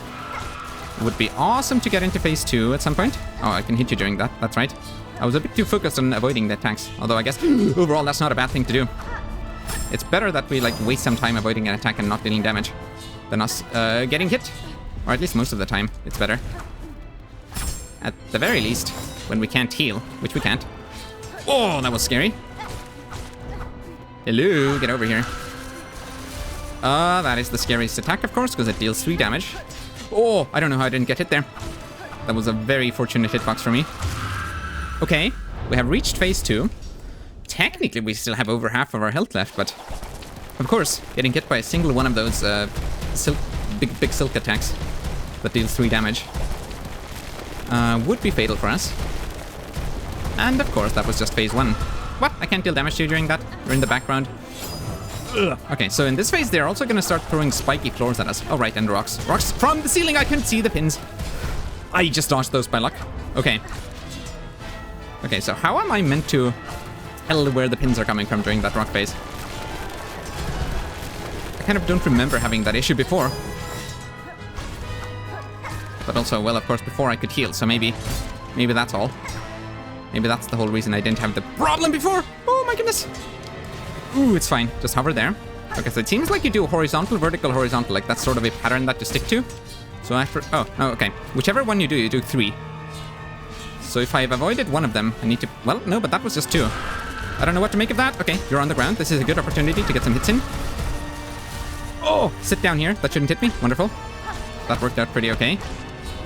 Would be awesome to get into phase 2 at some point. Oh, I can hit you during that. That's right. I was a bit too focused on avoiding the attacks. Although I guess overall that's not a bad thing to do. It's better that we like waste some time avoiding an attack and not dealing damage than us getting hit. Or at least most of the time. It's better. At the very least, when we can't heal, which we can't. Oh, that was scary. Hello, get over here. That is the scariest attack, of course, because it deals 3 damage. Oh, I don't know how I didn't get hit there. That was a very fortunate hitbox for me. Okay, we have reached phase 2. Technically, we still have over half of our health left, but of course, getting hit by a single one of those big silk attacks that deals 3 damage would be fatal for us. And of course, that was just phase 1. What? I can't deal damage to you during that? You're in the background. Ugh. Okay, so in this phase, they're also going to start throwing spiky floors at us. Oh, right, and rocks. Rocks from the ceiling. I couldn't see the pins. I just dodged those by luck. Okay. Okay, so how am I meant to tell where the pins are coming from during that rock phase? I kind of don't remember having that issue before. But also, well, of course, before I could heal, so maybe that's all. Maybe that's the whole reason I didn't have the problem before. Oh my goodness. Ooh, it's fine. Just hover there. Okay, so it seems like you do horizontal, vertical, horizontal. Like that's sort of a pattern that you stick to. So after... Oh, okay. Whichever one you do 3. So if I've avoided one of them, I need to... Well, no, but that was just 2. I don't know what to make of that. Okay, you're on the ground. This is a good opportunity to get some hits in. Oh, sit down here. That shouldn't hit me. Wonderful. That worked out pretty okay.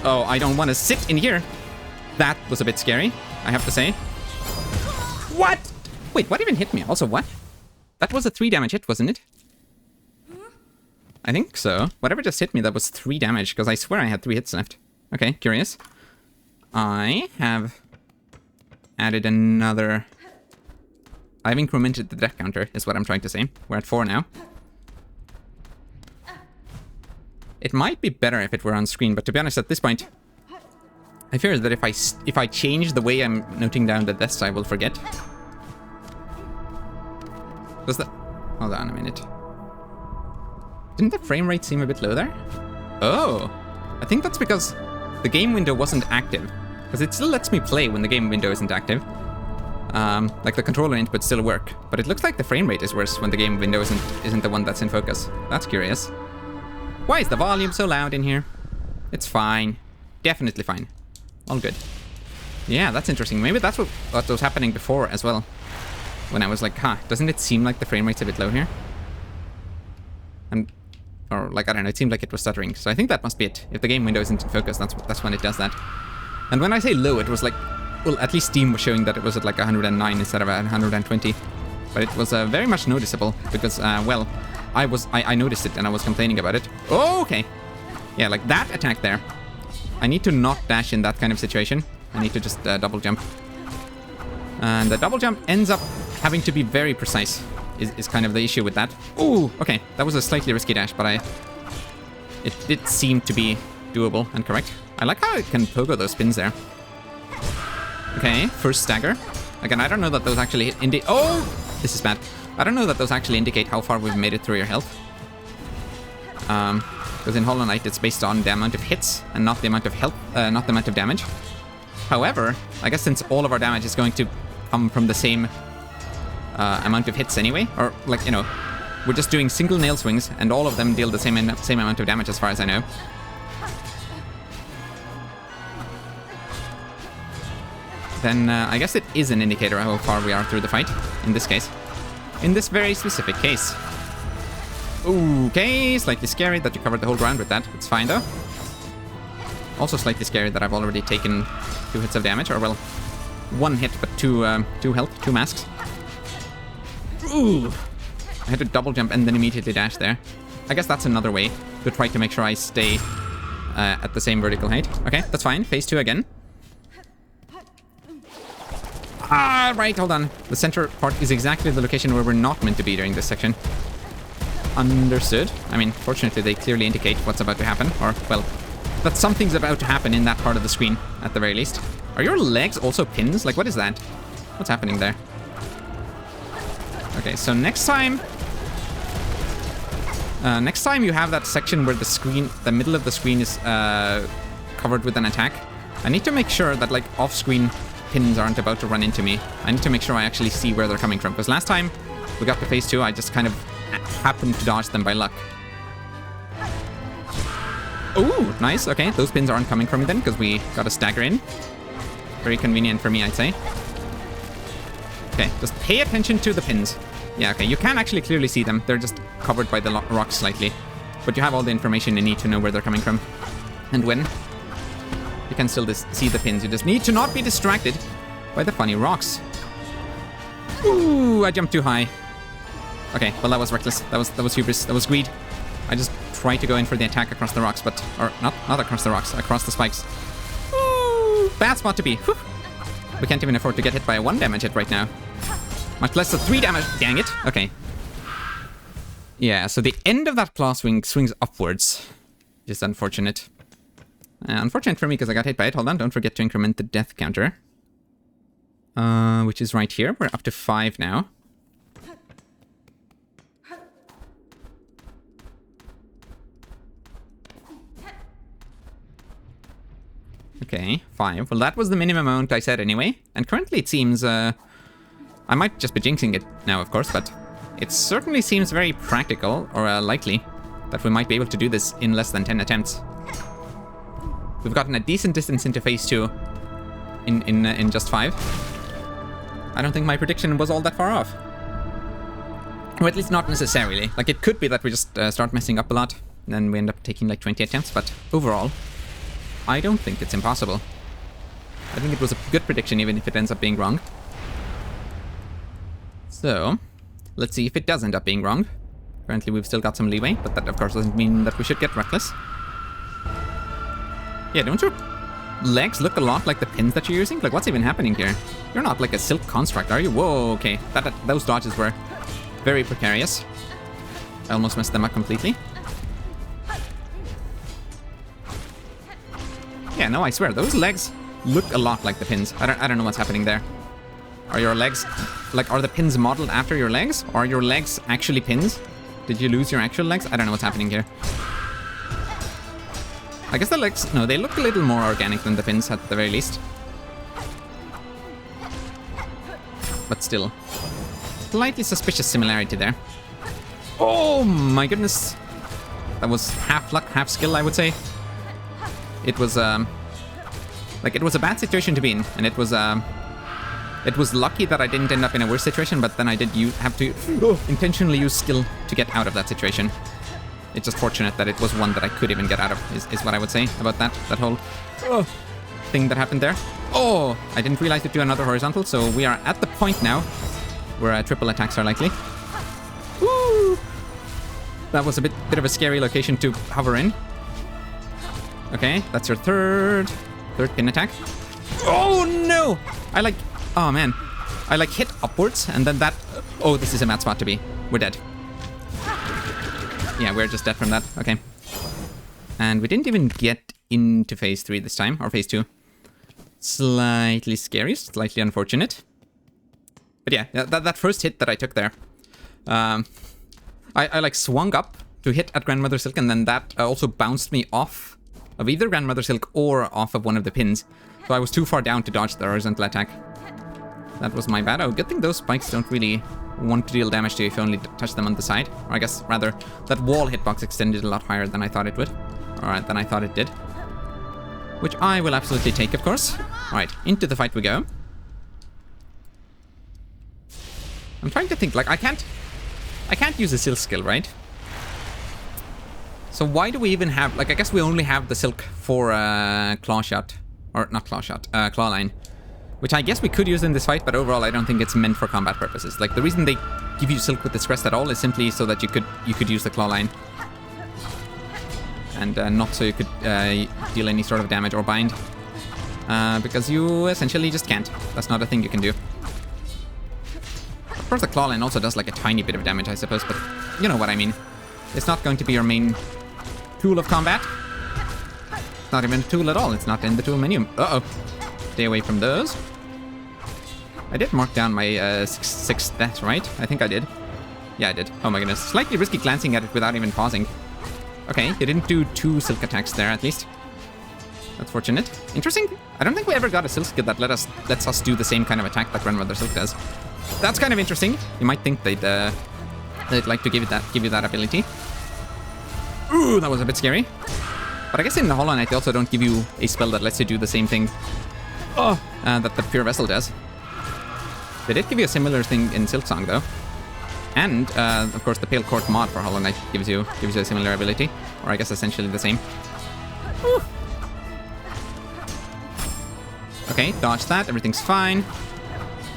Oh, I don't want to sit in here. That was a bit scary, I have to say. What? Wait, what even hit me? Also, what? That was a 3 damage hit, wasn't it? I think so. Whatever just hit me, that was 3 damage, because I swear I had 3 hits left. Okay, curious. I have added another... I've incremented the death counter, is what I'm trying to say. We're at 4 now. It might be better if it were on screen, but to be honest, at this point, I fear that if I change the way I'm noting down the deaths, I will forget. Does that... Hold on a minute. Didn't the frame rate seem a bit low there? Oh, I think that's because the game window wasn't active. Because it still lets me play when the game window isn't active. Like the controller input still work, but it looks like the frame rate is worse when the game window isn't the one that's in focus. That's curious. Why is the volume so loud in here? It's fine. Definitely fine. All good. Yeah, that's interesting. Maybe that's what was happening before as well. When I was like, huh, doesn't it seem like the frame rate's a bit low here? And, or like, I don't know, it seemed like it was stuttering. So I think that must be it. If the game window isn't in focus, that's when it does that. And when I say low, it was like, well, at least Steam was showing that it was at like 109 instead of 120. But it was very much noticeable because, well, I noticed it and I was complaining about it. Oh, okay. Yeah, like that attack there. I need to not dash in that kind of situation. I need to just double jump. And the double jump ends up having to be very precise, is kind of the issue with that. Ooh, okay. That was a slightly risky dash, but it did seem to be doable and correct. I like how it can pogo those spins there. Okay, first stagger. Again, I don't know that those actually indicate... Oh, this is bad. I don't know that those actually indicate how far we've made it through your health. Because in Hollow Knight, it's based on the amount of hits and not the amount of health, not the amount of damage. However, I guess since all of our damage is going to come from the same amount of hits anyway, or like, you know, we're just doing single nail swings and all of them deal the same amount of damage as far as I know. Then I guess it is an indicator of how far we are through the fight, in this case. In this very specific case. Okay, slightly scary that you covered the whole ground with that. It's fine though. Also slightly scary that I've already taken 2 hits of damage, or well, 1 hit but 2 health, 2 masks. Ooh! I had to double jump and then immediately dash there. I guess that's another way to try to make sure I stay at the same vertical height. Okay, that's fine. Phase 2 again. Ah, right, hold on. The center part is exactly the location where we're not meant to be during this section. Understood. I mean, fortunately, they clearly indicate what's about to happen. Or, well, that something's about to happen in that part of the screen, at the very least. Are your legs also pins? Like, what is that? What's happening there? Okay, so next time you have that section where the middle of the screen is covered with an attack, I need to make sure that, like, off-screen pins aren't about to run into me. I need to make sure I actually see where they're coming from, because last time we got to phase 2, I just kind of happened to dodge them by luck. Ooh, nice. Okay, those pins aren't coming from me then, because we got a stagger in. Very convenient for me, I'd say. Okay, just pay attention to the pins. Yeah, okay, you can actually clearly see them. They're just covered by the rocks slightly. But you have all the information you need to know where they're coming from. And when. You can still see the pins. You just need to not be distracted by the funny rocks. Ooh, I jumped too high. Okay, well, that was reckless. That was hubris. That was greed. I just tried to go in for the attack across the rocks, but... Or, not across the rocks, across the spikes. Ooh, bad spot to be. Whew. We can't even afford to get hit by a 1 damage hit right now. Much less a 3 damage. Dang it. Okay. Yeah, so the end of that claw swing swings upwards. Just unfortunate. Unfortunate for me because I got hit by it. Hold on, don't forget to increment the death counter. Which is right here. We're up to 5 now. Okay, 5. Well, that was the minimum amount I said anyway. And currently it seems... I might just be jinxing it now, of course, but... It certainly seems very practical, or likely, that we might be able to do this in less than 10 attempts. We've gotten a decent distance into phase 2 in just 5. I don't think my prediction was all that far off. Or at least not necessarily. Like, it could be that we just start messing up a lot, and then we end up taking like 20 attempts, but overall, I don't think it's impossible. I think it was a good prediction, even if it ends up being wrong. So, let's see if it does end up being wrong. Currently, we've still got some leeway, but that, of course, doesn't mean that we should get reckless. Yeah, don't your legs look a lot like the pins that you're using? Like, what's even happening here? You're not like a silk construct, are you? Whoa, okay. Those dodges were very precarious. I almost messed them up completely. Yeah, no, I swear, those legs look a lot like the pins. I don't know what's happening there. Are your legs... Like, are the pins modeled after your legs? Or are your legs actually pins? Did you lose your actual legs? I don't know what's happening here. I guess the legs... No, they look a little more organic than the pins, at the very least. But still. Slightly suspicious similarity there. Oh my goodness. That was half luck, half skill, I would say. It was, like, it was a bad situation to be in, and it was lucky that I didn't end up in a worse situation, but then I did have to intentionally use skill to get out of that situation. It's just fortunate that it was one that I could even get out of, is what I would say about that whole thing that happened there. Oh, I didn't realize to do another horizontal, so we are at the point now where triple attacks are likely. Woo! That was a bit of a scary location to hover in. Okay, that's your third pin attack. Oh no! Oh man. I like hit upwards and then that... Oh, this is a mad spot to be. We're dead. Yeah, we're just dead from that. Okay. And we didn't even get into phase 3 this time, or phase 2. Slightly scary, slightly unfortunate. But yeah, that first hit that I took there. I like swung up to hit at Grandmother Silk, and then that also bounced me off of either Grandmother Silk or off of one of the pins. So I was too far down to dodge the horizontal attack. That was my bad. Oh, good thing those spikes don't really want to deal damage to you if you only touch them on the side. Or I guess, rather, that wall hitbox extended a lot higher than I thought it would. Alright, than I thought it did. Which I will absolutely take, of course. Alright, into the fight we go. I'm trying to think, like, I can't use the silk skill, right? So why do we even have, like, I guess we only have the silk for claw shot. Or, not claw shot, claw line. Which I guess we could use in this fight, but overall I don't think it's meant for combat purposes. Like, the reason they give you silk with this crest at all is simply so that you could use the claw line. And not so you could deal any sort of damage or bind. Because you essentially just can't. That's not a thing you can do. Of course the claw line also does like a tiny bit of damage, I suppose, but you know what I mean. It's not going to be your main tool of combat. It's not even a tool at all. It's not in the tool menu. Uh-oh. Stay away from those. I did mark down my sixth death, right? I think I did. Yeah, I did. Oh my goodness. Slightly risky glancing at it without even pausing. Okay, they didn't do 2 silk attacks there, at least. That's fortunate. Interesting. I don't think we ever got a silk skill that lets us do the same kind of attack that Grandmother Silk does. That's kind of interesting. You might think they'd like to give you that ability. Ooh, that was a bit scary. But I guess in the Hollow Knight they also don't give you a spell that lets you do the same thing that the Pure Vessel does. They did give you a similar thing in Silksong though. And, of course, the Pale Court mod for Hollow Knight gives you a similar ability. Or I guess essentially the same. Whew. Okay, dodge that. Everything's fine.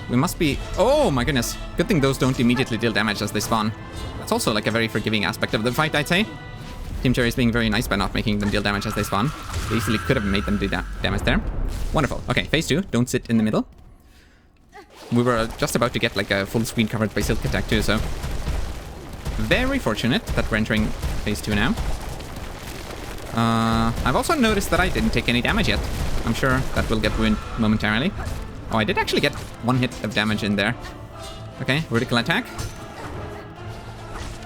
We must be... Oh, my goodness. Good thing those don't immediately deal damage as they spawn. That's also, like, a very forgiving aspect of the fight, I'd say. Team Cherry is being very nice by not making them deal damage as they spawn. They easily could have made them do damage there. Wonderful. Okay, phase 2. Don't sit in the middle. We were just about to get like a full screen covered by Silk Attack too, so... Very fortunate that we're entering phase 2 now. I've also noticed that I didn't take any damage yet. I'm sure that will get ruined momentarily. Oh, I did actually get 1 hit of damage in there. Okay, vertical attack.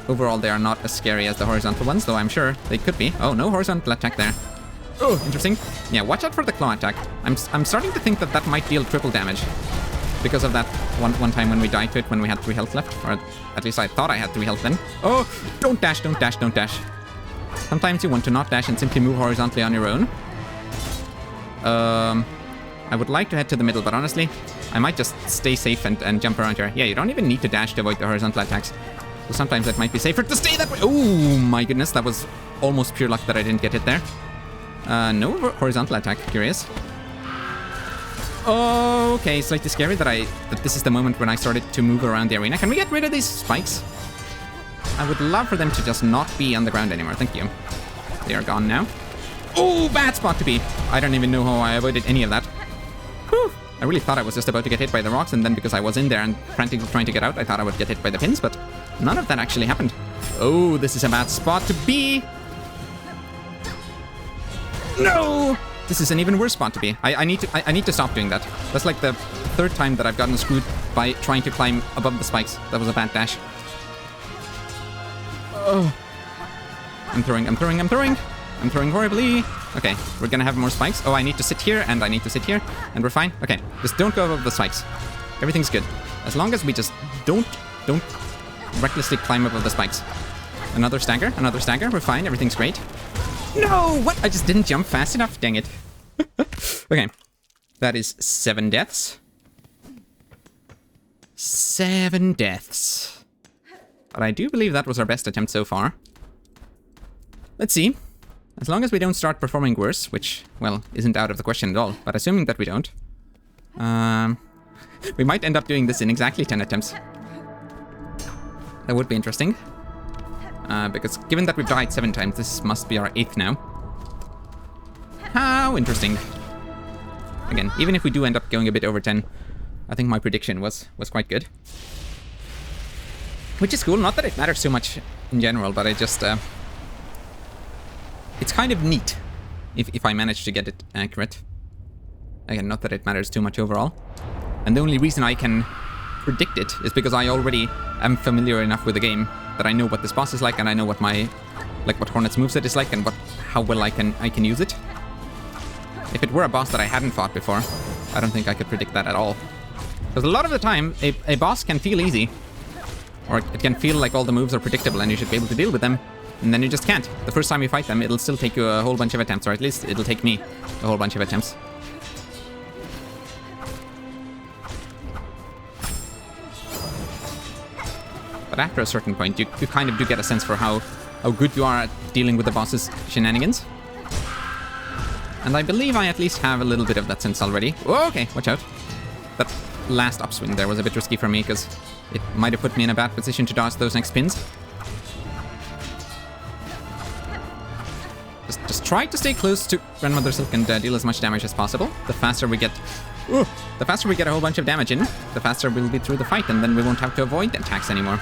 Overall, they are not as scary as the horizontal ones, though I'm sure they could be. Oh, no horizontal attack there. Oh, interesting. Yeah, watch out for the claw attack. I'm starting to think that might deal triple damage. Because of that one time when we died to it when we had 3 health left. Or at least I thought I had 3 health then. Oh, don't dash, don't dash, don't dash. Sometimes you want to not dash and simply move horizontally on your own. I would like to head to the middle, but honestly, I might just stay safe and jump around here. Yeah, you don't even need to dash to avoid the horizontal attacks. So sometimes it might be safer to stay that way. Oh my goodness, that was almost pure luck that I didn't get hit there. No horizontal attack, curious. Okay, slightly scary that this is the moment when I started to move around the arena. Can we get rid of these spikes? I would love for them to just not be on the ground anymore. Thank you. They are gone now. Oh, bad spot to be. I don't even know how I avoided any of that. Whew. I really thought I was just about to get hit by the rocks, and then because I was in there and frantically trying to get out, I thought I would get hit by the pins, but none of that actually happened. Oh, this is a bad spot to be. No! This is an even worse spot to be. I need to stop doing that. That's like the 3rd time that I've gotten screwed by trying to climb above the spikes. That was a bad dash. Oh. I'm throwing horribly. Okay, we're gonna have more spikes. Oh, I need to sit here, and I need to sit here, and we're fine. Okay, just don't go above the spikes. Everything's good. As long as we just don't recklessly climb above the spikes. Another stagger, we're fine, everything's great. No! What? I just didn't jump fast enough, dang it. Okay, that is 7 deaths. 7 deaths. But I do believe that was our best attempt so far. Let's see. As long as we don't start performing worse, which, well, isn't out of the question at all, but assuming that we don't, we might end up doing this in exactly 10 attempts. That would be interesting. Because given that we've died 7 times, this must be our 8th now. How interesting. Again, even if we do end up going a bit over 10, I think my prediction was quite good. Which is cool, not that it matters so much in general, but I just... it's kind of neat if I manage to get it accurate. Again, not that it matters too much overall. And the only reason I can predict it is because I already am familiar enough with the game that I know what this boss is like, and I know what what Hornet's moveset is like, and how well I can use it. If it were a boss that I hadn't fought before, I don't think I could predict that at all. Because a lot of the time, a boss can feel easy, or it can feel like all the moves are predictable and you should be able to deal with them, and then you just can't. The first time you fight them, it'll still take you a whole bunch of attempts, or at least it'll take me a whole bunch of attempts. But after a certain point, you kind of do get a sense for how good you are at dealing with the boss's shenanigans. And I believe I at least have a little bit of that sense already. Oh, okay, watch out. That last upswing there was a bit risky for me, because it might have put me in a bad position to dodge those next pins. Just try to stay close to Grandmother Silk and deal as much damage as possible. The faster we get a whole bunch of damage in, the faster we'll be through the fight, and then we won't have to avoid the attacks anymore.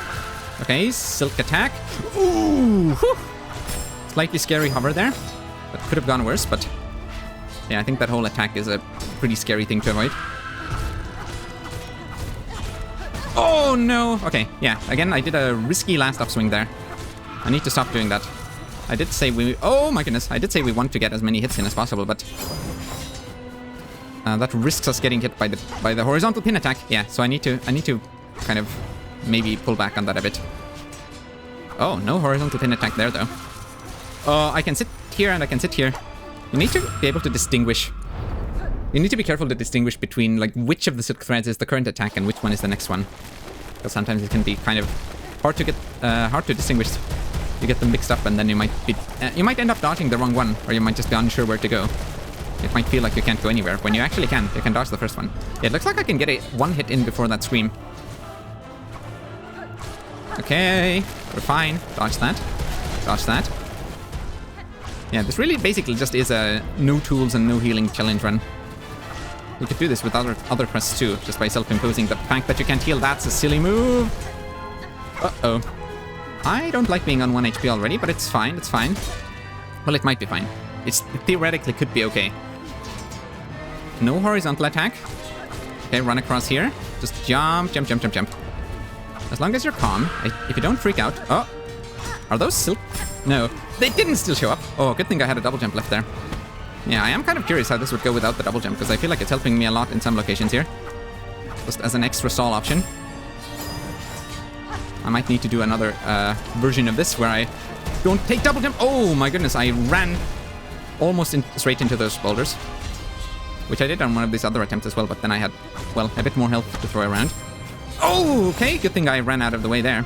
Okay, Silk attack. Ooh! Whew. Slightly scary hover there. That could have gone worse, but yeah, I think that whole attack is a pretty scary thing to avoid. Oh, no. Okay, yeah. Again, I did a risky last upswing there. I need to stop doing that. I did say we... Oh, my goodness. I did say we want to get as many hits in as possible, but... that risks us getting hit by the horizontal pin attack. Yeah, so I need to kind of maybe pull back on that a bit. Oh, no horizontal pin attack there, though. Oh, I can sit here and I can sit here. You need to be able to distinguish... You need to be careful to distinguish between, like, which of the silk threads is the current attack and which one is the next one. Because sometimes it can be kind of hard to distinguish. You get them mixed up and then you might end up dodging the wrong one, or you might just be unsure where to go. It might feel like you can't go anywhere. When you actually can, you can dodge the first one. Yeah, it looks like I can get one hit in before that scream. Okay, we're fine. Dodge that. Dodge that. Yeah, this really basically just is a no tools and no healing challenge run. You could do this with other quests too, just by self-imposing. The fact that you can't heal, that's a silly move. Uh-oh. I don't like being on 1 HP already, but it's fine, it's fine. Well, it might be fine. It theoretically could be okay. No horizontal attack. Okay, run across here. Just jump, jump, jump, jump, jump. As long as you're calm, if you don't freak out... Oh! Are those silk? No, they didn't still show up. Oh, good thing I had a double jump left there. Yeah, I am kind of curious how this would go without the double jump, because I feel like it's helping me a lot in some locations here. Just as an extra stall option. I might need to do another version of this where I don't take double jump. Oh my goodness, I ran almost straight into those boulders. Which I did on one of these other attempts as well, but then I had, well, a bit more health to throw around. Oh, okay, good thing I ran out of the way there.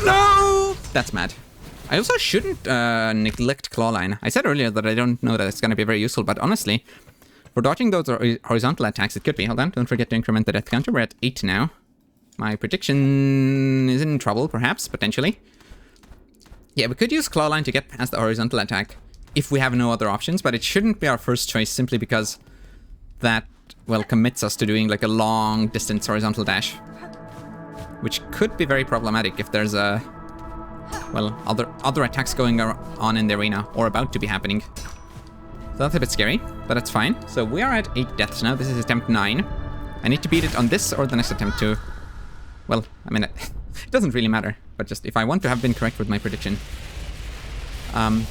No! That's mad. I also shouldn't neglect clawline. I said earlier that I don't know that it's going to be very useful, but honestly, for dodging those horizontal attacks, it could be. Hold on, don't forget to increment the death counter. We're at 8 now. My prediction is in trouble, perhaps, potentially. Yeah, we could use clawline to get past the horizontal attack if we have no other options, but it shouldn't be our first choice simply because that, well, commits us to doing like a long distance horizontal dash. Which could be very problematic if there's a... well, other attacks going on in the arena, or about to be happening. So that's a bit scary, but that's fine. So we are at 8 deaths now. This is attempt 9. I need to beat it on this or the next attempt to... well, I mean, it doesn't really matter. But just if I want to have been correct with my prediction,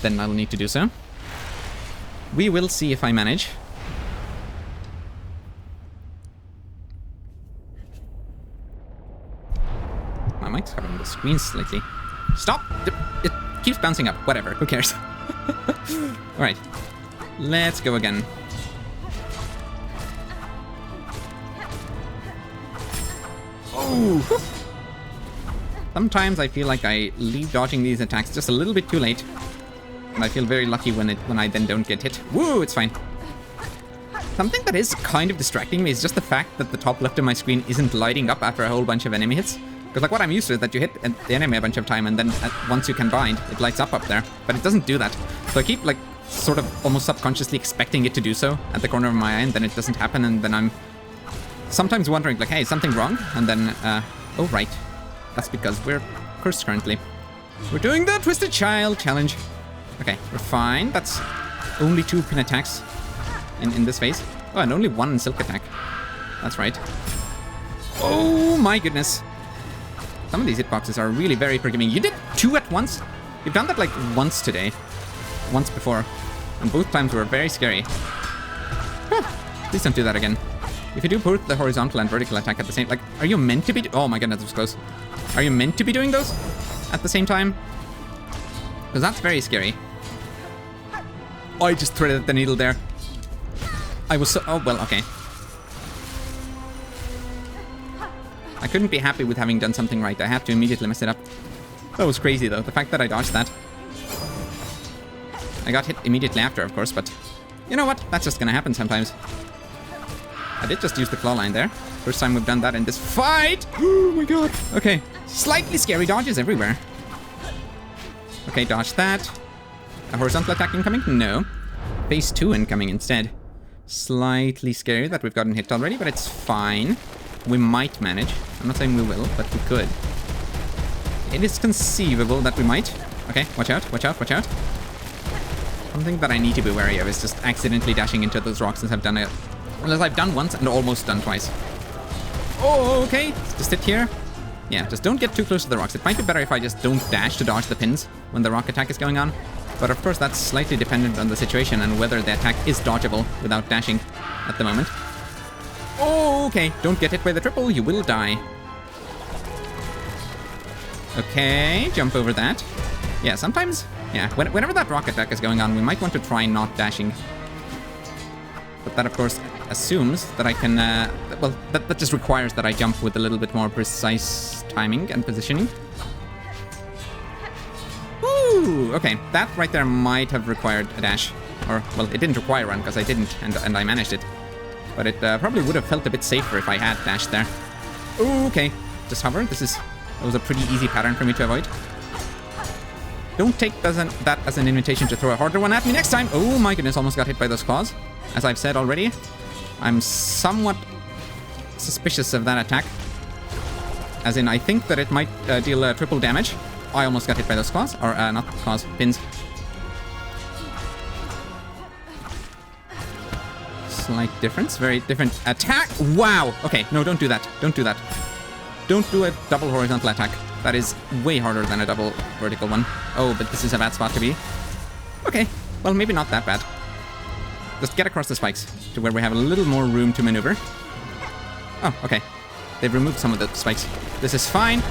then I'll need to do so. We will see if I manage. My mic's covering the screen slightly. Stop! It keeps bouncing up. Whatever. Who cares? Alright. Let's go again. Oh! Sometimes I feel like I leave dodging these attacks just a little bit too late. And I feel very lucky when I then don't get hit. Woo! It's fine. Something that is kind of distracting me is just the fact that the top left of my screen isn't lighting up after a whole bunch of enemy hits. Because like what I'm used to is that you hit the enemy a bunch of time and then once you can bind, it lights up there. But it doesn't do that. So I keep like sort of almost subconsciously expecting it to do so at the corner of my eye, and then it doesn't happen, and then I'm sometimes wondering like, hey, is something wrong? And then, oh right. That's because we're cursed currently. We're doing the Twisted Child challenge. Okay, we're fine. That's only 2 pin attacks in this phase. Oh, and only 1 silk attack. That's right. Oh my goodness. Some of these hitboxes are really very forgiving. You did 2 at once? You've done that like once today. Once before. And both times were very scary. Please don't do that again. If you do both the horizontal and vertical attack at the same... like, are you meant to be... oh my goodness, that was close. Are you meant to be doing those at the same time? Because that's very scary. Oh, I just threaded the needle there. I was so... oh, well, okay. I couldn't be happy with having done something right. I had to immediately mess it up. That was crazy, though. The fact that I dodged that. I got hit immediately after, of course, but... you know what? That's just gonna happen sometimes. I did just use the claw line there. First time we've done that in this fight! Oh my god. Okay. Slightly scary dodges everywhere. Okay, dodge that. A horizontal attack incoming? No. Phase 2 incoming instead. Slightly scary that we've gotten hit already, but it's fine. We might manage. I'm not saying we will, but we could. It is conceivable that we might. Okay, watch out, watch out, watch out. Something that I need to be wary of is just accidentally dashing into those rocks as I've done Unless I've done once and almost done twice. Oh, okay. Just sit here. Yeah, just don't get too close to the rocks. It might be better if I just don't dash to dodge the pins when the rock attack is going on. But of course, that's slightly dependent on the situation and whether the attack is dodgeable without dashing at the moment. Oh, okay. Don't get hit by the triple. You will die. Okay, jump over that. Yeah, sometimes... Yeah, whenever that rock attack is going on, we might want to try not dashing. But that, of course, assumes that I can... well, that just requires that I jump with a little bit more precise timing and positioning. Woo! Okay, that right there might have required a dash. Or, well, it didn't require one because I didn't, and I managed it. But it probably would have felt a bit safer if I had dashed there. Ooh, okay, just hover. That was a pretty easy pattern for me to avoid. Don't take that as an invitation to throw a harder one at me next time. Oh my goodness, almost got hit by those claws. As I've said already, I'm somewhat suspicious of that attack. As in, I think that it might deal triple damage. I almost got hit by those claws. Or, not claws, pins. Slight difference. Very different attack. Wow! Okay, no, don't do that. Don't do that. Don't do a double horizontal attack. That is way harder than a double vertical one. Oh, but this is a bad spot to be. Okay, well, maybe not that bad. Just get across the spikes to where we have a little more room to maneuver. Oh, okay. They've removed some of the spikes. This is fine.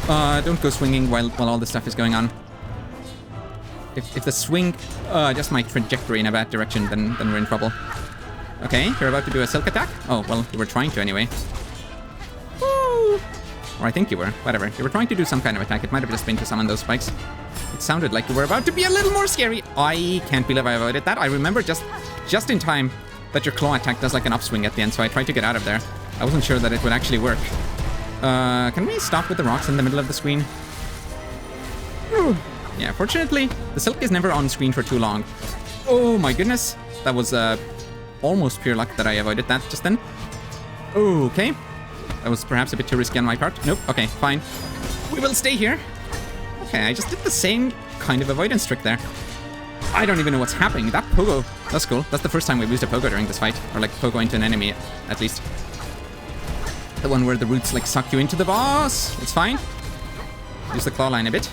Don't go swinging while all this stuff is going on. If the swing just my trajectory in a bad direction, then we're in trouble. Okay, you're about to do a silk attack? Oh, well, you were trying to anyway. Woo! Or I think you were. Whatever. You were trying to do some kind of attack. It might have just been to summon those spikes. It sounded like you were about to be a little more scary. I can't believe I avoided that. I remember just in time that your claw attack does like an upswing at the end, so I tried to get out of there. I wasn't sure that it would actually work. Can we stop with the rocks in the middle of the screen? Whew. Yeah, fortunately, the silk is never on screen for too long. Oh my goodness. That was almost pure luck that I avoided that just then. Okay. That was perhaps a bit too risky on my part. Nope. Okay, fine. We will stay here. Okay, I just did the same kind of avoidance trick there. I don't even know what's happening. That pogo, that's cool. That's the first time we've used a pogo during this fight. Or like pogo into an enemy, at least. The one where the roots like suck you into the boss. It's fine. Use the claw line a bit.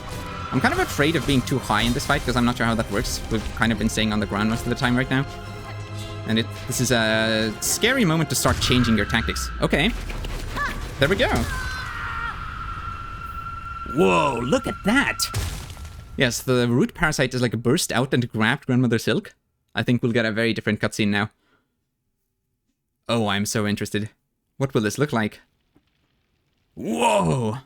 I'm kind of afraid of being too high in this fight because I'm not sure how that works. We've kind of been staying on the ground most of the time right now. And this is a scary moment to start changing your tactics. Okay. There we go. Whoa, look at that. Yes, the root parasite is like burst out and grabbed Grandmother Silk. I think we'll get a very different cutscene now. Oh, I'm so interested. What will this look like? Whoa!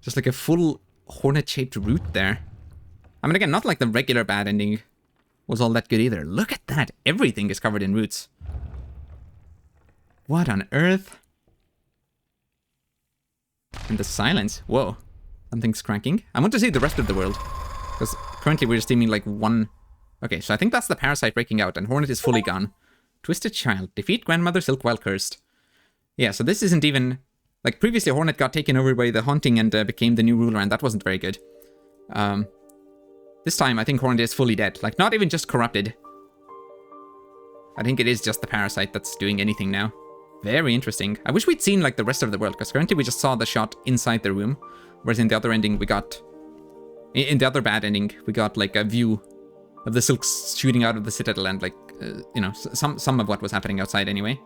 Just like a full hornet-shaped root there. I mean, again, not like the regular bad ending was all that good either. Look at that! Everything is covered in roots. What on earth? And the silence. Whoa. Something's cracking. I want to see the rest of the world. Because currently we're just teaming like one... Okay, so I think that's the parasite breaking out, and Hornet is fully gone. Twisted Child. Defeat Grandmother Silk while cursed. Yeah, so this isn't even... Like, previously Hornet got taken over by the Haunting and became the new ruler, and that wasn't very good. This time, I think Hornet is fully dead. Like, not even just corrupted. I think it is just the parasite that's doing anything now. Very interesting. I wish we'd seen, like, the rest of the world, because currently we just saw the shot inside the room. Whereas in the other ending, we got... In the other bad ending, we got, like, a view of the Silks shooting out of the Citadel and, like, you know, some of what was happening outside anyway.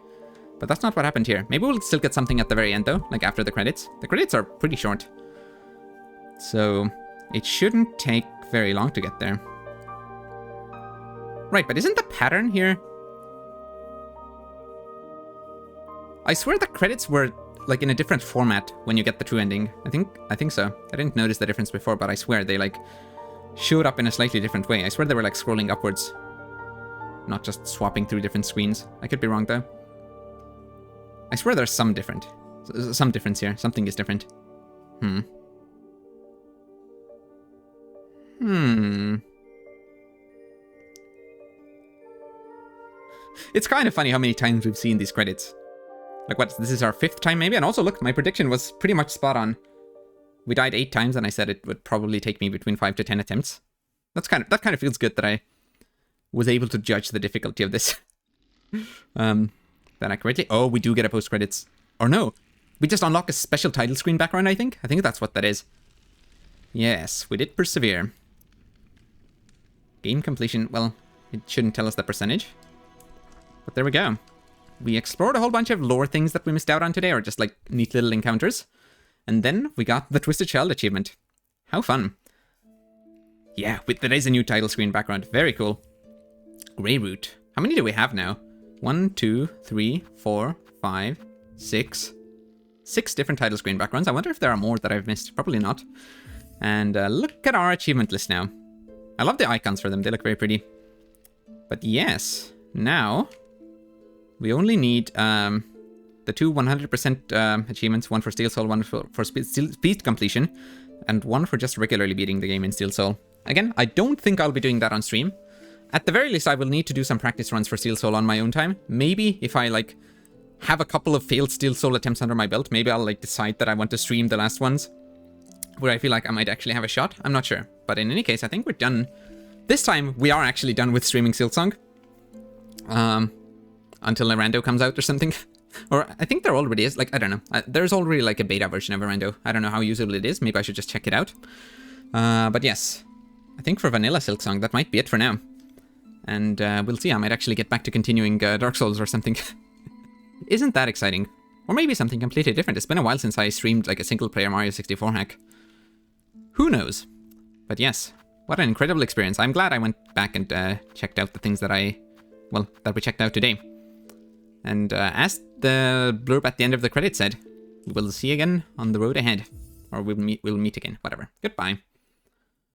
But that's not what happened here. Maybe we'll still get something at the very end, though, like after the credits. The credits are pretty short. So, it shouldn't take very long to get there. Right, but isn't the pattern here... I swear the credits were, like, in a different format when you get the true ending. I think so. I didn't notice the difference before, but I swear they, like, showed up in a slightly different way. I swear they were, like, scrolling upwards. Not just swapping through different screens. I could be wrong, though. I swear there's some difference here. Something is different. It's kind of funny how many times we've seen these credits. Like, what? This is our 5th time, maybe? And also, look, my prediction was pretty much spot on. We died 8 times, and I said it would probably take me between 5 to 10 attempts. That kind of feels good that I was able to judge the difficulty of this. that accurately. Oh, we do get a post-credits. Or no, we just unlock a special title screen background, I think. I think that's what that is. Yes, we did persevere. Game completion, well, it shouldn't tell us the percentage. But there we go. We explored a whole bunch of lore things that we missed out on today, or just like neat little encounters. And then we got the Twisted Child achievement. How fun. Yeah, that is a new title screen background. Very cool. Grey Root. How many do we have now? 1, 2, 3, 4, 5, 6. 6 different title screen backgrounds. I wonder if there are more that I've missed. Probably not. And look at our achievement list now. I love the icons for them. They look very pretty. But yes, now we only need the two 100% achievements. One for Steel Soul, one for speed completion, and one for just regularly beating the game in Steel Soul. Again, I don't think I'll be doing that on stream. At the very least, I will need to do some practice runs for Steel Soul on my own time. Maybe if I like have a couple of failed Steel Soul attempts under my belt, maybe I'll like decide that I want to stream the last ones where I feel like I might actually have a shot. I'm not sure. But in any case, I think we're done. This time, we are actually done with streaming Silksong. Until a rando comes out or something. Or I think there already is. Like, I don't know. There's already like a beta version of a rando. I don't know how usable it is. Maybe I should just check it out. But yes. I think for vanilla Silksong, that might be it for now. And we'll see. I might actually get back to continuing Dark Souls or something. Isn't that exciting? Or maybe something completely different. It's been a while since I streamed like a single-player Mario 64 hack. Who knows? But yes, what an incredible experience. I'm glad I went back and checked out the things that we checked out today. And as the blurb at the end of the credits said, we'll see you again on the road ahead. Or we'll meet again, whatever. Goodbye.